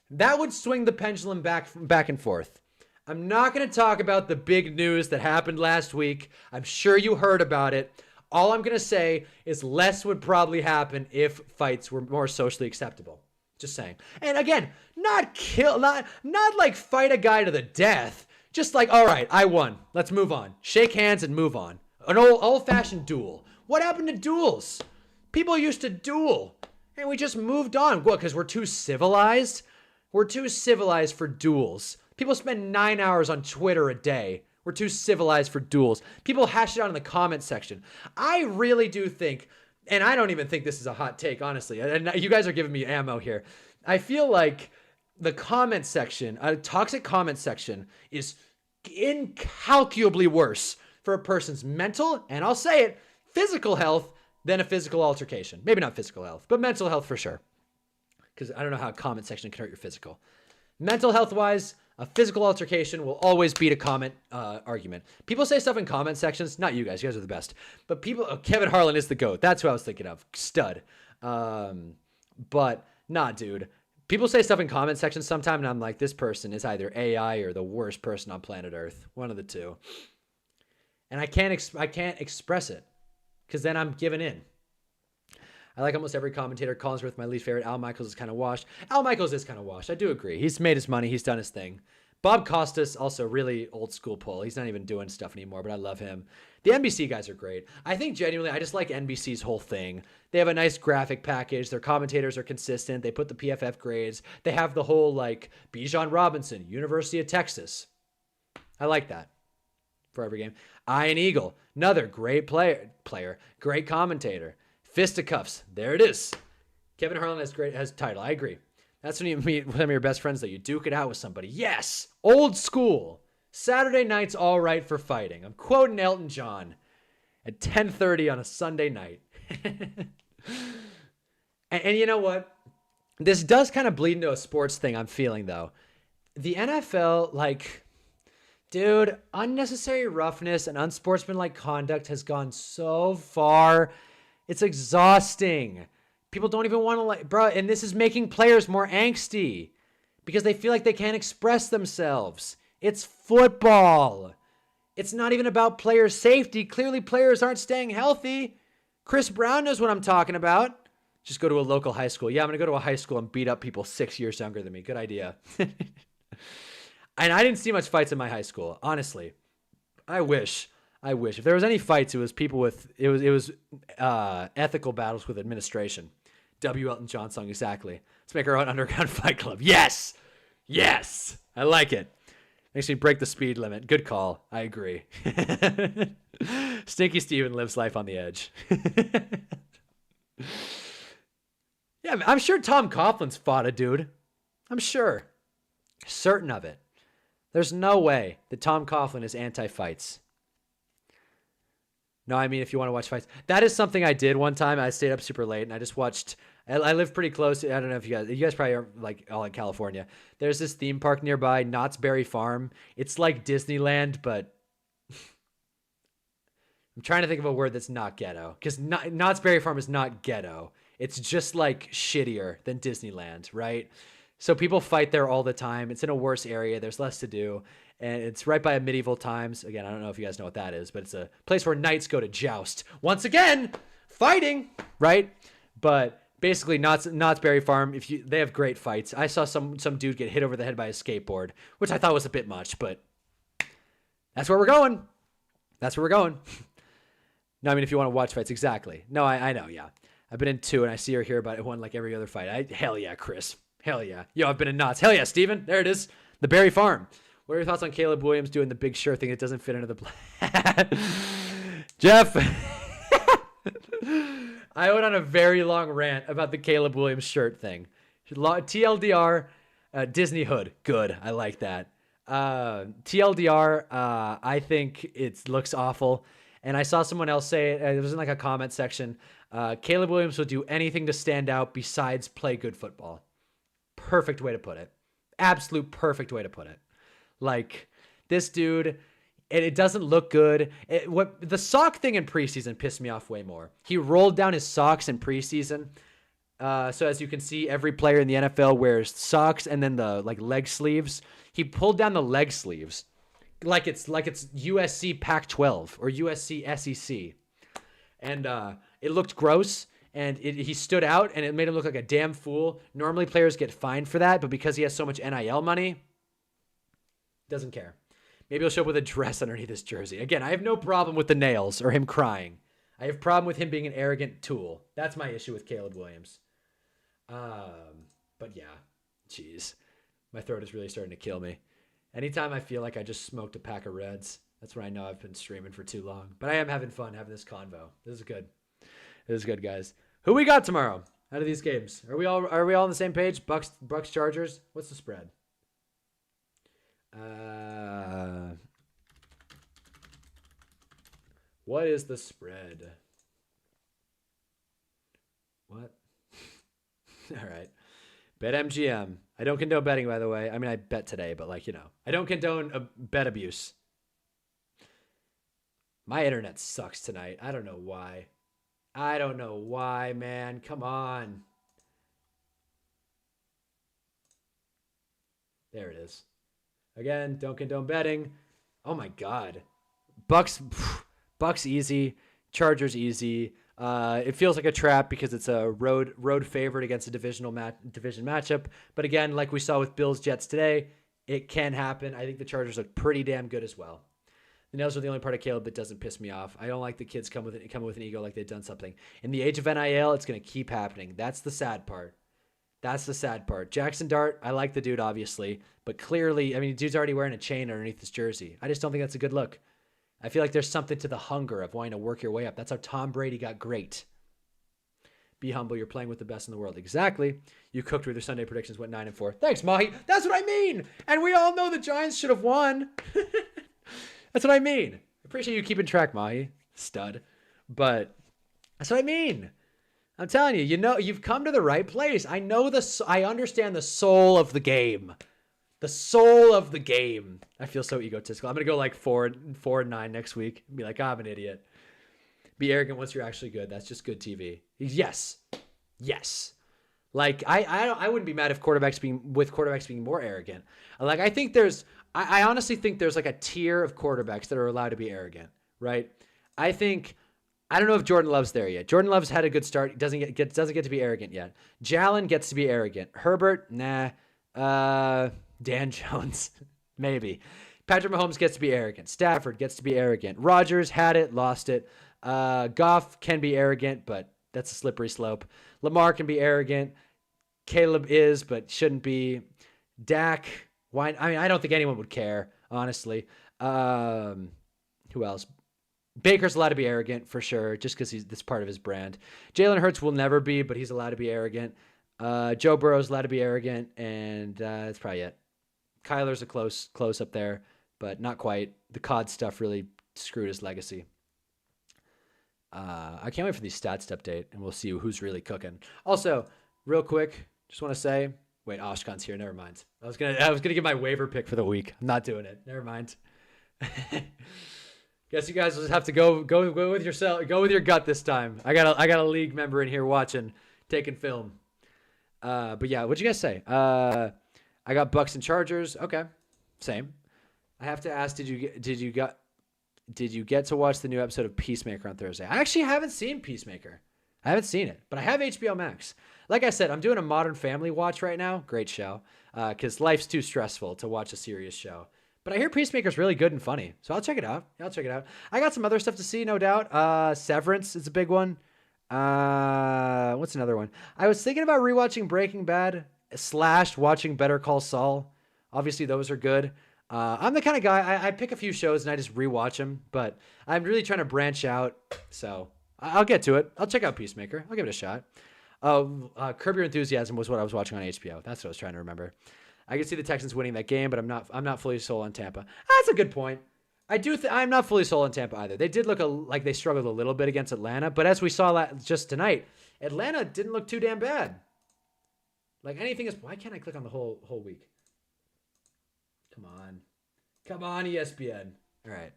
That would swing the pendulum back and forth. I'm not going to talk about the big news that happened last week. I'm sure you heard about it. All I'm going to say is less would probably happen if fights were more socially acceptable. Just saying. And again, not like fight a guy to the death. Just like, all right, I won. Let's move on. Shake hands and move on. An old-fashioned duel. What happened to duels? People used to duel. And we just moved on. What, because we're too civilized? We're too civilized for duels. People spend 9 hours on Twitter a day. We're too civilized for duels. People hash it out in the comment section. I really do think and I don't even think this is a hot take, honestly. And you guys are giving me ammo here. I feel like the comment section, a toxic comment section, is incalculably worse for a person's mental, and I'll say it, physical health than a physical altercation. Maybe not physical health, but mental health for sure. Because I don't know how a comment section can hurt your physical. Mental health wise, a physical altercation will always beat a comment argument. People say stuff in comment sections. Not you guys. You guys are the best. But people, Kevin Harlan is the GOAT. That's who I was thinking of. Stud. But nah, dude. People say stuff in comment sections sometime, and I'm like, this person is either AI or the worst person on planet Earth. One of the two. And I can't express it because then I'm giving in. I like almost every commentator. Collinsworth, my least favorite. Al Michaels is kind of washed. Al Michaels is kind of washed. I do agree. He's made his money. He's done his thing. Bob Costas, also really old school pull. He's not even doing stuff anymore, but I love him. The NBC guys are great. I think genuinely, I just like NBC's whole thing. They have a nice graphic package. Their commentators are consistent. They put the PFF grades. They have the whole like Bijan Robinson, University of Texas. I like that for every game. Ian Eagle, another great player, great commentator. Fisticuffs. There it is. Kevin Harlan has title. I agree. That's when you meet some of your best friends that you duke it out with somebody. Yes. Old school. Saturday night's all right for fighting. I'm quoting Elton John at 10:30 on a Sunday night. and you know what? This does kind of bleed into a sports thing I'm feeling though. The NFL, like, dude, unnecessary roughness and unsportsmanlike conduct has gone so far. It's exhausting. People don't even want to like, bro, and this is making players more angsty because they feel like they can't express themselves. It's football. It's not even about player safety. Clearly players aren't staying healthy. Chris Brown knows what I'm talking about. Just go to a local high school. Yeah, I'm going to go to a high school and beat up people 6 years younger than me. Good idea. And I didn't see much fights in my high school, honestly. I wish. If there was any fights, it was people with ethical battles with administration. W. Elton John song, exactly. Let's make our own underground fight club. Yes, I like it. Makes me break the speed limit. Good call. I agree. Stinky Steven lives life on the edge. Yeah, I'm sure Tom Coughlin's fought a dude. I'm sure. Certain of it. There's no way that Tom Coughlin is anti-fights. No, I mean, if you want to watch fights. That is something I did one time. I stayed up super late, and I just watched... I live pretty close. I don't know if you guys probably are like all in California. There's this theme park nearby, Knott's Berry Farm. It's like Disneyland, but... I'm trying to think of a word that's not ghetto. Because Knott's Berry Farm is not ghetto. It's just like shittier than Disneyland, right? So people fight there all the time. It's in a worse area. There's less to do. And it's right by a medieval times. Again, I don't know if you guys know what that is, but it's a place where knights go to joust. Once again, fighting, right? But basically, Knott's Berry Farm, they have great fights. I saw some dude get hit over the head by a skateboard, which I thought was a bit much, but that's where we're going. No, I mean, if you want to watch fights, exactly. No, I know, yeah. I've been in 2, and I see or hear about it one like every other fight. Hell yeah, Chris. Hell yeah. Yo, I've been in Knott's. Hell yeah, Steven. There it is. The Berry Farm. What are your thoughts on Caleb Williams doing the big shirt thing that doesn't fit into the plan? Jeff. I went on a very long rant about the Caleb Williams shirt thing. TLDR, Disney hood. Good. I like that. TLDR, I think it looks awful. And I saw someone else say it. It was in like a comment section. Caleb Williams will do anything to stand out besides play good football. Perfect way to put it. Absolute perfect way to put it. Like, this dude, it doesn't look good. The sock thing in preseason pissed me off way more. He rolled down his socks in preseason. So as you can see, every player in the NFL wears socks and then the like leg sleeves. He pulled down the leg sleeves like it's USC Pac-12 or USC SEC. And it looked gross. And he stood out, and it made him look like a damn fool. Normally, players get fined for that, but because he has so much NIL money, doesn't care. Maybe he'll show up with a dress underneath his jersey. Again, I have no problem with the nails or him crying. I have a problem with him being an arrogant tool. That's my issue with Caleb Williams. But yeah, jeez. My throat is really starting to kill me. Anytime I feel like I just smoked a pack of Reds, that's when I know I've been streaming for too long. But I am having fun having this convo. This is good. It was good, guys. Who we got tomorrow out of these games? Are we all on the same page? Bucks Chargers. What's the spread? What is the spread? What? All right. Bet MGM. I don't condone betting, by the way. I mean, I bet today, but like, I don't condone bet abuse. My internet sucks tonight. I don't know why. Man. Come on. There it is. Again, don't condone betting. Oh my God. Bucks easy. Chargers easy. It feels like a trap because it's a road favorite against a division matchup. But again, like we saw with Bills Jets today, it can happen. I think the Chargers look pretty damn good as well. The nails are the only part of Caleb that doesn't piss me off. I don't like the kids coming with an ego like they've done something. In the age of NIL, it's going to keep happening. That's the sad part. Jackson Dart, I like the dude, obviously. But clearly, I mean, dude's already wearing a chain underneath his jersey. I just don't think that's a good look. I feel like there's something to the hunger of wanting to work your way up. That's how Tom Brady got great. Be humble. You're playing with the best in the world. Exactly. You cooked with your Sunday predictions, went 9-4. Thanks, Mahi. That's what I mean. And we all know the Giants should have won. That's what I mean. I appreciate you keeping track, Mahi. Stud. But that's what I mean. I'm telling you, you've come to the right place. I understand the soul of the game. The soul of the game. I feel so egotistical. I'm going to go like 4-9 next week and be like, I'm an idiot. Be arrogant once you're actually good. That's just good TV. Yes. Like, I wouldn't be mad if quarterbacks being more arrogant. Like, I honestly think there's like a tier of quarterbacks that are allowed to be arrogant, right? I don't know if Jordan Love's there yet. Jordan Love's had a good start. Doesn't get to be arrogant yet. Jalen gets to be arrogant. Herbert, nah. Dan Jones, maybe. Patrick Mahomes gets to be arrogant. Stafford gets to be arrogant. Rodgers had it, lost it. Goff can be arrogant, but that's a slippery slope. Lamar can be arrogant. Caleb is, but shouldn't be. Dak, why? I mean, I don't think anyone would care, honestly. Who else? Baker's allowed to be arrogant for sure, just because that's part of his brand. Jalen Hurts will never be, but he's allowed to be arrogant. Joe Burrow's allowed to be arrogant, and that's probably it. Kyler's a close up there, but not quite. The COD stuff really screwed his legacy. I can't wait for these stats to update, and we'll see who's really cooking. Also, real quick, just want to say, wait, Oshkon's here. Never mind. I was gonna give my waiver pick for the week. I'm not doing it. Never mind. Guess you guys will just have to go with yourself. Go with your gut this time. I got a league member in here watching, taking film. But yeah, what'd you guys say? I got Bucks and Chargers. Okay, same. I have to ask, did you get to watch the new episode of Peacemaker on Thursday? I actually haven't seen Peacemaker. I haven't seen it, but I have HBO Max. Like I said, I'm doing a Modern Family watch right now. Great show. Because life's too stressful to watch a serious show. But I hear Peacemaker's really good and funny, so I'll check it out. I got some other stuff to see, no doubt. Severance is a big one. What's another one? I was thinking about rewatching Breaking Bad / watching Better Call Saul. Obviously, those are good. I'm the kind of guy, I pick a few shows and I just rewatch them, but I'm really trying to branch out, so I'll get to it. I'll check out Peacemaker. I'll give it a shot. Curb Your Enthusiasm was what I was watching on HBO. That's what I was trying to remember. I can see the Texans winning that game, but I'm not fully sold on Tampa. That's a good point. I'm not fully sold on Tampa either. They did look like they struggled a little bit against Atlanta, but as we saw just tonight, Atlanta didn't look too damn bad. Like anything is. Why can't I click on the whole week? Come on, ESPN. All right,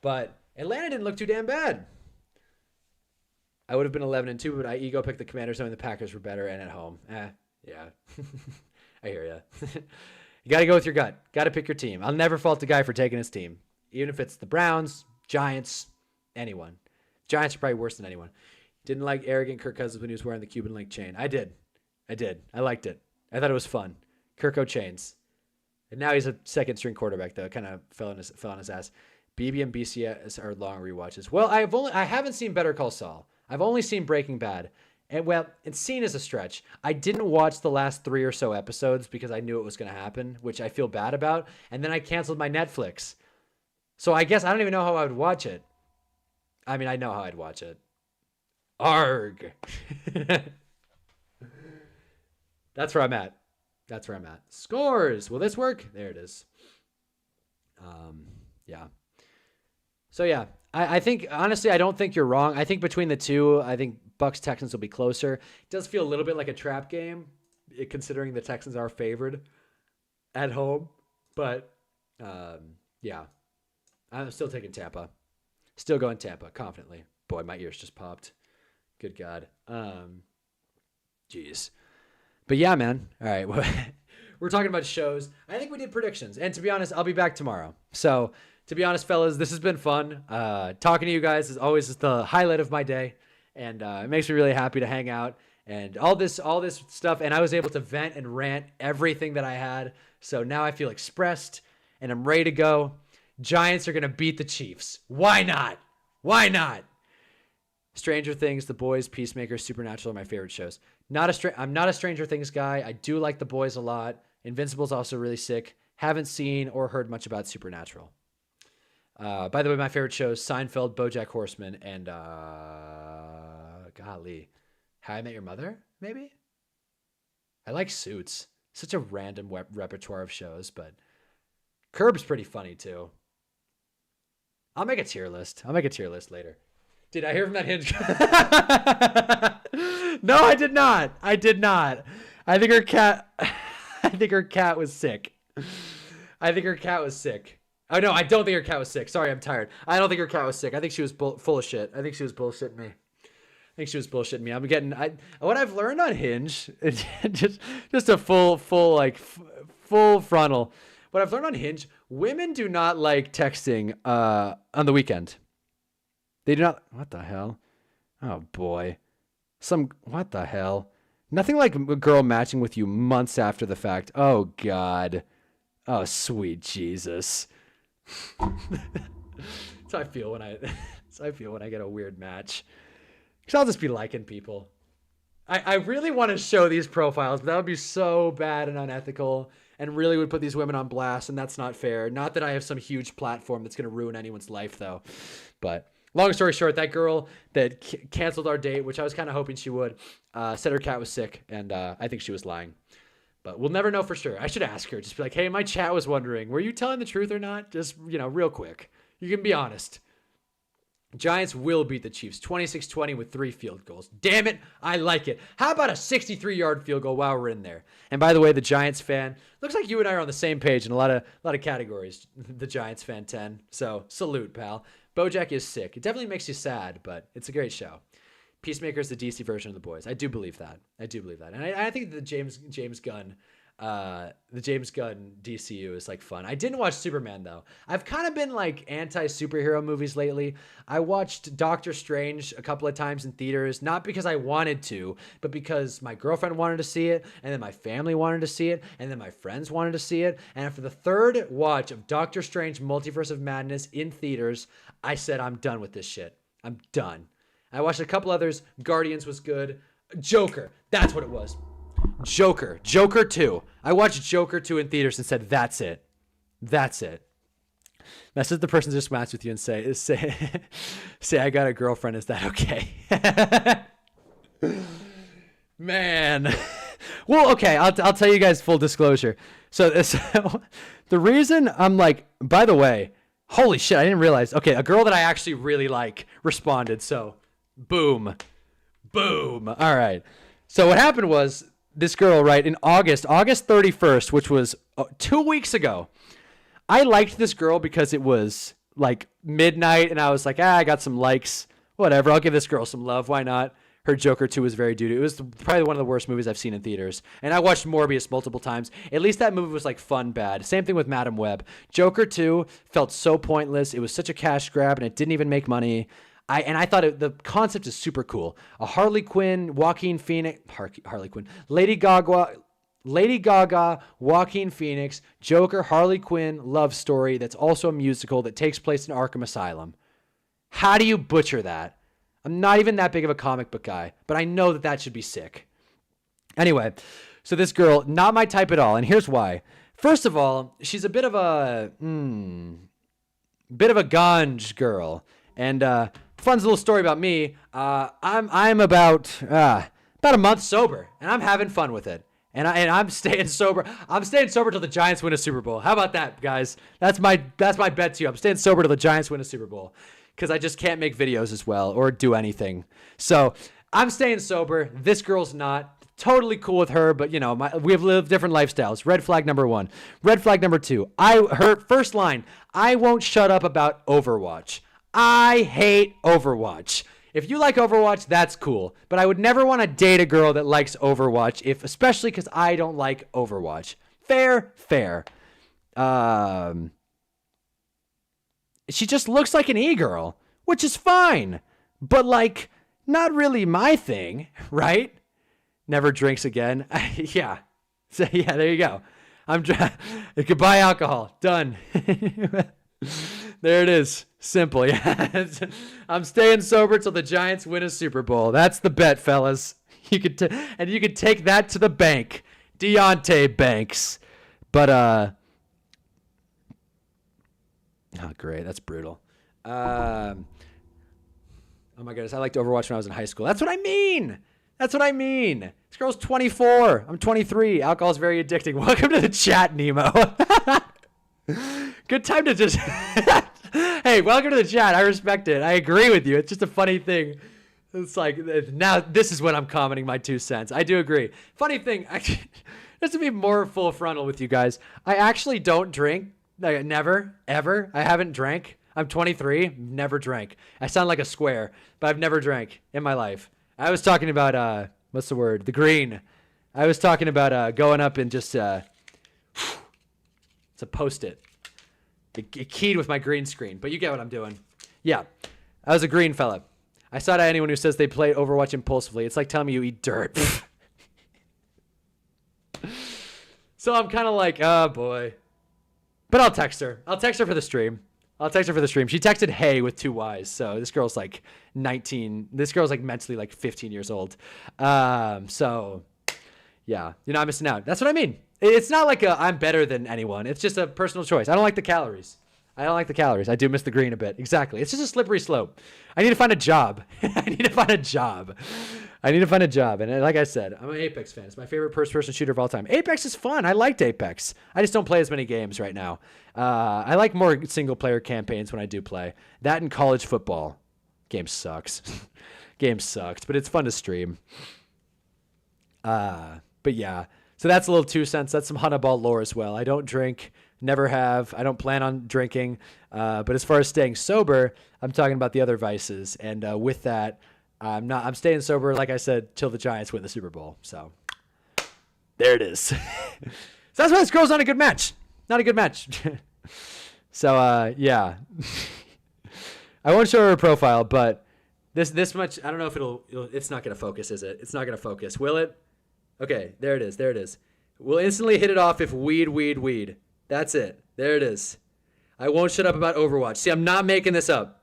but Atlanta didn't look too damn bad. I would have been 11-2, but I ego picked the Commanders knowing the Packers were better and at home. Yeah. I hear ya. You got to go with your gut. Got to pick your team. I'll never fault the guy for taking his team, even if it's the Browns, Giants, anyone. Giants are probably worse than anyone. Didn't like arrogant Kirk Cousins when he was wearing the Cuban link chain. I did. I liked it. I thought it was fun. Kirko chains. And now he's a second string quarterback though. It kind of fell on his ass. BB and BCS are long rewatches. Well, I haven't seen Better Call Saul. I've only seen Breaking Bad. And seen is a stretch. I didn't watch the last 3 or so episodes because I knew it was going to happen, which I feel bad about. And then I canceled my Netflix. So I guess I don't even know how I would watch it. I mean, I know how I'd watch it. Arg. That's where I'm at. Scores. Will this work? There it is. Yeah. So yeah, I think honestly, I don't think you're wrong. I think between the two, I think Bucks Texans will be closer. It does feel a little bit like a trap game, considering the Texans are favored at home. But yeah, I'm still taking Tampa. Still going Tampa confidently. Boy, my ears just popped. Good God. Jeez. But yeah, man. All right. We're talking about shows. I think we did predictions. And to be honest, I'll be back tomorrow. So to be honest, fellas, this has been fun. Talking to you guys is always the highlight of my day. And it makes me really happy to hang out and all this stuff. And I was able to vent and rant everything that I had. So now I feel expressed and I'm ready to go. Giants are going to beat the Chiefs. Why not? Why not? Stranger Things, The Boys, Peacemaker, Supernatural are my favorite shows. I'm not a Stranger Things guy. I do like The Boys a lot. Invincible's also really sick. Haven't seen or heard much about Supernatural. By the way, my favorite shows, Seinfeld, BoJack Horseman, and golly, How I Met Your Mother, maybe? I like Suits. Such a random repertoire of shows, but Curb's pretty funny too. I'll make a tier list later. Did I hear from that Hinge? No, I did not. I think her cat was sick. Oh, no, I don't think her cat was sick. Sorry, I'm tired. I don't think her cat was sick. I think she was full of shit. I think she was bullshitting me. What I've learned on Hinge, just a full frontal. What I've learned on Hinge, women do not like texting on the weekend. They do not. What the hell? Oh boy. What the hell? Nothing like a girl matching with you months after the fact. Oh God. Oh sweet Jesus. That's how I feel when I get a weird match. Because I'll just be liking people. I really want to show these profiles, but that would be so bad and unethical and really would put these women on blast, and that's not fair. Not that I have some huge platform that's going to ruin anyone's life, though. But long story short, that girl that canceled our date, which I was kind of hoping she would, said her cat was sick, and I think she was lying. But we'll never know for sure. I should ask her. Just be like, hey, my chat was wondering, were you telling the truth or not? Just, real quick. You can be honest. Giants will beat the Chiefs 26-20 with 3 field goals. Damn it, I like it. How about a 63-yard field goal while we're in there? And by the way, the Giants fan, looks like you and I are on the same page in a lot of categories. The Giants fan 10. So salute, pal. BoJack is sick. It definitely makes you sad, but it's a great show. Peacemaker is the DC version of The Boys. I do believe that. And I think the James Gunn DCU is like fun. I didn't watch Superman though. I've kind of been like anti-superhero movies lately. I watched Doctor Strange a couple of times in theaters, not because I wanted to, but because my girlfriend wanted to see it, and then my family wanted to see it, and then my friends wanted to see it. And after the third watch of Doctor Strange Multiverse of Madness in theaters, I said, I'm done with this shit. I'm done. I watched a couple others. Guardians was good. Joker. That's what it was. Joker 2. I watched Joker 2 in theaters and said, that's it. Message the person just matched with you and say I got a girlfriend. Is that okay? Man. Well, okay. I'll tell you guys full disclosure. So the reason I'm like, by the way, holy shit, I didn't realize. Okay, a girl that I actually really like responded. So boom. All right. So what happened was, this girl, right, in August 31st, which was 2 weeks ago, I liked this girl because it was like midnight and I was like, I got some likes, whatever. I'll give this girl some love. Why not? Her Joker 2 was very doo-doo. It was probably one of the worst movies I've seen in theaters. And I watched Morbius multiple times. At least that movie was like fun bad. Same thing with Madam Web. Joker 2 felt so pointless. It was such a cash grab and it didn't even make money. I thought the concept is super cool. A Harley Quinn, Joaquin Phoenix, Lady Gaga, Joaquin Phoenix, Joker, Harley Quinn love story that's also a musical that takes place in Arkham Asylum. How do you butcher that? I'm not even that big of a comic book guy, but I know that should be sick. Anyway, so this girl, not my type at all, and here's why. First of all, she's a bit of a ganj girl. And fun little story about me. I'm about a month sober, and I'm having fun with it. And I'm staying sober. I'm staying sober till the Giants win a Super Bowl. How about that, guys? That's my bet to you. I'm staying sober till the Giants win a Super Bowl because I just can't make videos as well or do anything. So I'm staying sober. This girl's not. Totally cool with her, but we have lived different lifestyles. Red flag number 1. Red flag number 2. Her first line, I won't shut up about Overwatch. I hate Overwatch. If you like Overwatch, that's cool. But I would never want to date a girl that likes Overwatch, especially because I don't like Overwatch. Fair. She just looks like an e-girl, which is fine. But, not really my thing, right? Never drinks again. Yeah. So, yeah, there you go. Goodbye, alcohol. Done. There it is. Simple. Yeah. I'm staying sober till the Giants win a Super Bowl. That's the bet, fellas. You could take that to the bank. Deontay Banks. But oh great, that's brutal. Oh my goodness, I liked Overwatch when I was in high school. That's what I mean. This girl's 24. I'm 23. Alcohol's very addicting. Welcome to the chat, Nemo. Good time to just... Hey, welcome to the chat. I respect it. I agree with you. It's just a funny thing. It's now this is when I'm commenting my 2 cents. I do agree. Funny thing, just to be more full frontal with you guys, I actually don't drink. Never, ever. I haven't drank. I'm 23. Never drank. I sound like a square, but I've never drank in my life. I was talking about, what's the word? The green. I was talking about going up and just, it's a Post-it. It keyed with my green screen, but you get what I'm doing. Yeah, I was a green fella. I side eye anyone who says they play Overwatch impulsively. It's like telling me you eat dirt. So I'm kind of like, oh boy. But I'll text her. I'll text her for the stream. She texted hey with 2 Y's. So this girl's 19. This girl's mentally 15 years old. So yeah, you're not missing out. That's what I mean. It's not I'm better than anyone. It's just a personal choice. I don't like the calories. I do miss the green a bit. Exactly. It's just a slippery slope. I need to find a job. And like I said, I'm an Apex fan. It's my favorite first-person shooter of all time. Apex is fun. I liked Apex. I just don't play as many games right now. I like more single-player campaigns when I do play. That and college football. Game sucks. But it's fun to stream. But yeah. So that's a little 2 cents. That's some Hunnaball lore as well. I don't drink. Never have. I don't plan on drinking. But as far as staying sober, I'm talking about the other vices. And with that, I'm staying sober, like I said, till the Giants win the Super Bowl. So there it is. So that's why this girl's not a good match. Not a good match. So yeah. I won't show her profile, but this much, I don't know if it's not going to focus, is it? It's not going to focus. Will it? Okay, there it is. We'll instantly hit it off if weed. That's it. There it is. I won't shut up about Overwatch. See, I'm not making this up.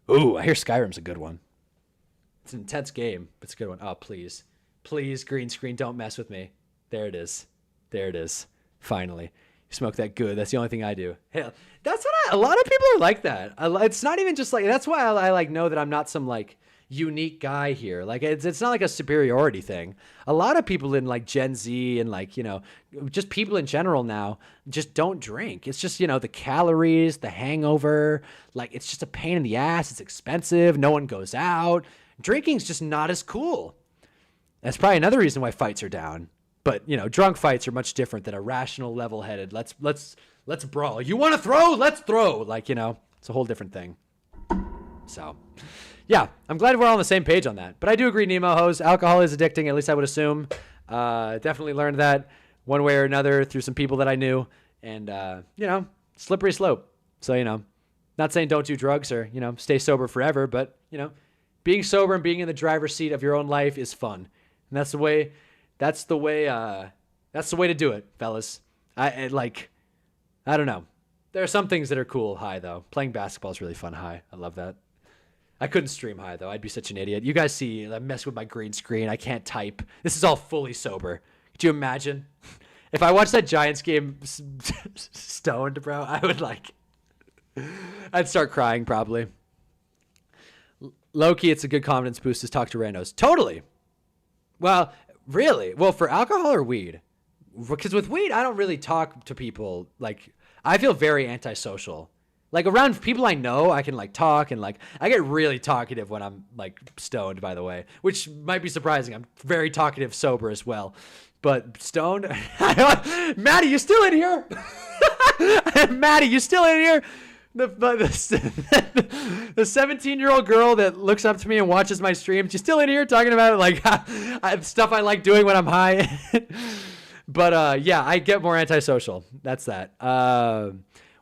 Ooh, I hear Skyrim's a good one. It's an intense game, but it's a good one. Oh, please. Please, green screen, don't mess with me. There it is. Finally. You smoke that good. That's the only thing I do. Hell, that's what a lot of people are like that. It's not even just that's why I know that I'm not some unique guy here. It's not a superiority thing. A lot of people in Gen Z and just people in general now just don't drink. It's just, the calories, the hangover, it's just a pain in the ass. It's expensive. No one goes out. Drinking's just not as cool. That's probably another reason why fights are down. But, drunk fights are much different than a rational, level-headed, let's brawl. You want to throw? Let's throw. It's a whole different thing. So, yeah, I'm glad we're all on the same page on that. But I do agree, Nemo Hose. Alcohol is addicting, at least I would assume. Definitely learned that one way or another through some people that I knew. And, slippery slope. So, not saying don't do drugs or, stay sober forever. But, being sober and being in the driver's seat of your own life is fun. And that's the way to do it, fellas. I don't know. There are some things that are cool high, though. Playing basketball is really fun high. I love that. I couldn't stream high, though. I'd be such an idiot. You guys see, I mess with my green screen. I can't type. This is all fully sober. Could you imagine? If I watched that Giants game stoned, bro, I would I'd start crying probably. Low-key, it's a good confidence boost to talk to randos. Totally. Well, really? Well, for alcohol or weed? Because with weed, I don't really talk to people. Like, I feel very antisocial. Like, around people I know, I can, like, talk. And, like, I get really talkative when I'm, like, stoned, by the way. Which might be surprising. I'm very talkative sober as well. But stoned? Maddie, you still in here? Maddie, you still in here? The 17-year-old girl that looks up to me and watches my streams, you still in here talking about like stuff I like doing when I'm high? But yeah, I get more antisocial. That's that.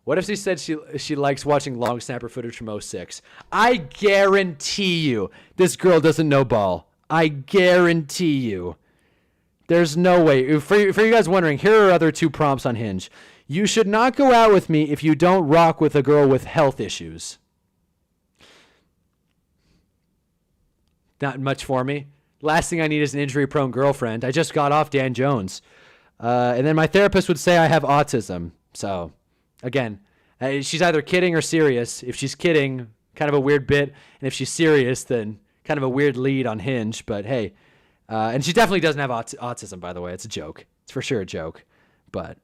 What if she said she likes watching long snapper footage from '06? I guarantee you this girl doesn't know ball. I guarantee you. There's no way. For you guys wondering, here are other 2 prompts on Hinge. You should not go out with me if you don't rock with a girl with health issues. Not much for me. Last thing I need is an injury-prone girlfriend. I just got off Dan Jones. And then my therapist would say I have autism. So, again, she's either kidding or serious. If she's kidding, kind of a weird bit. And if she's serious, then kind of a weird lead on Hinge. But hey, and she definitely doesn't have autism, by the way. It's a joke. It's for sure a joke. But...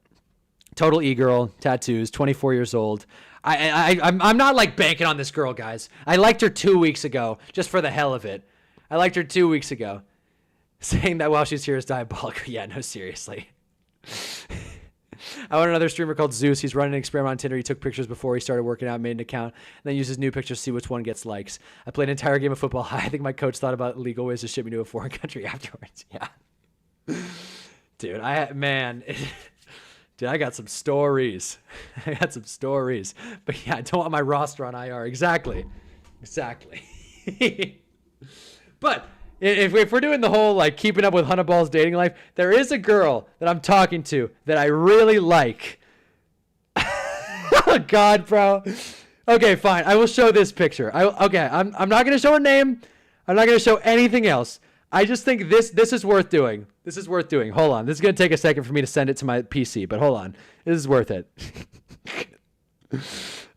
total e-girl, tattoos, 24 years old. I'm not like banking on this girl, guys. I liked her 2 weeks ago, just for the hell of it. I liked her 2 weeks ago. Saying that while she's here is diabolical. Yeah, no, seriously. I want another streamer called Zeus. He's running an experiment on Tinder. He took pictures before he started working out, made an account, and then uses new pictures to see which one gets likes. I played an entire game of football. I think my coach thought about legal ways to ship me to a foreign country afterwards. Yeah. Dude, Dude, I got some stories. But yeah, I don't want my roster on IR. Exactly. But if we're doing the whole, like, keeping up with Hunnaball's dating life, there is a girl that I'm talking to that I really like. Oh, God, bro. Okay, fine. I will show this picture. I'm not going to show her name. I'm not going to show anything else. I just think this is worth doing. This is worth doing. Hold on. This is going to take a second for me to send it to my PC, but hold on. This is worth it.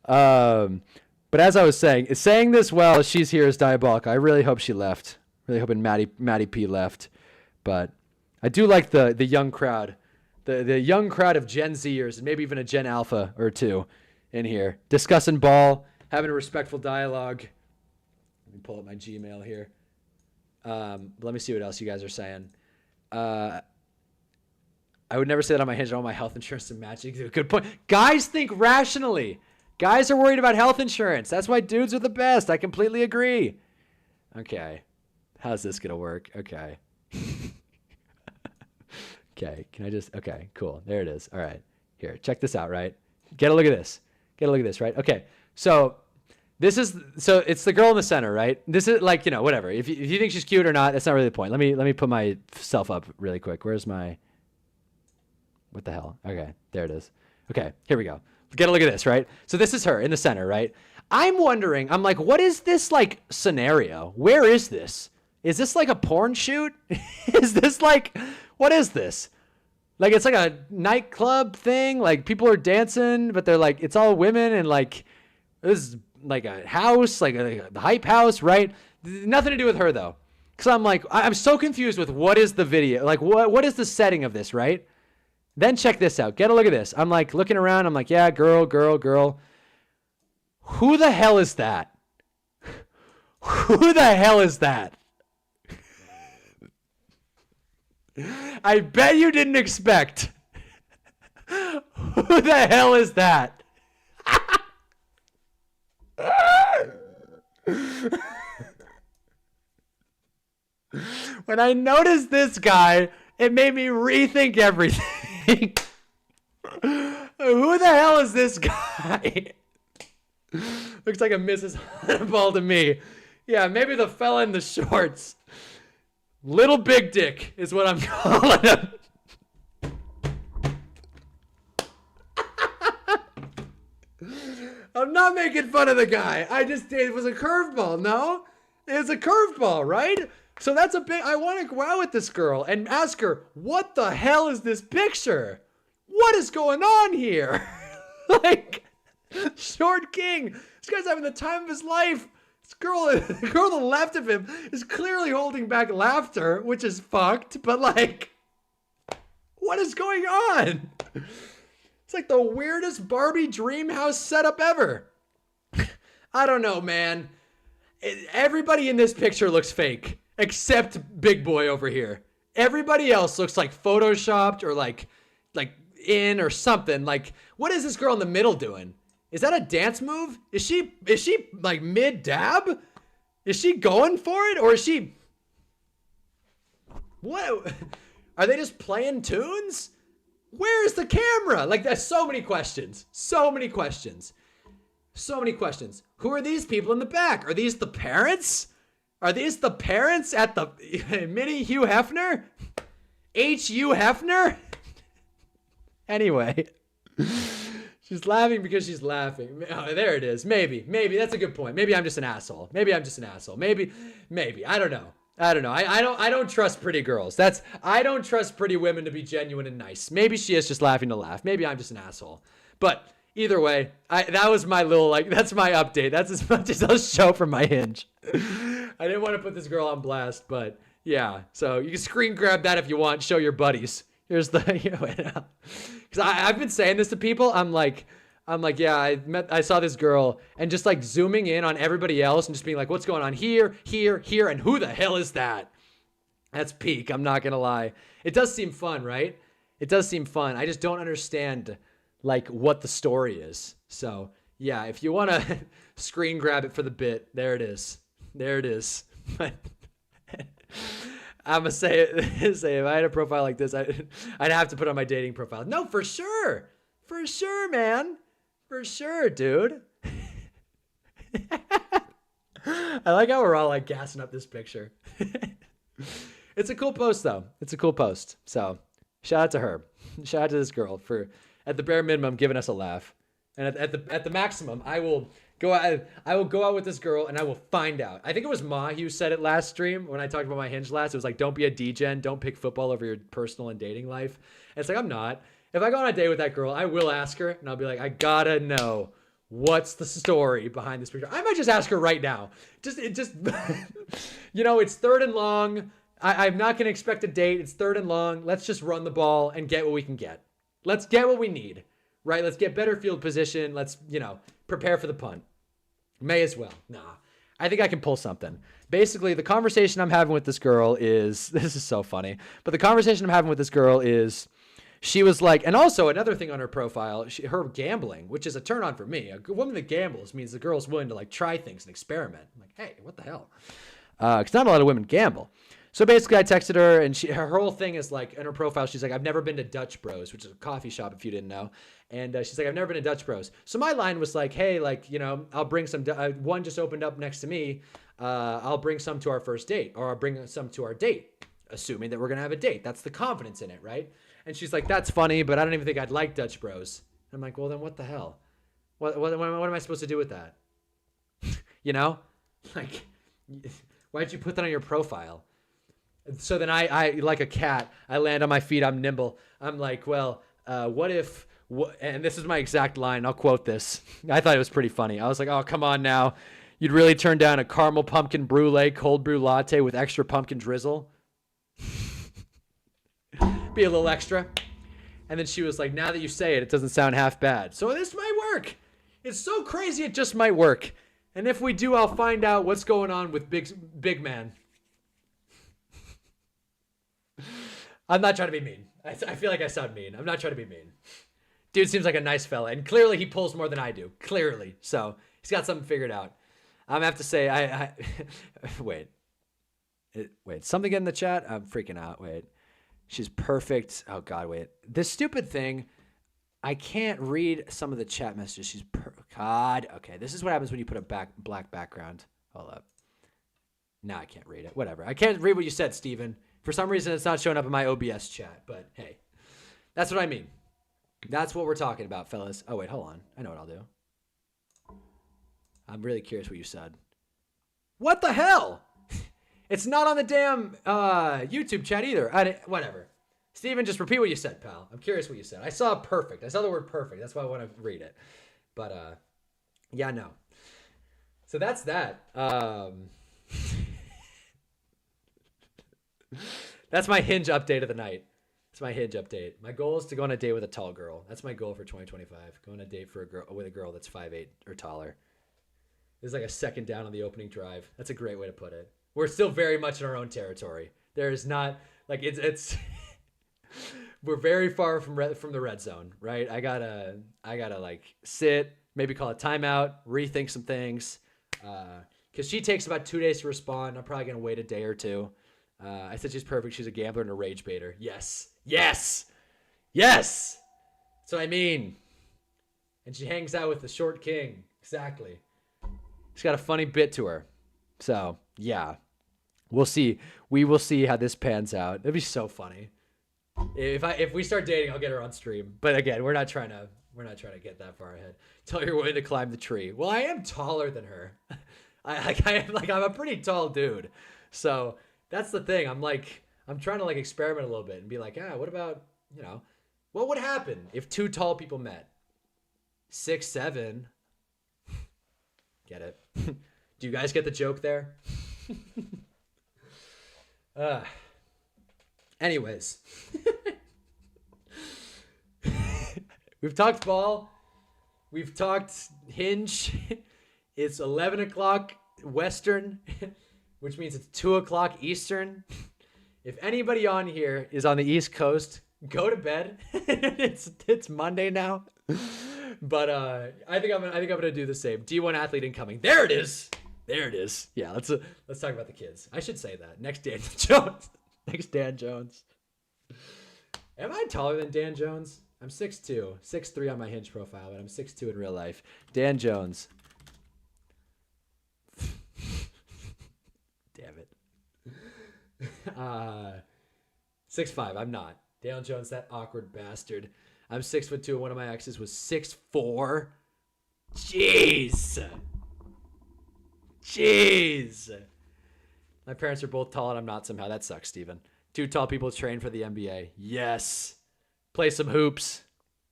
But as I was saying this while she's here is diabolical. I really hope she left. Really hoping Maddie P left. But I do like the young crowd. The young crowd of Gen Zers and maybe even a Gen Alpha or 2 in here. Discussing ball, having a respectful dialogue. Let me pull up my Gmail here. Let me see what else you guys are saying. I would never say that on my Hinge. I want my health insurance and matching. Good point. Guys think rationally. Guys are worried about health insurance. That's why dudes are the best. I completely agree. Okay. How's this going to work? Okay. Okay. Can I just... okay, cool. There it is. All right. Here, check this out, right? Get a look at this. Right? Okay. So... so it's the girl in the center, right? This is like, whatever. If you think she's cute or not, that's not really the point. Let me put myself up really quick. Where's my, what the hell? Okay, there it is. Okay, here we go. Get a look at this, right? So this is her in the center, right? I'm wondering, I'm like, what is this like scenario? Where is this? Is this like a porn shoot? Is this like, what is this? Like, it's like a nightclub thing. Like people are dancing, but they're like, it's all women and like, this is like a house, like the hype house, right? Nothing to do with her though. Cause I'm like, I'm so confused with what is the video? Like what is the setting of this, right? Then check this out. Get a look at this. I'm like looking around. I'm like, yeah, girl. Who the hell is that? Who the hell is that? I bet you didn't expect. Who the hell is that? When I noticed this guy, it made me rethink everything. Who the hell is this guy? Looks like a Mrs. Hunnaball to me. Yeah, maybe the fella in the shorts. Little Big Dick is what I'm calling him. I'm not making fun of the guy. It was a curveball, no? It was a curveball, right? So that's a big, I want to go out with this girl and ask her, what the hell is this picture? What is going on here? Like, Short king. This guy's having the time of his life. This girl, the girl on the left of him is clearly holding back laughter, which is fucked. But like, what is going on? It's like the weirdest Barbie dream house setup ever. I don't know, man. Everybody in this picture looks fake, except Big Boy over here. Everybody else looks like photoshopped or like in or something. Like, what is this girl in the middle doing? Is that a dance move? Is she like mid dab? Is she going for it, or is she? What? Are they just playing tunes? Where's the camera? Like, there's so many questions. So many questions. So many questions. Who are these people in the back? Are these the parents? Are these the parents at the mini Hugh Hefner? H.U. Hefner? Anyway. She's laughing because she's laughing. Oh, there it is. Maybe. That's a good point. Maybe I'm just an asshole. Maybe. I don't know. I don't trust pretty girls. I don't trust pretty women to be genuine and nice. Maybe she is just laughing to laugh. Maybe I'm just an asshole. But either way, that was my little, that's my update. That's as much as I'll show from my Hinge. I didn't want to put this girl on blast, but yeah. So you can screen grab that if you want. Show your buddies. Here's the, because I've been saying this to people. I'm like, yeah, I saw this girl, and just like zooming in on everybody else and just being like, what's going on here, and who the hell is that? That's peak. I'm not going to lie. It does seem fun, right? It does seem fun. I just don't understand like what the story is. So yeah, if you want to screen grab it for the bit, there it is. I'm gonna say if I had a profile like this, I'd have to put on my dating profile. No, for sure, man, for sure, dude. I like how we're all like gassing up this picture. It's a cool post though. It's a cool post. So shout out to her. Shout out to this girl for, at the bare minimum, giving us a laugh. And at the maximum, I will go out with this girl and I will find out. I think it was Ma who said it last stream when I talked about my Hinge last. It was like, don't be a degen, don't pick football over your personal and dating life. And it's like, I'm not. If I go on a date with that girl, I will ask her and I'll be like, I gotta know what's the story behind this picture. I might just ask her right now. Just you know, it's third and long. I'm not gonna expect a date. It's third and long. Let's just run the ball and get what we can get. Let's get what we need, right? Let's get better field position. Let's, prepare for the punt. May as well. Nah, I think I can pull something. Basically, the conversation I'm having with this girl is, this is so funny, but the conversation I'm having with this girl is, she was like, and also another thing on her profile, her gambling, which is a turn on for me. A woman that gambles means the girl's willing to like try things and experiment. I'm like, hey, what the hell? Because not a lot of women gamble. So basically, I texted her, and her whole thing is like, in her profile, she's like, I've never been to Dutch Bros, which is a coffee shop, if you didn't know. And she's like, I've never been to Dutch Bros. So my line was like, hey, like, I'll bring some, one just opened up next to me. I'll bring some to our first date, or I'll bring some to our date, assuming that we're going to have a date. That's the confidence in it, right? And she's like, that's funny, but I don't even think I'd like Dutch Bros. I'm like, well, then what the hell? What am I supposed to do with that? Like, why'd you put that on your profile? So then I like a cat, I land on my feet, I'm nimble. I'm like, well, what if, and this is my exact line, I'll quote this. I thought it was pretty funny. I was like, oh, come on now. You'd really turn down a caramel pumpkin brulee cold brew latte with extra pumpkin drizzle? Be a little extra. And then she was like, now that you say it, it doesn't sound half bad. So this might work. It's so crazy, it just might work. And if we do, I'll find out what's going on with big man. I'm not trying to be mean. I feel like I sound mean. I'm not trying to be mean. Dude seems like a nice fella, and clearly he pulls more than I do. Clearly. So he's got something figured out. I'm going to have to say, wait, something in the chat? I'm freaking out. Wait. She's perfect. Oh, God, wait. This stupid thing, I can't read some of the chat messages. God. Okay, this is what happens when you put a black background. Hold up. No, I can't read it. Whatever. I can't read what you said, Steven. For some reason, it's not showing up in my OBS chat, but hey, that's what I mean. That's what we're talking about, fellas. Oh, wait, hold on. I know what I'll do. I'm really curious what you said. What the hell? It's not on the damn YouTube chat either. Whatever. Steven, just repeat what you said, pal. I'm curious what you said. I saw perfect. I saw the word perfect. That's why I want to read it. But yeah, no. So that's that. That's my Hinge update of the night. That's my Hinge update. My goal is to go on a date with a tall girl. That's my goal for 2025. Go on a date with a girl that's 5'8" or taller. There's like a second down on the opening drive. That's a great way to put it. We're still very much in our own territory. There is not like it's we're very far from the red zone, right? I gotta like sit, maybe call a timeout, rethink some things. Because she takes about 2 days to respond. I'm probably gonna wait a day or two. I said she's perfect. She's a gambler and a rage baiter. Yes. That's what I mean. And she hangs out with the short king. Exactly. She's got a funny bit to her. So yeah, we'll see. We will see how this pans out. It'd be so funny. If we start dating, I'll get her on stream. But again, we're not trying to get that far ahead. Tell her you're willing to climb the tree. Well, I am taller than her. I'm a pretty tall dude. So that's the thing. I'm trying to like experiment a little bit and be like, what about, what would happen if two tall people met? 6'7". Get it? Do you guys get the joke there? Anyways. We've talked ball. We've talked Hinge. It's 11 o'clock Western, which means it's 2 o'clock Eastern. If anybody on here is on the East Coast, go to bed. It's Monday now. But I think I'm gonna do the same. D1 athlete incoming. There it is. Yeah, let's talk about the kids. I should say that. Next Dan Jones. Am I taller than Dan Jones? I'm 6'2", 6'3" on my Hinge profile, but I'm 6'2" in real life. Dan Jones. Damn it. 6'5". I'm not. Daniel Jones, that awkward bastard. I'm 6'2", and one of my exes was 6'4". Jeez. My parents are both tall, and I'm not somehow. That sucks, Steven. 2 tall people train for the NBA. Yes. Play some hoops.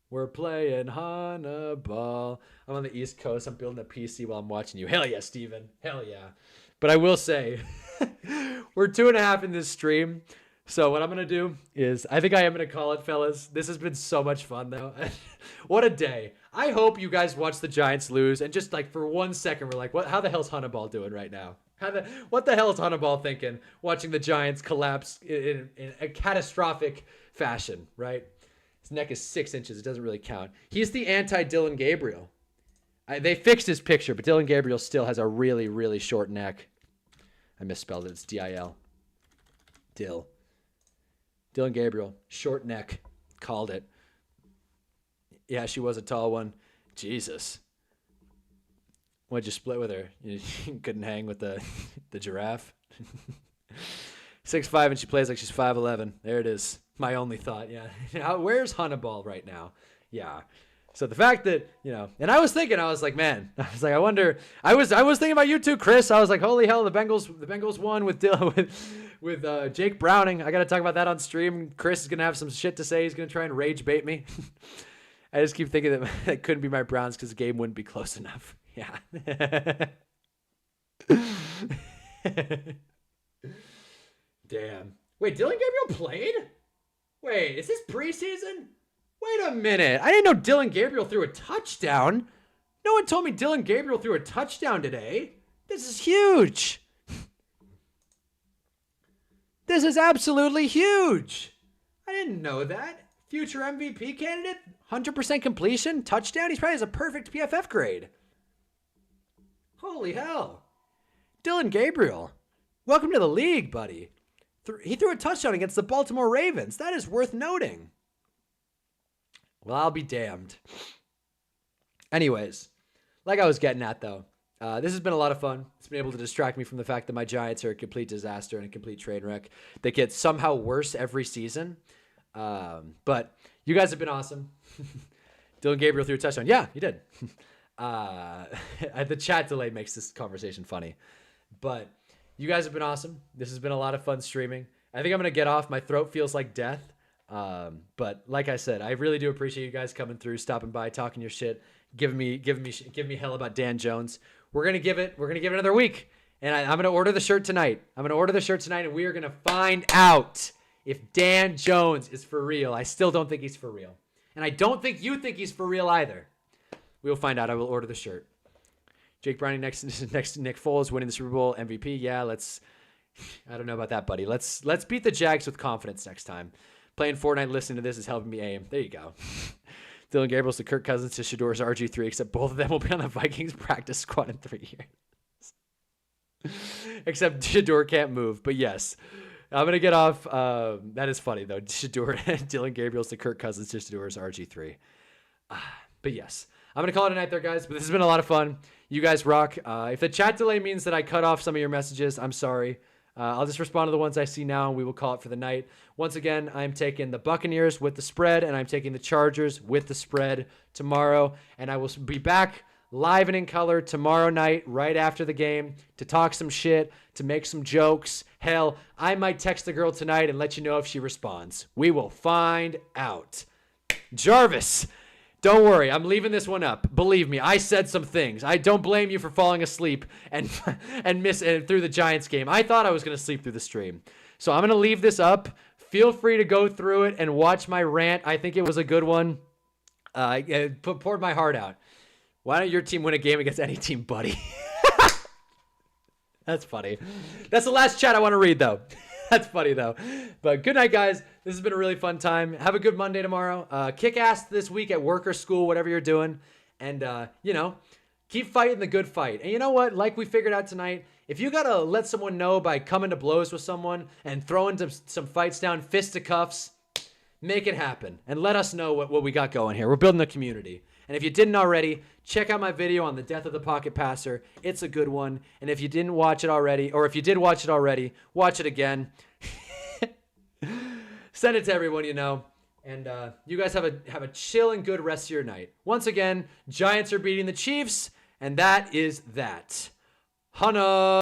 We're playing Hunnaball. I'm on the East Coast. I'm building a PC while I'm watching you. Hell yeah, Steven. Hell yeah. But I will say, we're 2.5 in this stream. So what I'm going to do is, I think I am going to call it, fellas. This has been so much fun, though. What a day. I hope you guys watch the Giants lose, and just like for 1 second, we're like, how the hell's Hunnaball doing right now? What the hell is Hunnaball thinking watching the Giants collapse in a catastrophic fashion, right? His neck is 6 inches. It doesn't really count. He's the anti-Dylan Gabriel. They fixed his picture, but Dylan Gabriel still has a really, really short neck. I misspelled it. It's D-I-L. Dylan Gabriel, short neck. Called it. Yeah, she was a tall one. Jesus. Why'd you split with her? You couldn't hang with the giraffe? 6'5", and she plays like she's 5'11". There it is. My only thought, yeah. Where's Hunnaball right now? Yeah. So the fact that, and I was like, man, I wonder, I was thinking about you too, Chris. I was like, holy hell, the Bengals won with Jake Browning. I got to talk about that on stream. Chris is going to have some shit to say. He's going to try and rage bait me. I just keep thinking that it couldn't be my Browns because the game wouldn't be close enough. Yeah. Damn. Wait, Dylan Gabriel played? Wait, is this preseason? Wait a minute. I didn't know Dylan Gabriel threw a touchdown. No one told me Dylan Gabriel threw a touchdown today. This is huge. This is absolutely huge. I didn't know that. Future MVP candidate, 100% completion, touchdown. He's probably has a perfect PFF grade. Holy hell. Dylan Gabriel, welcome to the league, buddy. He threw a touchdown against the Baltimore Ravens. That is worth noting. Well, I'll be damned. Anyways, like I was getting at, though, this has been a lot of fun. It's been able to distract me from the fact that my Giants are a complete disaster and a complete train wreck that gets somehow worse every season. But you guys have been awesome. Dylan Gabriel threw a touchdown. Yeah, he did. The chat delay makes this conversation funny. But you guys have been awesome. This has been a lot of fun streaming. I think I'm going to get off. My throat feels like death. But like I said, I really do appreciate you guys coming through, stopping by, talking your shit, giving me hell about Dan Jones. We're gonna give it another week, and I'm gonna order the shirt tonight. And we are gonna find out if Dan Jones is for real. I still don't think he's for real, and I don't think you think he's for real either. We will find out. I will order the shirt. Jake Browning next to Nick Foles winning the Super Bowl MVP. Yeah, I don't know about that, buddy. Let's beat the Jags with confidence next time. Playing Fortnite, listening to this is helping me aim. There you go. Dylan Gabriel's to Kirk Cousins to Shador's RG3, except both of them will be on the Vikings practice squad in 3 years. Except Shador can't move. But yes, I'm going to get off. That is funny, though. Shador and Dylan Gabriel's to Kirk Cousins to Shador's RG3. But yes, I'm going to call it a night there, guys. But this has been a lot of fun. You guys rock. If the chat delay means that I cut off some of your messages, I'm sorry. I'll just respond to the ones I see now, and we will call it for the night. Once again, I'm taking the Buccaneers with the spread, and I'm taking the Chargers with the spread tomorrow. And I will be back live and in color tomorrow night, right after the game, to talk some shit, to make some jokes. Hell, I might text the girl tonight and let you know if she responds. We will find out. Jarvis, don't worry, I'm leaving this one up. Believe me, I said some things. I don't blame you for falling asleep and through the Giants game. I thought I was going to sleep through the stream. So I'm going to leave this up. Feel free to go through it and watch my rant. I think it was a good one. Poured my heart out. Why don't your team win a game against any team, buddy? That's funny. That's the last chat I want to read, though. That's funny, though. But good night, guys. This has been a really fun time. Have a good Monday tomorrow. Kick ass this week at work or school, whatever you're doing. And, keep fighting the good fight. And you know what? Like we figured out tonight, if you got to let someone know by coming to blows with someone and throwing some fights down, fisticuffs, make it happen. And let us know what we got going here. We're building a community. And if you didn't already, check out my video on the death of the pocket passer. It's a good one. And if you didn't watch it already, or if you did watch it already, watch it again. Send it to everyone you know. And you guys have a chill and good rest of your night. Once again, Giants are beating the Chiefs, and that is that. Hunna!